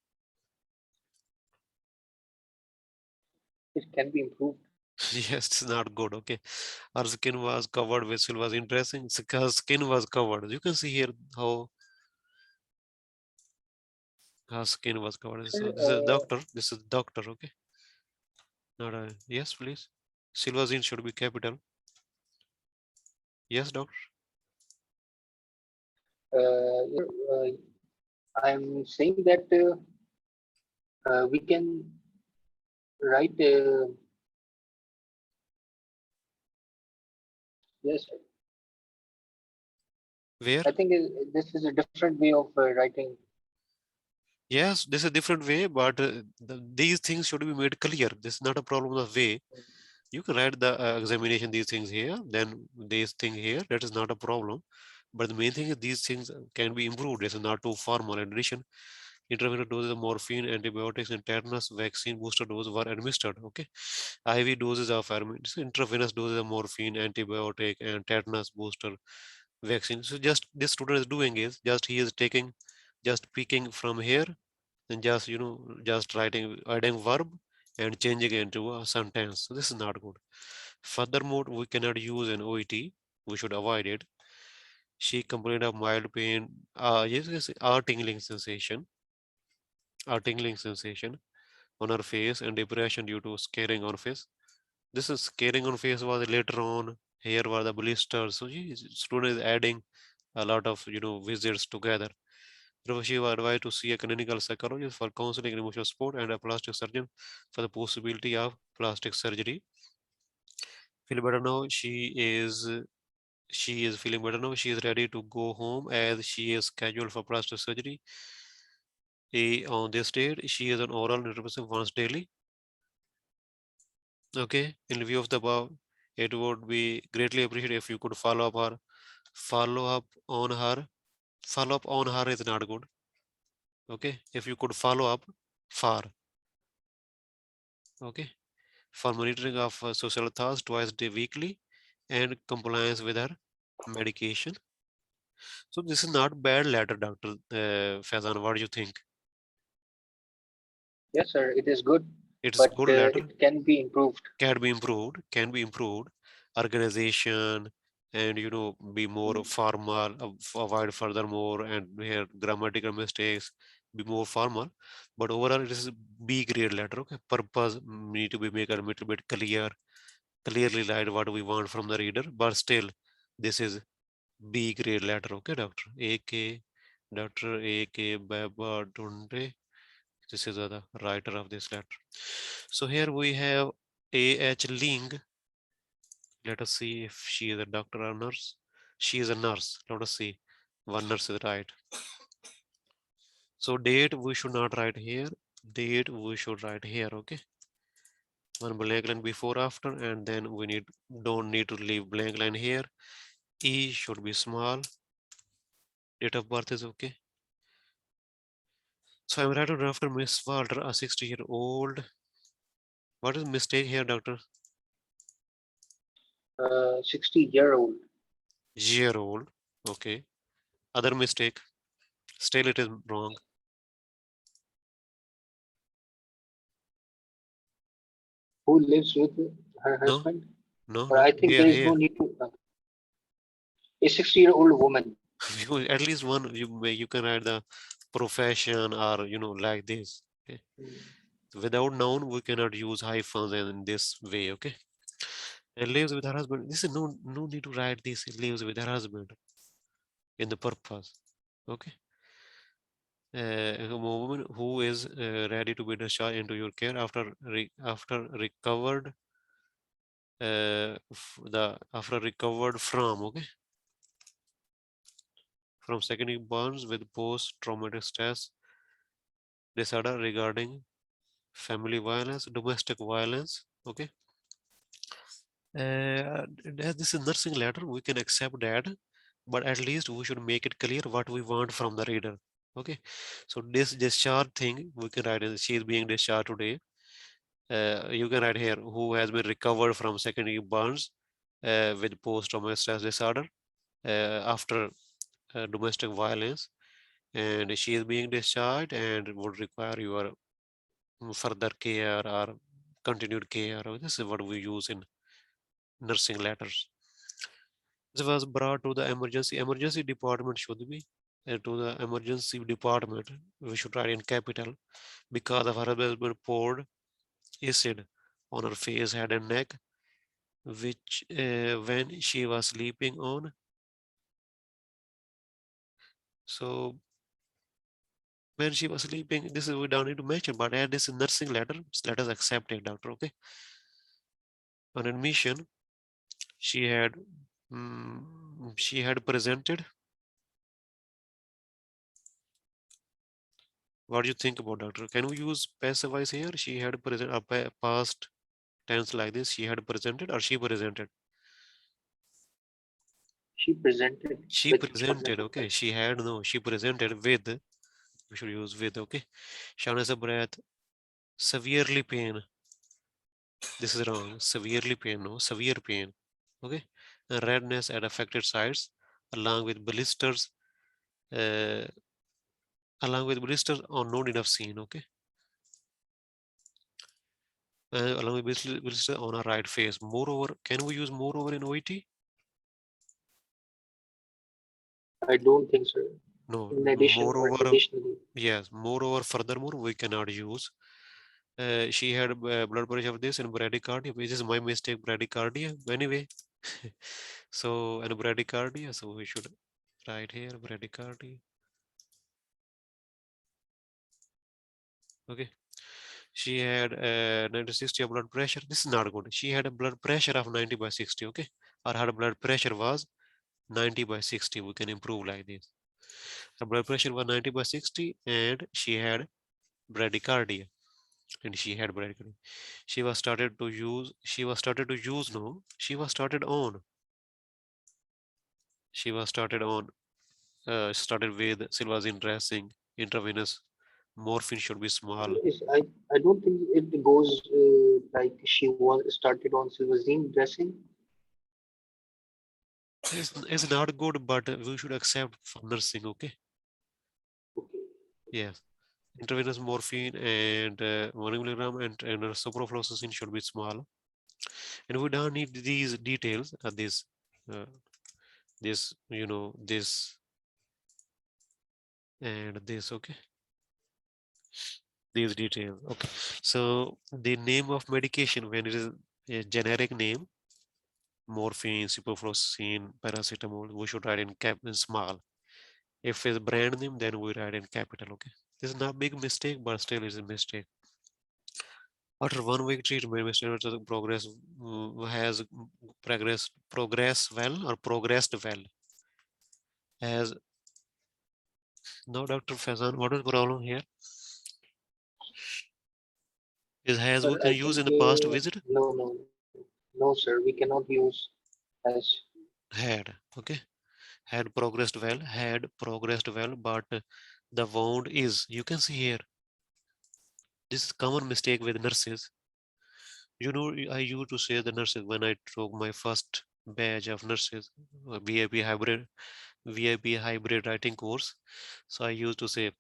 It can be improved. Yes, it's not good. Okay, her skin was covered with silver. Was interesting. Her skin was covered. You can see here how her skin was covered. Sir, So this is doctor. This is doctor. Okay, not a, yes, please. Silver should be capital. Yes, doctor. I'm saying that we can write. Yes, Where? I think this is a different way of writing. Yes, this is a different way, but these things should be made clear. This is not a problem of way. You can write the examination, these things here, then this thing here. That is not a problem. But the main thing is these things can be improved. This is not too formal. In addition, intravenous doses of morphine, antibiotics, and tetanus vaccine booster doses were administered. Okay, IV doses of intravenous doses of morphine, antibiotic, and tetanus booster vaccine. So just this student is doing is just he is taking, just picking from here and just just writing, adding verb and changing it into a sentence. So this is not good. Furthermore, we cannot use an OET. We should avoid it. She complained of mild pain, yes, a tingling sensation on her face and depression due to scaring on face. This is scaring on face was later on. Here were the blisters. So student is adding a lot of visits together. She was advised to see a clinical psychologist for counseling and emotional support and a plastic surgeon for the possibility of plastic surgery. Feel better now. She is feeling better now. She is ready to go home as she is scheduled for plastic surgery. On this date, she is on oral nutrition once daily. Okay, in view of the above, it would be greatly appreciated if you could follow up on her. Follow up on her is not good. Okay, if you could follow up for, okay, for monitoring of social thoughts twice weekly and compliance with her medication. So this is not bad letter, Dr. Faizan. What do you think? Yes, sir, it is good, It's but good letter. it can be improved. Can be improved. Organization and be more formal, avoid furthermore and here grammatical mistakes, be more formal. But overall, it is B grade letter. Okay, purpose need to be make a little bit clearly write what we want from the reader. But still, this is B grade letter. Okay, Dr. A.K. Baba Dunde. This is the writer of this letter. So here we have A.H. Ling. Let us see if she is a doctor or nurse. She is a nurse. Let us see. One nurse is right. So date we should not write here. Date we should write here. Okay. One blank line before after, and then we don't need to leave blank line here. E should be small. Date of birth is okay. So I'm writing after Miss Walter, a 60-year-old. What is mistake here, doctor? 60-year-old. Year-old. Okay. Other mistake. Still it is wrong. Who lives with her No, husband? no, Or no. I think Here, there is here. no need to. A 60-year-old woman. At least one you can write the profession or like this. Okay. Without noun, we cannot use hyphens in this way. Okay. And lives with her husband. This is no need to write this. Lives with her husband in the purpose. Okay. A woman who is ready to be discharged into your care after recovered after recovered from, okay, from secondary burns with post-traumatic stress disorder regarding family violence, domestic violence. Okay. This is nursing letter. We can accept that, but at least we should make it clear what we want from the reader. Okay. So this discharge thing we can write in. She is being discharged today. You can write here who has been recovered from secondary burns with post-traumatic stress disorder after domestic violence, and she is being discharged and would require your further care or continued care. This is what we use in nursing letters. This was brought to the emergency department should be to the emergency department. We should write in capital because of her husband poured acid on her face, head, and neck, which when she was sleeping on. So when she was sleeping, this is we don't need to mention, but add this nursing letter. Let us accept it, doctor. Okay. On admission, she had presented. What do you think about, doctor? Can we use passive voice here? She had present a past tense like this. She had presented or she presented. She presented. She presented. Okay. She had no. She presented with. We should use with. Okay. Shortness of breath. Severely pain. This is wrong. Severely pain. No. Severe pain. Okay. And redness at affected sites, along with blisters. Along with blisters on not enough seen. Okay. Along with blister on our right face. Moreover, can we use moreover in OET? I don't think so. No. In addition or Moreover, additionally. yes. Moreover, furthermore, we cannot use. She had blood pressure of this and bradycardia, which is my mistake, bradycardia. Anyway, so and bradycardia, so we should write here bradycardia. Okay. She had 90/60 of blood pressure. This is not good. She had a blood pressure of 90/60. Okay, or her blood pressure was 90/60. We can improve like this. Her blood pressure was 90/60, and she had bradycardia. And she had bradycardia. She was started to use. She was started to use. No, she was started on. She was started on. Started with silvazine dressing, intravenous morphine should be small. I don't think it goes like she was started on silvazine dressing. It's not good, but we should accept for nursing. Okay. Okay. Yes. Intravenous morphine and 1 milligram and ciprofloxacin should be small. And we don't need these details. Uh, this, this and this. Okay. These details. Okay. So the name of medication when it is a generic name, morphine, ciprofloxacin, paracetamol, we should write in small. If it's brand name, then we write in capital. Okay. This is not a big mistake, but still is a mistake. After 1 week treatment, Mr. Progress has progressed well or progressed well. As now, Dr. Fazan, what is the problem here? Is has we can I use think in the past visit? no, sir. We cannot use as. Had. Okay. Had progressed well, but the wound is, you can see here, this is common mistake with nurses. I used to say the nurses when I took my first batch of nurses, VIP hybrid writing course. So I used to say,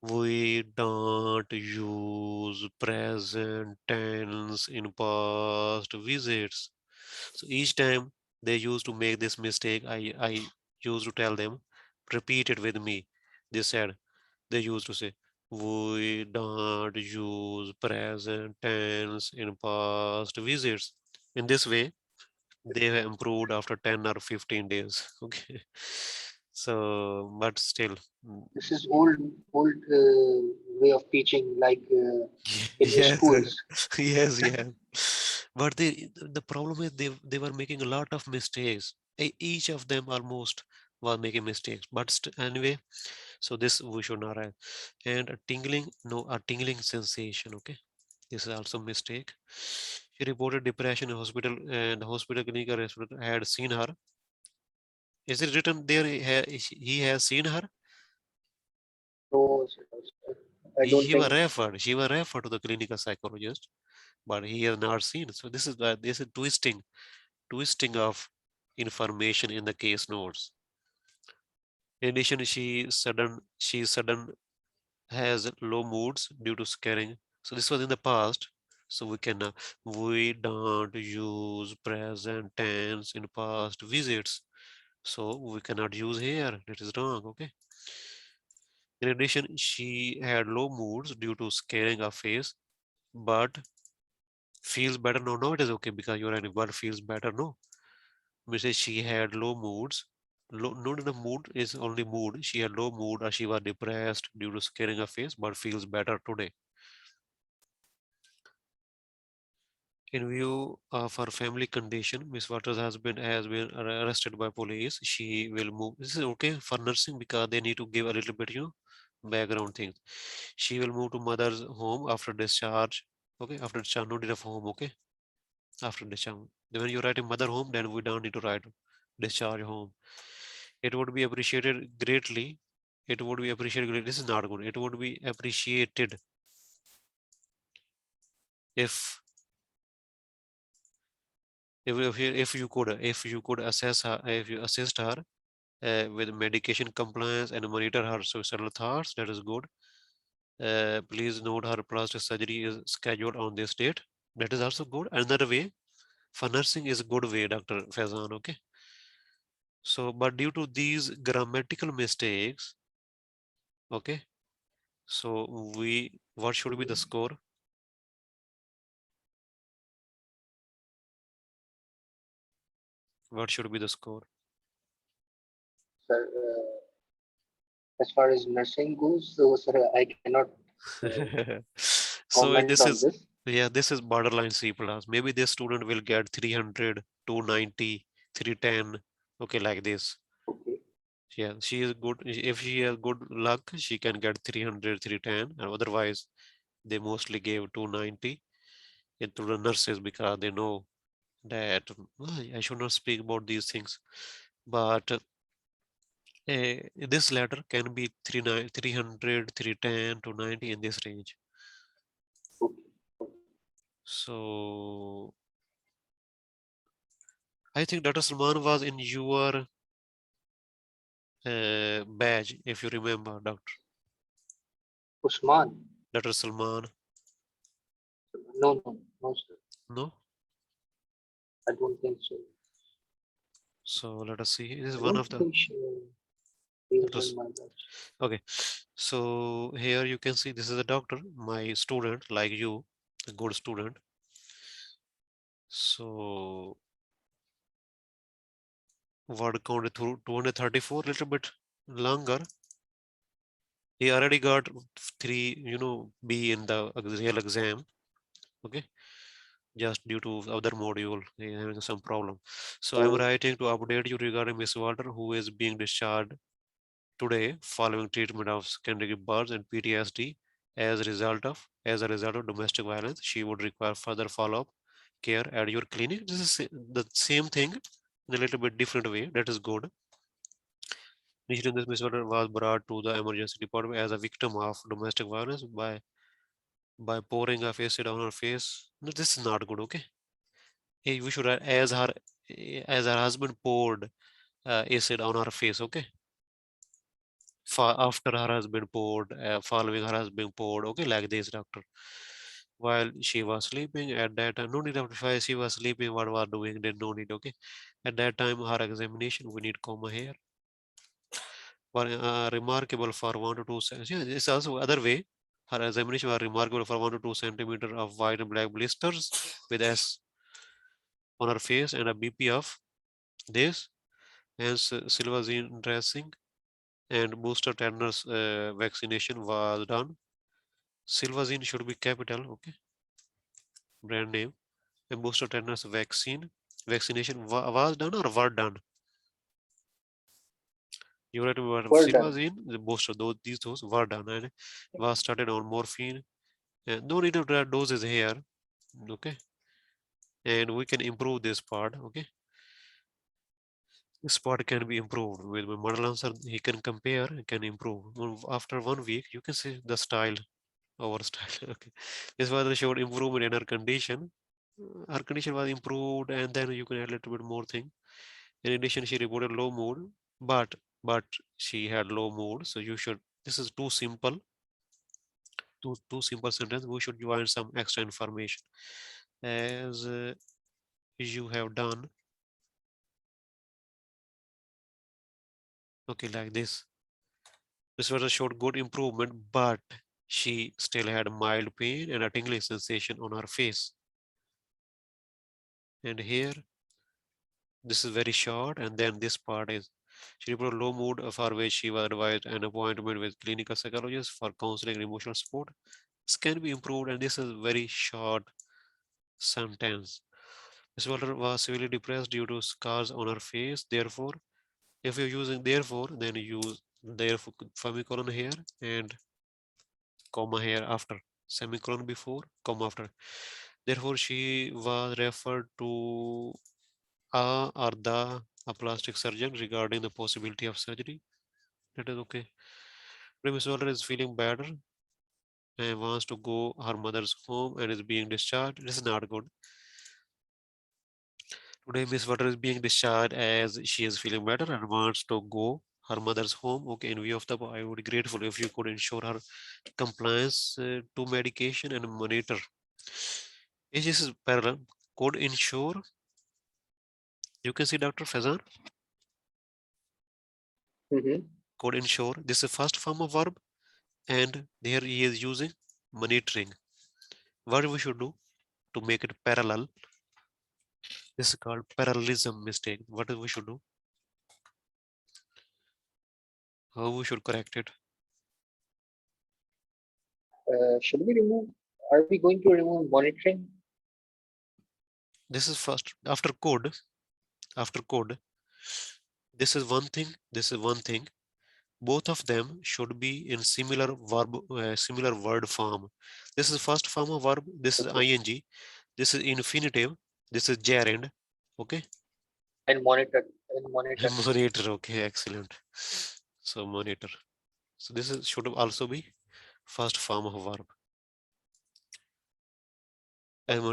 we don't use present tense in past visits. So each time they used to make this mistake, I used to tell them, repeat it with me. They said, they used to say, we don't use present tense in past visits. In this way, they have improved after 10 or 15 days. Okay. So, but still, This is old way of teaching, like in your yes, schools. yes, yes. But the problem is they were making a lot of mistakes. Each of them almost was making mistakes. But anyway, so this we should not have. And a tingling, no, a tingling sensation. Okay, this is also mistake. She reported depression in hospital, and the hospital clinic or hospital had seen her. Is it written there? He has seen her. No, sir, I don't He was think. referred. She was referred to the clinical psychologist, but he has not seen. So this is twisting of information in the case notes. In addition, she sudden has low moods due to scaring. So this was in the past. So we don't use present tense in past visits. So we cannot use here. That is wrong. Okay. In addition, she had low moods due to scaring her face, but feels better. No, no, it is okay because you're right. But feels better. No, we say she had low moods. Low, not the mood is only mood. She had low mood or she was depressed due to scaring her face, but feels better today. In view of her family condition, Miss Waters has been arrested by police. She will move. This is okay for nursing because they need to give a little bit, background things. She will move to mother's home after discharge. Okay, after discharge, no need of home. Okay, after discharge. When you write a mother home, then we don't need to write discharge home. It would be appreciated greatly. It would be appreciated greatly. This is not good. It would be appreciated if if you could assist her with medication compliance and monitor her suicidal thoughts. That is good. Please note her plastic surgery is scheduled on this date. That is also good. Another way for nursing is a good way, Dr. Faizan. Okay. So, but due to these grammatical mistakes, okay. So what should be the score? What should be the score? Sir, as far as nursing goes, so sir, I cannot So comment this on is, this. yeah, this is borderline C plus. Maybe this student will get 300, 290, 310. Okay, like this. Okay. Yeah, she is good. If she has good luck, she can get 300, 310. And otherwise, they mostly gave 290 into the nurses because they know that I should not speak about these things. But this letter can be 300, 310 to 90 in this range. Okay. So I think Dr. Salman was in your badge, if you remember, Usman. Dr. Salman. No, sir. No? I don't think so. So let us see. This is I one don't of the. think he Let was us, in my batch. okay. So here you can see this is a doctor, my student, like you, a good student. So word count through 234, little bit longer. He already got 3, B in the real exam. Okay. Just due to other module having some problem. So I'm Oh, writing to update you regarding Miss Walter, who is being discharged today following treatment of secondary births and PTSD as a result of domestic violence. She would require further follow-up care at your clinic. This is the same thing in a little bit different way. That is good. Initially, this Miss Walter was brought to the emergency department as a victim of domestic violence by pouring of acid on her face. No, this is not good. Okay. Hey, we should write as her husband poured acid on her face. Okay. After her husband poured, following her husband poured. Okay, like this, doctor. While she was sleeping at that time, no need of if she was sleeping, what was doing, then no need. Okay. At that time, her examination, we need comma here. For remarkable for 1 to 2 centimeters. Yeah, it's also other way. Her examination was remarkable for 1 to 2 centimeters of white and black blisters with S on her face and a BP of this, and silvazine dressing and booster tetanus vaccination was done. Silvazine should be capital, okay, brand name, and booster tetanus vaccination was done or were done. You write about Were done. silvazine, the booster, those were done, and was started on morphine. And no need to write doses here, okay, and we can improve this part, okay. This part can be improved with my model answer. He can compare, he can improve. After 1 week, you can see the style, our style. Okay, this was showed improvement in her condition. Her condition was improved, and then you can add a little bit more thing. In addition, she reported low mood, but she had low mood, so you should. This is too simple. Too simple sentence. We should join some extra information, as you have done. Okay, like this. This was a showed good improvement, but she still had mild pain and a tingling sensation on her face. And here, this is very short, and then this part is she reported low mood for which she was advised an appointment with clinical psychologist for counseling and emotional support. This can be improved, and this is very short sentence. Miss Walter was severely depressed due to scars on her face. Therefore, if you're using therefore, then you use therefore semicolon here and comma here after, semicolon before, comma after. Therefore, she was referred to a or a plastic surgeon regarding the possibility of surgery. That is okay. Miss Walter is feeling better and wants to go her mother's home and is being discharged. This is not good. Today, Miss Walter is being discharged as she is feeling better and wants to go her mother's home. Okay, in view of the, I would be grateful if you could ensure her compliance to medication and monitor. If this is parallel, could ensure. You can see Dr. Fazan. Could ensure. This is first form of verb, and there he is using monitoring. What we should do to make it parallel? This is called parallelism mistake. What we should do? How we should correct it? Should we remove? Are we going to remove monitoring? This is first after code. After code, this is one thing. This is one thing. Both of them should be in similar verb, similar word form. This is first form of verb. This is ing. This is infinitive. This is gerund. Okay. And monitor. And monitor. Monitor. Okay, excellent. So monitor. So this is should also be first form of verb. And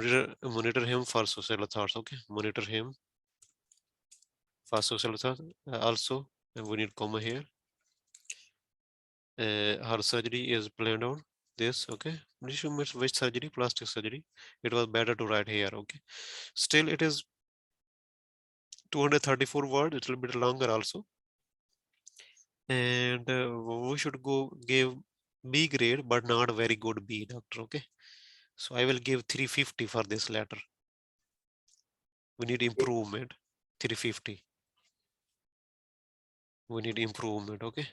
monitor him for suicidal thoughts. Okay, monitor him for suicidal thoughts. Also, we need comma here. Her surgery is planned on this. Okay, which surgery? Plastic surgery. It was better to write here. Okay, still it is 234 words. It will be longer also. And we should go give B grade, but not very good B, doctor. Okay, so I will give 350 for this letter. We need improvement. 350. We need improvement. Okay.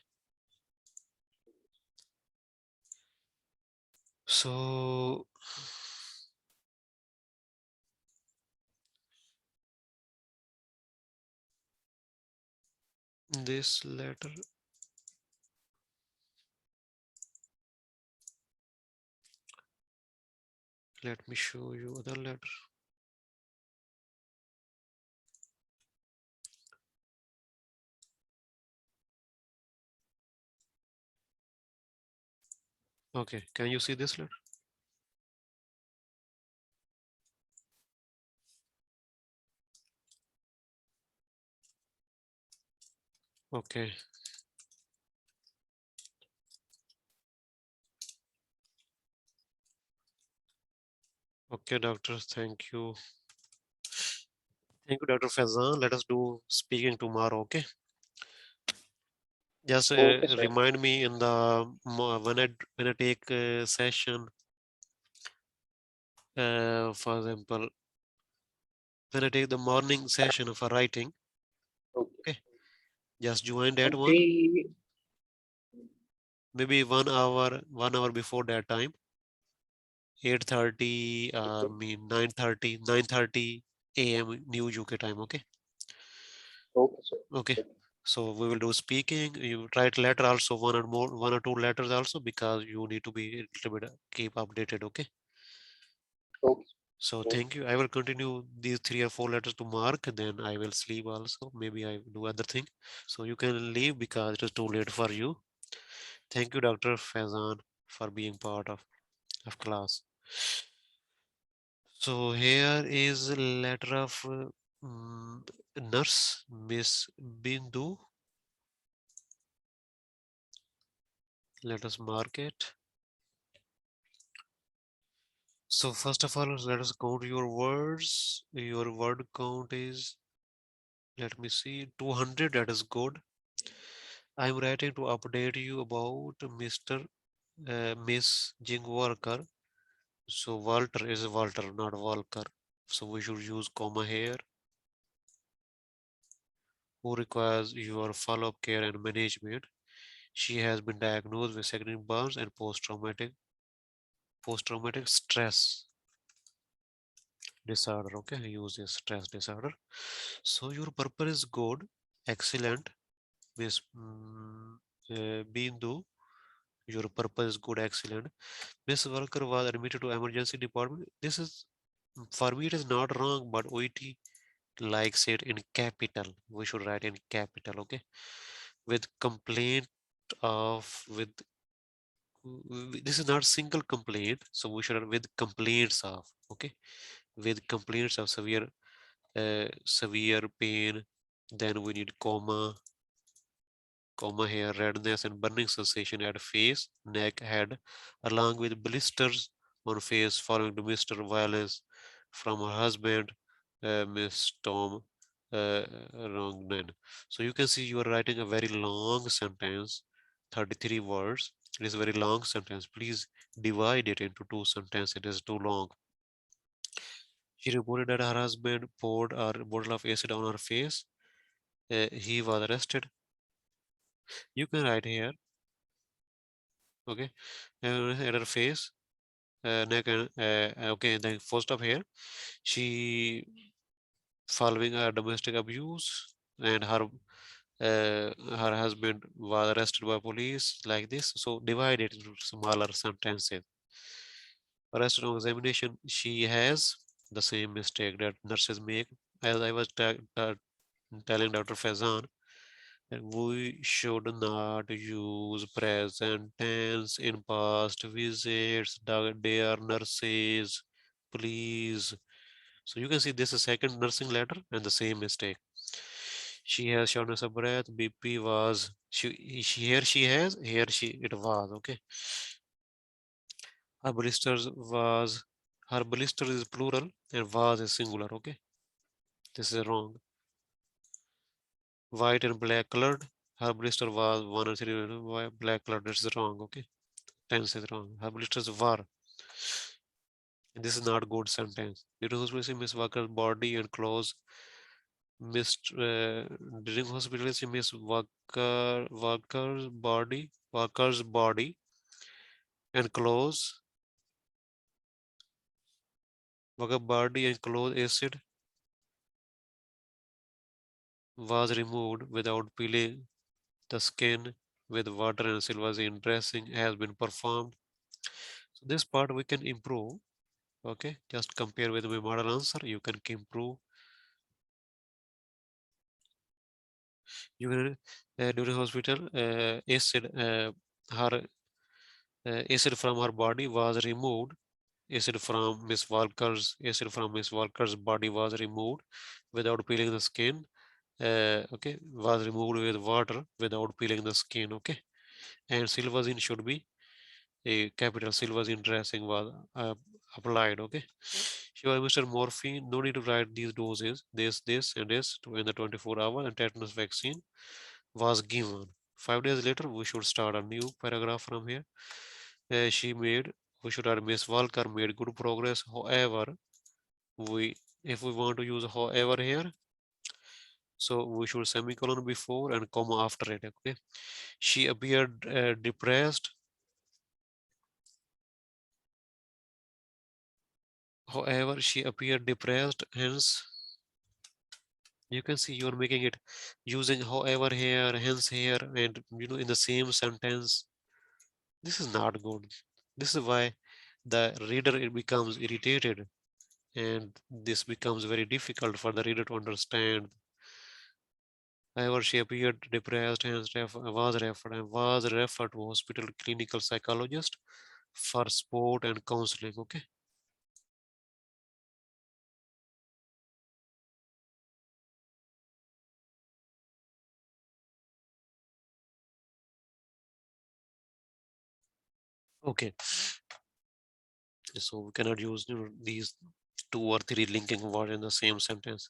So this letter, let me show you other letter. Okay, can you see this letter? Okay. Okay, doctor, thank you. Thank you, Dr. Fazan. Let us do speaking tomorrow, okay? Just Okay, sir. remind me in the when I take a session, for example, when I take the morning session for writing. Okay. Just join that And one. three. Maybe 1 hour before that time. 8:30 or mean 9:30 a.m. New UK time. Okay. Okay, sir. Okay. Okay. So we will do speaking. You write letter also, one or two letters also, because you need to be a little bit keep updated. Okay. Okay. So Okay. thank you. I will continue these 3 or 4 letters to mark. Then I will sleep also. Maybe I do other thing. So you can leave because it is too late for you. Thank you, Dr. Faizan, for being part of class. So here is a letter of nurse, Miss Bindu. Let us mark it. So first of all, let us count your words. Your word count is, let me see, 200. That is good. I'm writing to update you about Mr. Miss Jingwarkar. So Walter is Walter, not Walker. So we should use comma here. Who requires your follow-up care and management. She has been diagnosed with secondary burns and post-traumatic stress disorder. Okay, I use this stress disorder. So your purpose is good, excellent, Miss Bindu. Your purpose is good, excellent. Miss Walker was admitted to emergency department. This is, for me it is not wrong, but OET likes it in capital. We should write in capital. Okay, with complaint of with this is not single complaint, so we should have with complaints of. Okay, with complaints of severe pain. Then we need comma here, redness and burning sensation at face, neck, head, along with blisters on face following domestic violence from her husband, Miss Tom Rongnan. So you can see you are writing a very long sentence, 33 words. It is a very long sentence. Please divide it into 2 sentences. It is too long. She reported that her husband poured a bottle of acid on her face. He was arrested. You can write here, okay, at her face, neck, and okay. Then first up here, she following a domestic abuse, and her husband was arrested by police, like this. So divide it into smaller sentences. Arrested on examination, she has the same mistake that nurses make. As I was telling Dr. Faizan, and we should not use present tense in past visits, dear nurses, please. So you can see this is second nursing letter and the same mistake. She has shortness of breath, BP was, here she has, here it was, okay. Her blisters was, her blister is plural and was is singular, okay. This is wrong. White and black colored, her blister was 1 or 3, black colored, this is wrong, okay. Tense is wrong. Her blisters were. This is not good sentence. Due to hospitality, Miss Walker's body and clothes. During hospitality, Miss Walker's body and clothes. Walker's body and clothes acid was removed without peeling the skin with water and silver dressing has been performed. So this part we can improve. Okay, just compare with my model answer. You can improve. You can during hospital her acid from her body was removed. Acid from Miss Walker's body was removed without peeling the skin. Okay, was removed with water without peeling the skin. Okay, and silverzine should be a capital. Silverzine dressing was applied. Okay, she was Mr. Morphine. No need to write these doses. This, and this to in the 24-hour, and tetanus vaccine was given. 5 days later, we should start a new paragraph from here. She made, we should add Miss Walker made good progress. However, we If we want to use however here, so we should semicolon before and comma after it. Okay. She appeared depressed. However, she appeared depressed. Hence, you can see you're making it using however here, hence here, and in the same sentence. This is not good. This is why the reader it becomes irritated, and this becomes very difficult for the reader to understand. However, she appeared depressed and was referred to hospital clinical psychologist for support and counseling. Okay. Okay. So we cannot use these two or three linking words in the same sentence.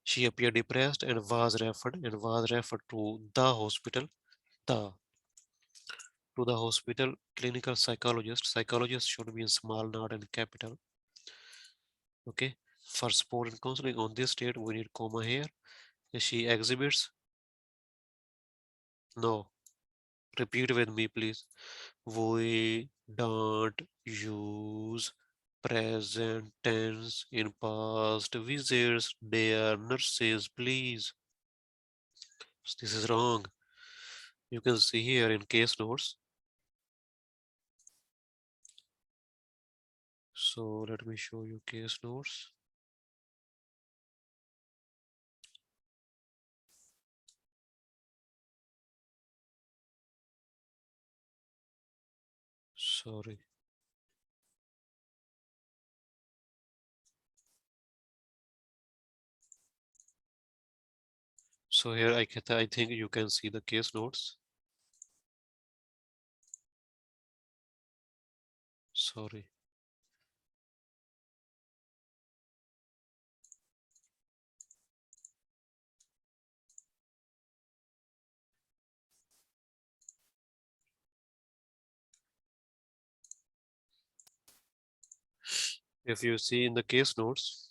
She appeared depressed and was referred to the hospital. The to the hospital clinical psychologist. Psychologist should be in small, not in capital. Okay. For support and counseling on this date, we need comma here. She exhibits. No. Repeat with me, please. We don't use present tense in past visits. Dear nurses, please. This is wrong. You can see here in case notes. So let me show you case notes. Sorry. So here I think you can see the case notes. Sorry. If you see in the case notes,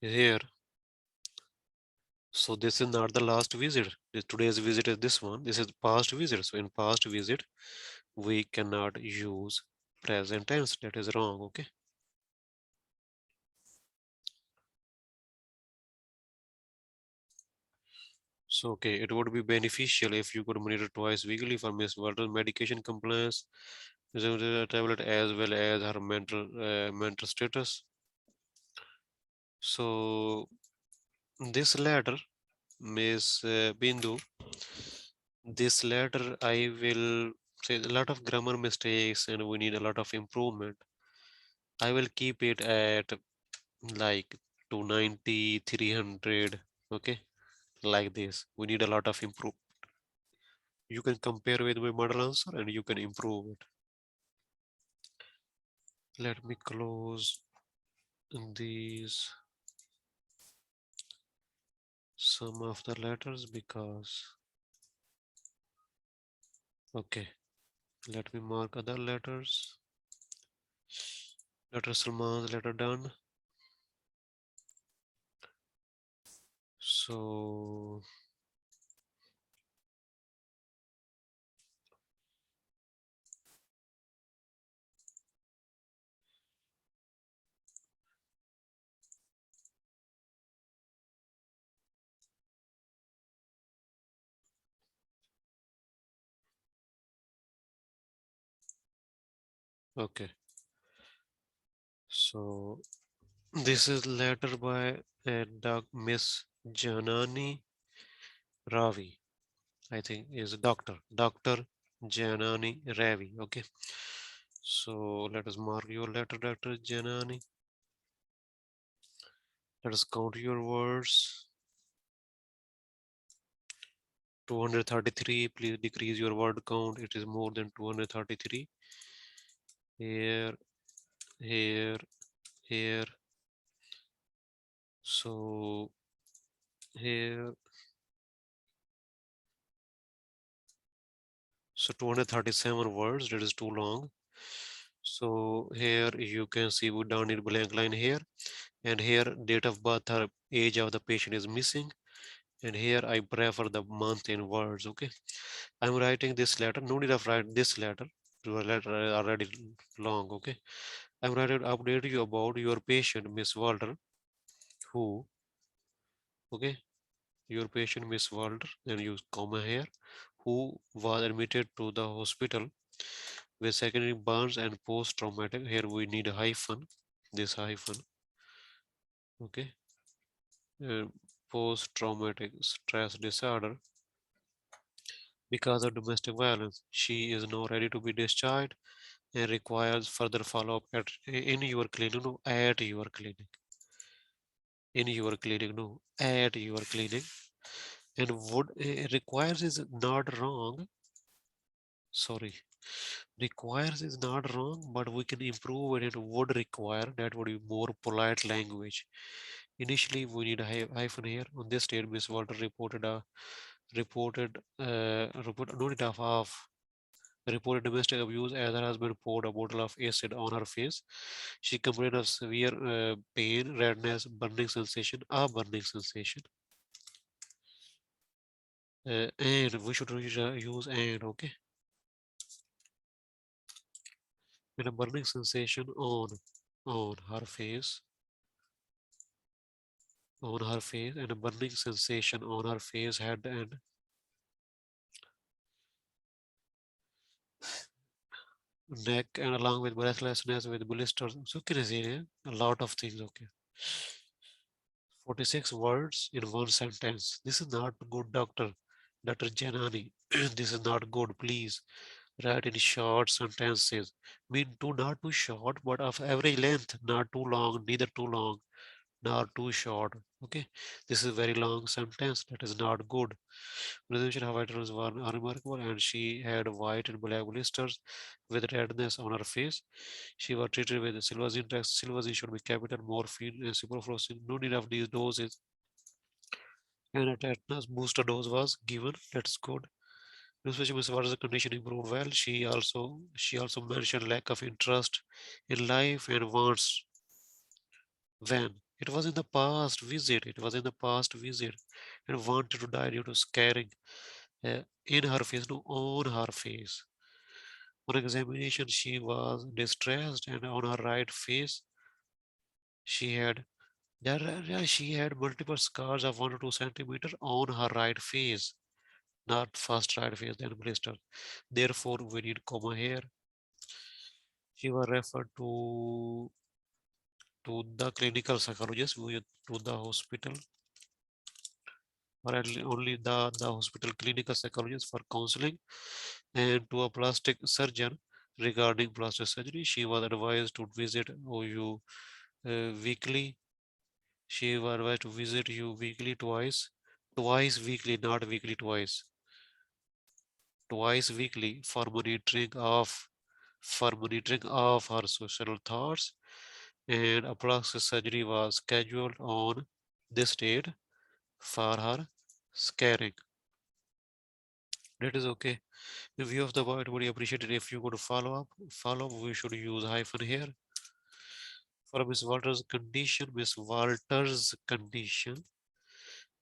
here, so this is not the last visit. Today's visit is this one. This is past visit. So in past visit, we cannot use present tense. That is wrong. Okay. So okay, it would be beneficial if you could monitor twice weekly for Miss Walter's medication compliance, tablet as well as her mental status. So this letter, Miss Bindu, this letter I will say a lot of grammar mistakes and we need a lot of improvement. I will keep it at like 290, 300. Okay, like this. We need a lot of improve. You can compare with my model answer and you can improve it. Let me close these some of the letters because okay, let me mark other letters. Letter Salman's letter done. So okay, so this is letter by Miss Janani Ravi. I think is Dr. Janani Ravi. Okay, so let us mark your letter, Dr. Janani. Let us count your words. 233. Please decrease your word count. It is more than 233. Here, here, here. So here. So 237 words, that is too long. So here you can see we don't need blank line here. And here date of birth or age of the patient is missing. And here I prefer the month in words, okay? I'm writing this letter, no need of write this letter. Your letter already long, okay? I'm writing to update you about your patient, Miss Walter, who, okay? Your patient, Miss Walter, then use comma here, who was admitted to the hospital with secondary burns and post-traumatic. Here we need a hyphen, this hyphen, okay? Post-traumatic stress disorder because of domestic violence. She is now ready to be discharged and requires further follow-up in your clinic, no, at your clinic. In your clinic, no, at your clinic. And would requires is not wrong. Sorry, requires is not wrong, but we can improve it. It would require, that would be more polite language. Initially, we need a hyphen here. On this date, Miss Walter reported no need of reported domestic abuse as her husband poured a bottle of acid on her face. She complained of severe pain, redness, burning sensation, a burning sensation. And we should use and, okay. And a burning sensation on her face, and a burning sensation on her face, head, and neck, and along with breathlessness with blisters. So can I say a lot of things, okay. 46 words in one sentence. This is not good, Dr. Janani. This is not good. Please write in short sentences. Mean too, not too short, but of average length, not too long, neither too long, nor too short. Okay, this is a very long sentence. That is not good. Presentation of vitals were unremarkable, and she had white and black blisters with redness on her face. She was treated with silvazine. Silvazine should be capital, morphine, and ciprofloxacin. No need of these doses. And a tetanus booster dose was given. That's good. Especially Miss Waters' condition improved well. She also mentioned lack of interest in life and wants when it was in the past visit. It was in the past visit and wanted to die due to scarring in her face, no, on her face. On examination, she was distressed, and on her right face, she had she had multiple scars of 1 to 2 centimeter on her right face, not first right face, then blister. Therefore, we need comma here. She was referred to the clinical psychologist, to the hospital, or only the hospital clinical psychologist for counseling, and to a plastic surgeon regarding plastic surgery. She was advised to visit OU weekly. She was advised to visit you weekly twice weekly, not weekly twice weekly for monitoring of her social thoughts, and a plastic surgery was scheduled on this date for her scarring. That is okay. In view of the word, would appreciate it if you could follow up. We should use hyphen here. For Miss Walter's condition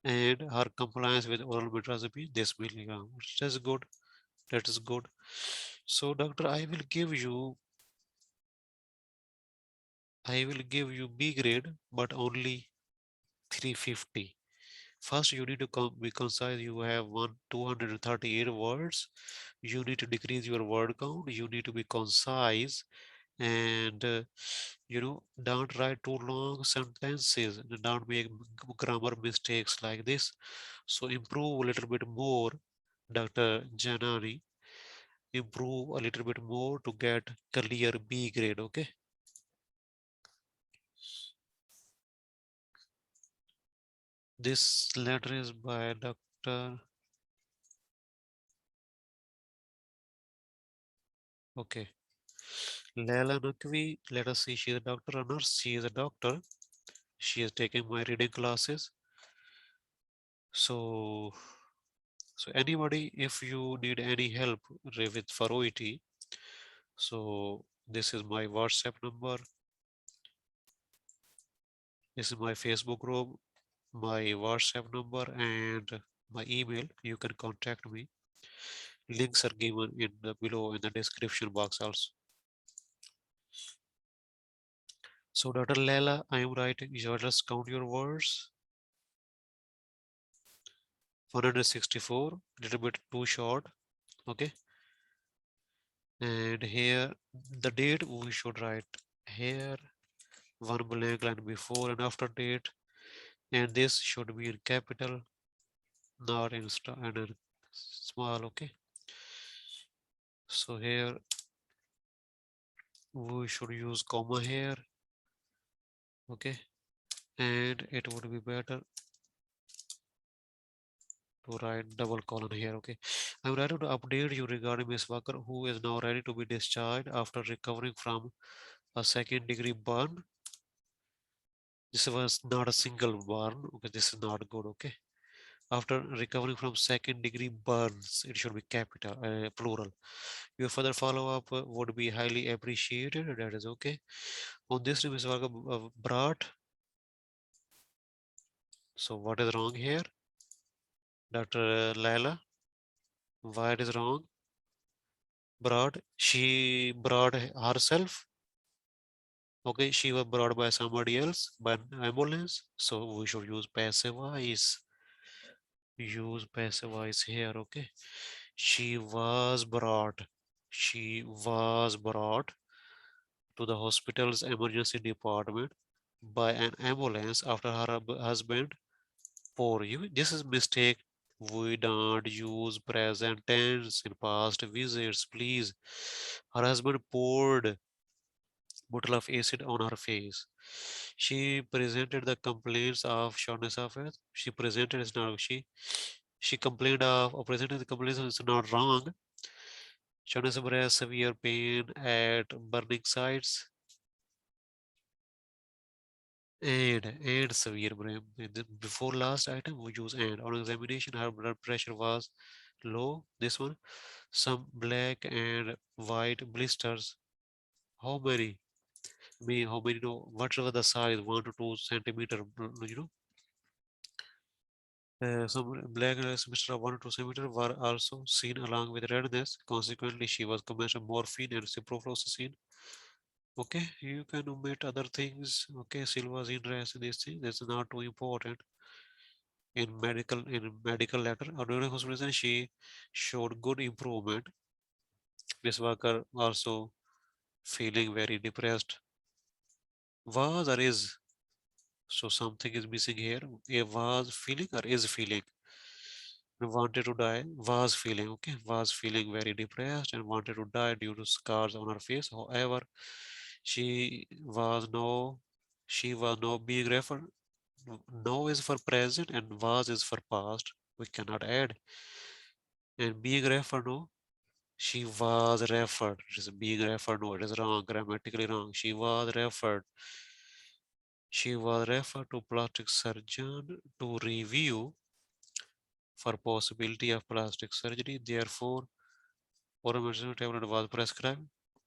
and her compliance with oral metrazapine, this milligram. That's good. That is good. So, doctor, I will give you B grade, but only 350. First, you need to be concise. You have 238 words. You need to decrease your word count. You need to be concise, and don't write too long sentences. And don't make grammar mistakes like this. So improve a little bit more, Dr. Janani. Improve a little bit more to get clear B grade. Okay. This letter is by Dr. Okay. Leila Nakvi, let us see, she is a doctor or nurse. She is a doctor. She is taking my reading classes. So So anybody, if you need any help with for OET, so this is my WhatsApp number. This is my Facebook group, my WhatsApp number, and my email. You can contact me. Links are given in the below in the description box also. So Dr. Leila, I am writing, you just count your words. 164, little bit too short, okay. And here the date we should write here, one blank line before and after date, and this should be in capital, not in and in small, okay. So here we should use comma here, okay, and it would be better to write double colon here, okay. I'm ready to update you regarding Miss Walker, who is now ready to be discharged after recovering from a second degree burn. This was not a single burn, okay, this is not good, okay. After recovering from second degree burns, it should be capital, plural. Your further follow-up would be highly appreciated, that is okay. On this, Miss Walker brought. So what is wrong here? Dr. Laila, why it is wrong? Brought, she brought herself. Okay, she was brought by somebody else, by ambulance. So we should use passive voice. Use passive voice here, okay. She was brought. She was brought to the hospital's emergency department by an ambulance after her husband pour you. This is mistake. We don't use present tense in past visits, please. Her husband poured bottle of acid on her face. She presented the complaints of shortness of breath. She presented it's not she complained of or presented the complaints is not wrong. Shortness of breath, severe pain at burning sites, and severe brain. Before last item we use and. On examination her blood pressure was low. This one, some black and white blisters. How many? Me, how many? No, whatever the size, 1 to 2 centimeter. You know, some black semester of 1 to 2 centimeter were also seen along with redness. Consequently, she was commenced morphine and ciprofloxacin. Okay, you can omit other things. Okay, Silva's interest in this thing. That's not too important. In medical letter or during hospitalization, she showed good improvement. Miss Walker also feeling very depressed. Was or is? So something is missing here. A was feeling or is feeling. Wanted to die, was feeling, okay, was feeling very depressed and wanted to die due to scars on her face. However, she was no, she was no being referred. No is for present and was is for past. We cannot add. And being referred, no, she was referred. It is being referred, no, it is wrong, grammatically wrong. She was referred. She was referred to plastic surgeon to review for possibility of plastic surgery. Therefore, oral medicine tablet was prescribed.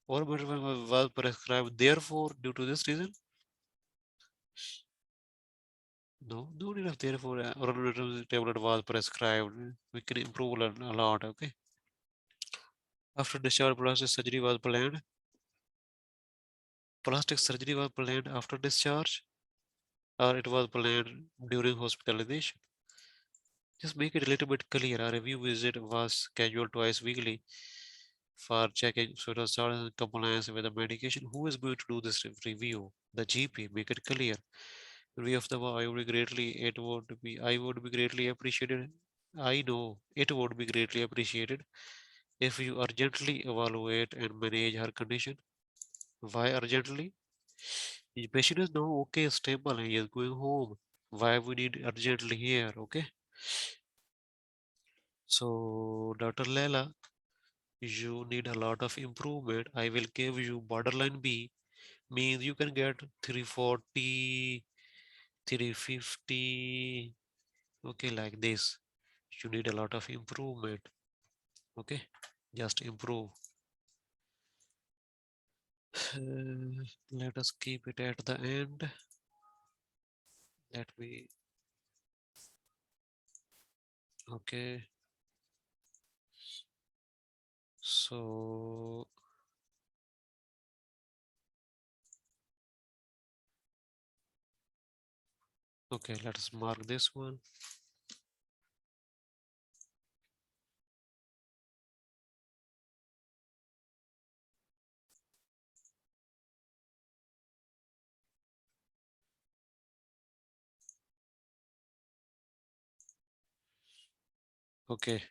Oral medicine was prescribed. Therefore, due to this reason, no need of therefore oral medicine tablet was prescribed. We can improve a lot. Okay. After discharge, plastic surgery was planned. Plastic surgery was planned after discharge, or it was planned during hospitalization. Just make it a little bit clear. A review visit was scheduled twice weekly for checking sort of compliance with the medication. Who is going to do this review? The GP. Make it clear. Review of the I would be greatly. It would be. I would be greatly appreciated. I know it would be greatly appreciated if you urgently evaluate and manage her condition. Why urgently? The patient is now okay, stable, and he is going home. Why we need urgently here? Okay. So, Dr. Leila, you need a lot of improvement. I will give you borderline B, means you can get 340, 350, okay, like this. You need a lot of improvement. Okay, just improve. Let us keep it at the end. Let me. Okay. So okay, let us mark this one. Okay.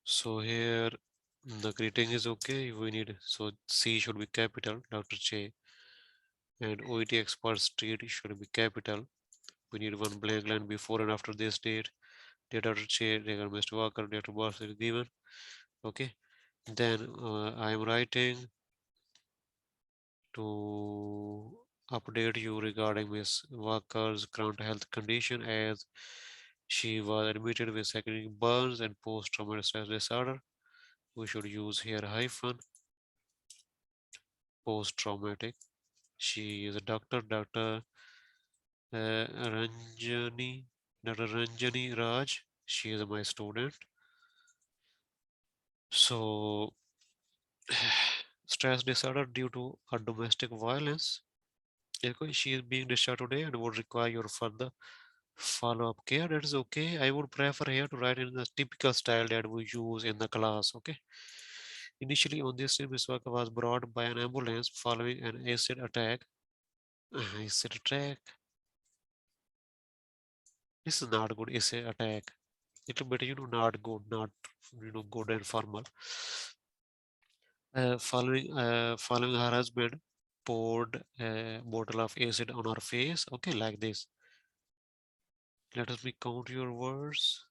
So here the greeting is okay. We need, so C should be capital, DrChe, and OET expert street should be capital. We need one blank line before and after this date. Date DrChe, regular Mr. Walker, date of birth is given. Okay. Then I am writing to update you regarding Miss Walker's current health condition, as she was admitted with secondary burns and post-traumatic stress disorder. We should use here hyphen post-traumatic. She is a doctor, Dr. Ranjani, Dr. Ranjani Raj. She is my student. So, stress disorder due to a domestic violence. She is being discharged today and would require your further follow-up care. That is okay. I would prefer here to write in the typical style that we use in the class. Okay. Initially on this day, Miss Waka was brought by an ambulance following an acid attack. Acid attack. This is not good. Acid attack. Little bit, not good, not good and formal. Following her husband poured a bottle of acid on her face. Okay, like this. Let us count your words.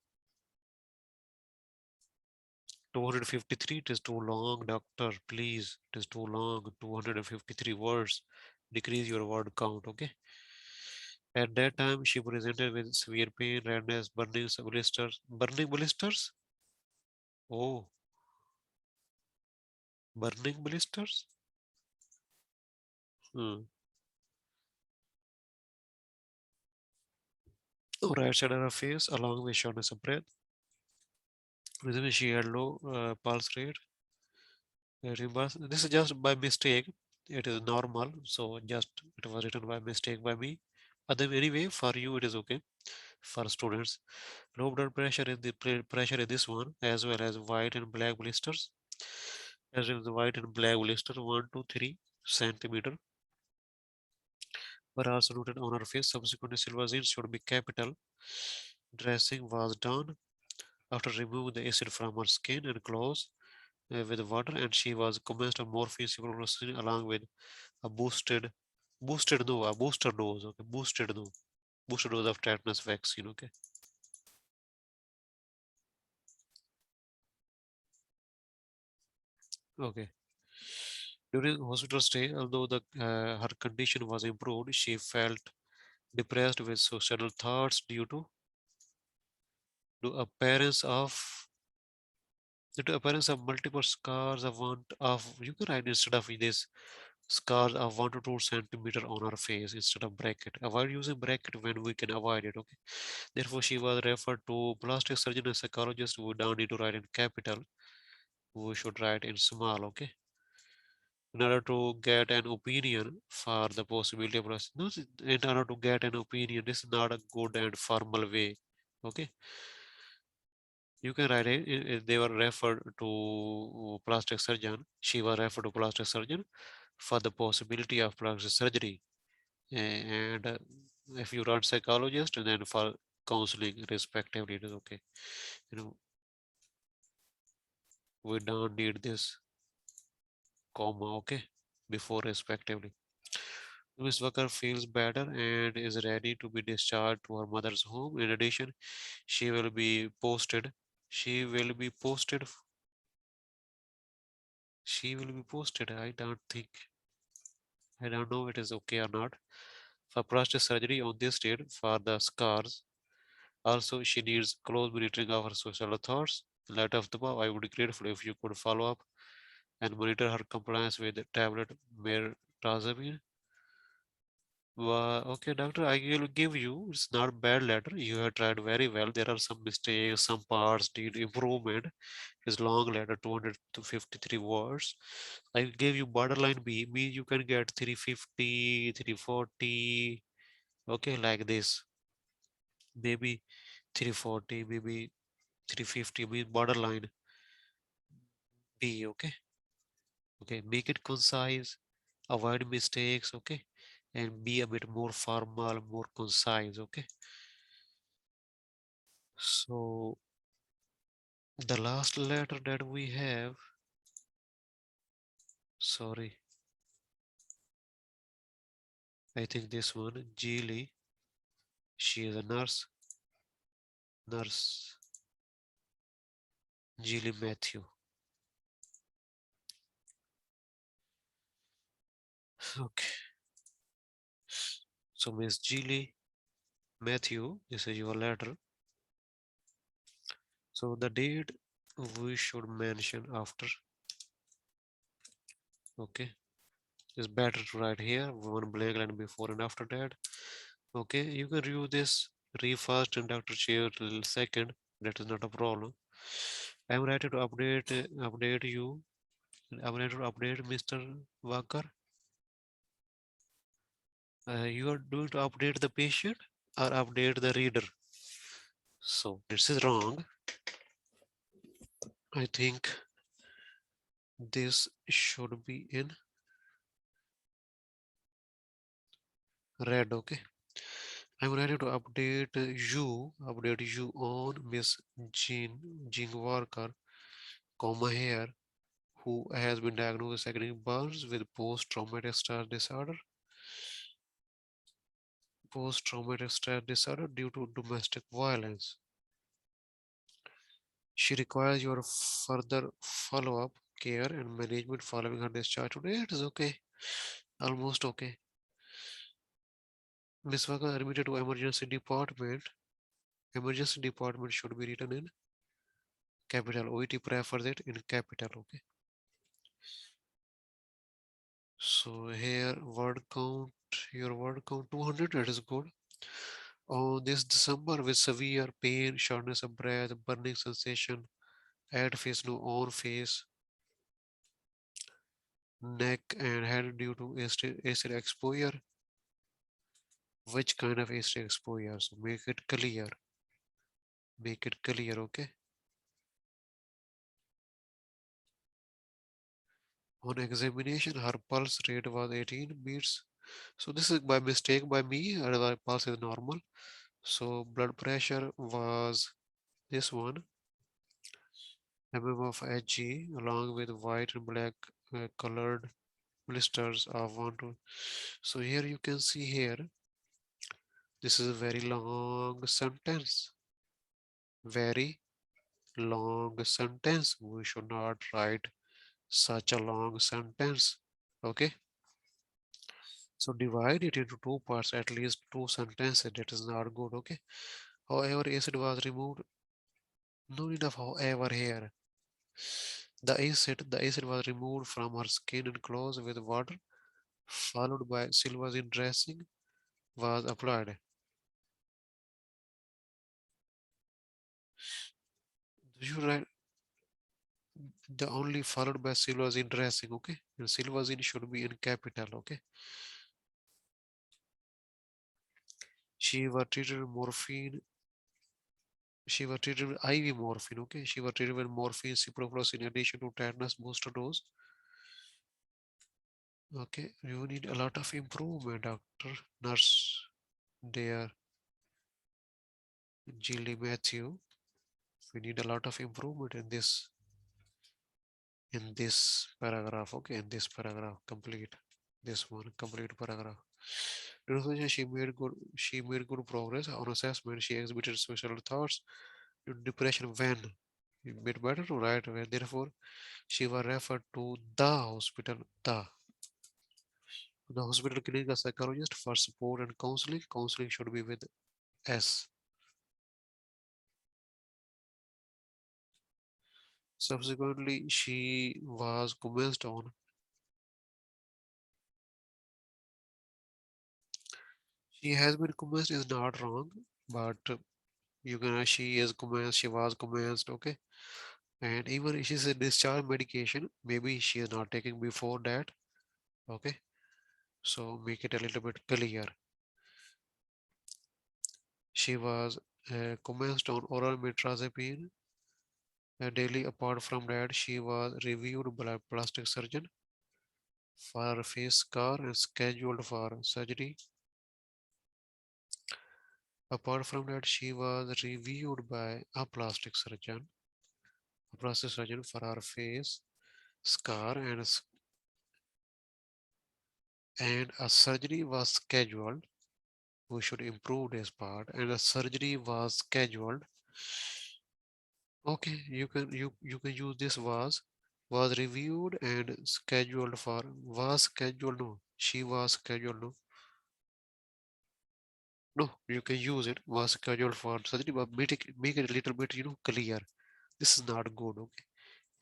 253. It is too long, doctor. Please, it is too long. 253 words. Decrease your word count. Okay. At that time, she presented with severe pain, redness, burning blisters. Burning blisters? Oh, burning blisters? Hmm. Right side of her face, along with shortness of breath. Reason she had low pulse rate. This is just by mistake. It is normal. So just it was written by mistake by me. But then anyway, for you it is okay. For students, low blood pressure is the pressure in this one, as well as white and black blisters. As in the white and black blister, 1 to 3 centimeter were also noted on her face. Subsequently, Silvazine should be capital. Dressing was done after removing the acid from her skin and clothes with water, and she was commenced on morphine ciprofloxacin along with a booster dose, okay, booster dose of tetanus vaccine, okay. Okay. During hospital stay, although her condition was improved, she felt depressed with suicidal thoughts due to appearance of multiple scars of you can write instead of this scars of 1 to 2 centimeter on her face instead of bracket. Avoid using bracket when we can avoid it. Okay. Therefore, she was referred to plastic surgeon and psychologist. We don't need to write in capital. We should write in small. Okay. In order to get an opinion for the possibility of no, in order to get an opinion, this is not a good and formal way. Okay. You can write it. They were referred to plastic surgeon. She was referred to plastic surgeon for the possibility of plastic surgery. And if you run psychologist, and then for counseling respectively, it is okay. We don't need this comma, okay, before respectively. Ms. Walker feels better and is ready to be discharged to her mother's home. In addition, she will be posted She will be posted. She will be posted. I don't know it is okay or not. For prostate surgery on this date for the scars. Also, she needs close monitoring of her social thoughts. In light of the above, I would be grateful if you could follow up and monitor her compliance with the tablet mirtazapine. Okay, doctor, I will give you. It's not bad letter. You have tried very well. There are some mistakes, some parts need improvement. It's long letter, 200 to 53 words. I gave you borderline B, means you can get 350, 340. Okay, like this. Maybe 340, maybe 350, means borderline B. Okay, okay, make it concise, avoid mistakes. Okay, and be a bit more formal, more concise. Okay. So the last letter that we have, sorry, I think this one, Julie, she is a nurse, Julie Matthew. Okay, so Miss Julie Matthew, this is your letter. So the date we should mention after. Okay, it's better to write here, one blank line before and after that. Okay, you can review this, read first and DrChe till second. That is not a problem. I am ready to update you. I'm ready to update Mr. Walker. You are going to update the patient or update the reader. So this is wrong. I think this should be in red. Okay. I'm ready to update you on Miss Jean Walker, comma here, who has been diagnosed with secondary burns with post-traumatic stress disorder. Post-traumatic stress disorder due to domestic violence. She requires your further follow-up care and management following her discharge today. It is okay, almost okay. Miss Walker admitted to emergency department. Emergency department should be written in capital. OET prefers it in capital. Okay. So here word count, your word count 200. That is good. On this December with severe pain, shortness of breath, burning sensation, head face, no on face, neck and head due to acid exposure. Which kind of acid exposure? So make it clear. Make it clear, okay? On examination, her pulse rate was 18 beats. So this is by mistake by me, otherwise pulse is normal. So blood pressure was this one, mm of Hg, along with white and black colored blisters of 1 to. So here you can see here, this is a very long sentence. Very long sentence. We should not write such a long sentence. Okay. So divide it into two parts, at least two sentences. That is not good. Okay. However, acid was removed. No need of however here. The acid was removed from her skin and clothes with water, followed by silversine dressing was applied. You write the only followed by silversine dressing, okay? And silversine should be in capital, okay? She was treated with morphine. She was treated with IV morphine, okay? She was treated with morphine, ciprofloxacin in addition to tetanus booster dose. Okay, you need a lot of improvement, doctor, nurse, dear Julie Matthew. We need a lot of improvement in this paragraph, okay? In this paragraph, complete this one, complete paragraph. She made good progress on assessment. She exhibited suicidal thoughts, depression when bit better to write away. Therefore, she was referred to the hospital. The hospital clinical psychologist for support and counseling. Counseling should be with S. Subsequently, she was commenced on. She has been commenced is not wrong, but you can she is commenced, she was commenced, okay. And even if she said discharge medication, maybe she is not taking before that, okay. So make it a little bit clear. She was commenced on oral metrazapine daily. Apart from that, she was reviewed by a plastic surgeon for her face scar and scheduled for surgery. Apart from that, she was reviewed by a plastic surgeon for her face scar and a surgery was scheduled. We should improve this part, and a surgery was scheduled. Okay, you can use this was reviewed and scheduled for was scheduled. No, she was scheduled. No, you can use it was scheduled for surgery, but make it a little bit clear. This is not good. Okay,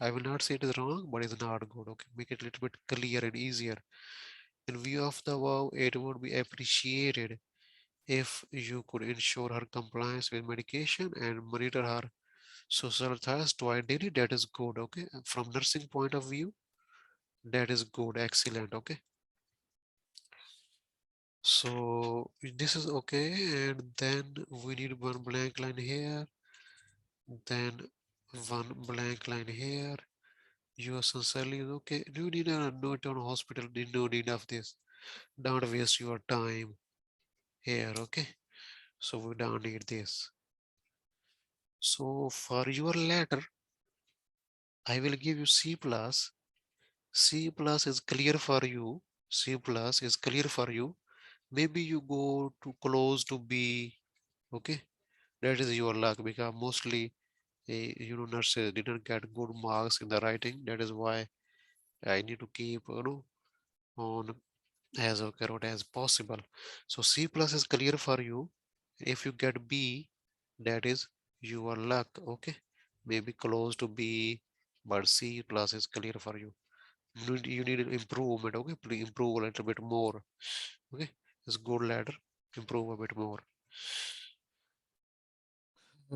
I will not say it is wrong, but it's not good. Okay, make it a little bit clear and easier. In view of the above, it would be appreciated if you could ensure her compliance with medication and monitor her social tasks twice daily. That is good. Okay, from nursing point of view, that is good, excellent. Okay, so this is okay, and then we need one blank line here, then one blank line here. You are sincerely okay. Do you need a note on hospital? No need of this. Don't waste your time here. Okay, so we don't need this. So for your letter, I will give you C plus. C plus is clear for you. C plus is clear for you. Maybe you go to close to B. Okay, that is your luck because mostly nurses didn't get good marks in the writing. That is why I need to keep on as accurate as possible. So C plus is clear for you. If you get B, that is your luck. Okay, maybe close to B, but C plus is clear for you. You need improvement. Okay, please improve a little bit more. Okay, it's good ladder. Improve a bit more.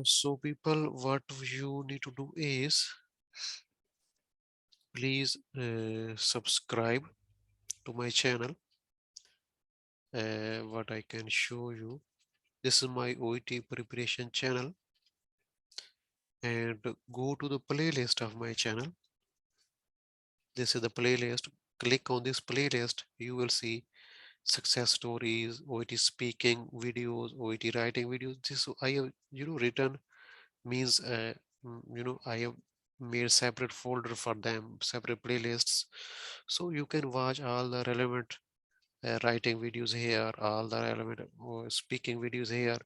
So people, what you need to do is please subscribe to my channel. What I can show you, this is my OET preparation channel, and go to the playlist of my channel. This is the playlist. Click on this playlist. You will see success stories, OET speaking videos, OET writing videos. This I have written means I have made separate folder for them, separate playlists, so you can watch all the relevant writing videos here, all the relevant speaking videos here.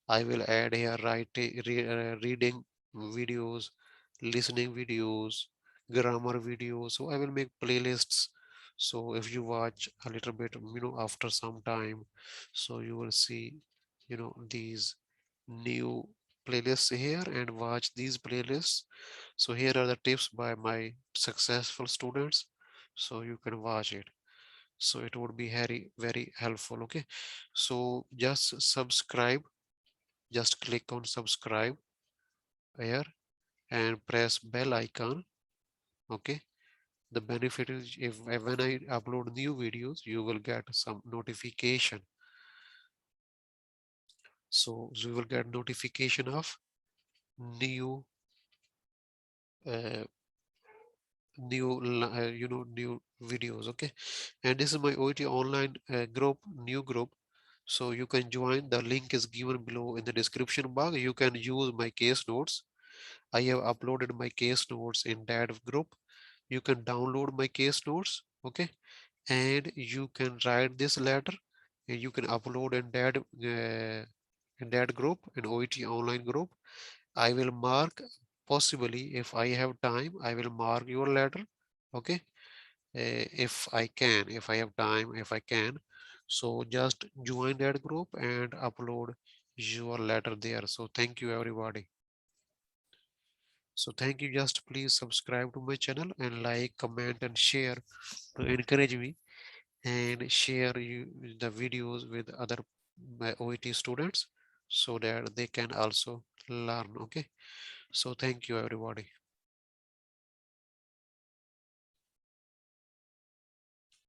I will add here reading videos, listening videos, grammar videos. So I will make playlists. So if you watch a little bit, after some time, so you will see, these new playlists here and watch these playlists. So here are the tips by my successful students. So you can watch it. So it would be very, very helpful. Okay. So just subscribe, just click on subscribe here and press bell icon. Okay, the benefit is if when I upload new videos you will get some notification. So you will get notification of new uh, new videos. Okay, and this is my OET online group, new group. So you can join, the link is given below in the description box. You can use my case notes. I have uploaded my case notes in that group. You can download my case notes. Okay, and you can write this letter and you can upload in that group, in OET online group. I will mark possibly if I have time, I will mark your letter. Okay. If I can, if I have time, if I can. So just join that group and upload your letter there. So thank you everybody. So thank you. Just please subscribe to my channel and like, comment and share to encourage me, and share the videos with other my OET students so that they can also learn. Okay. So thank you everybody.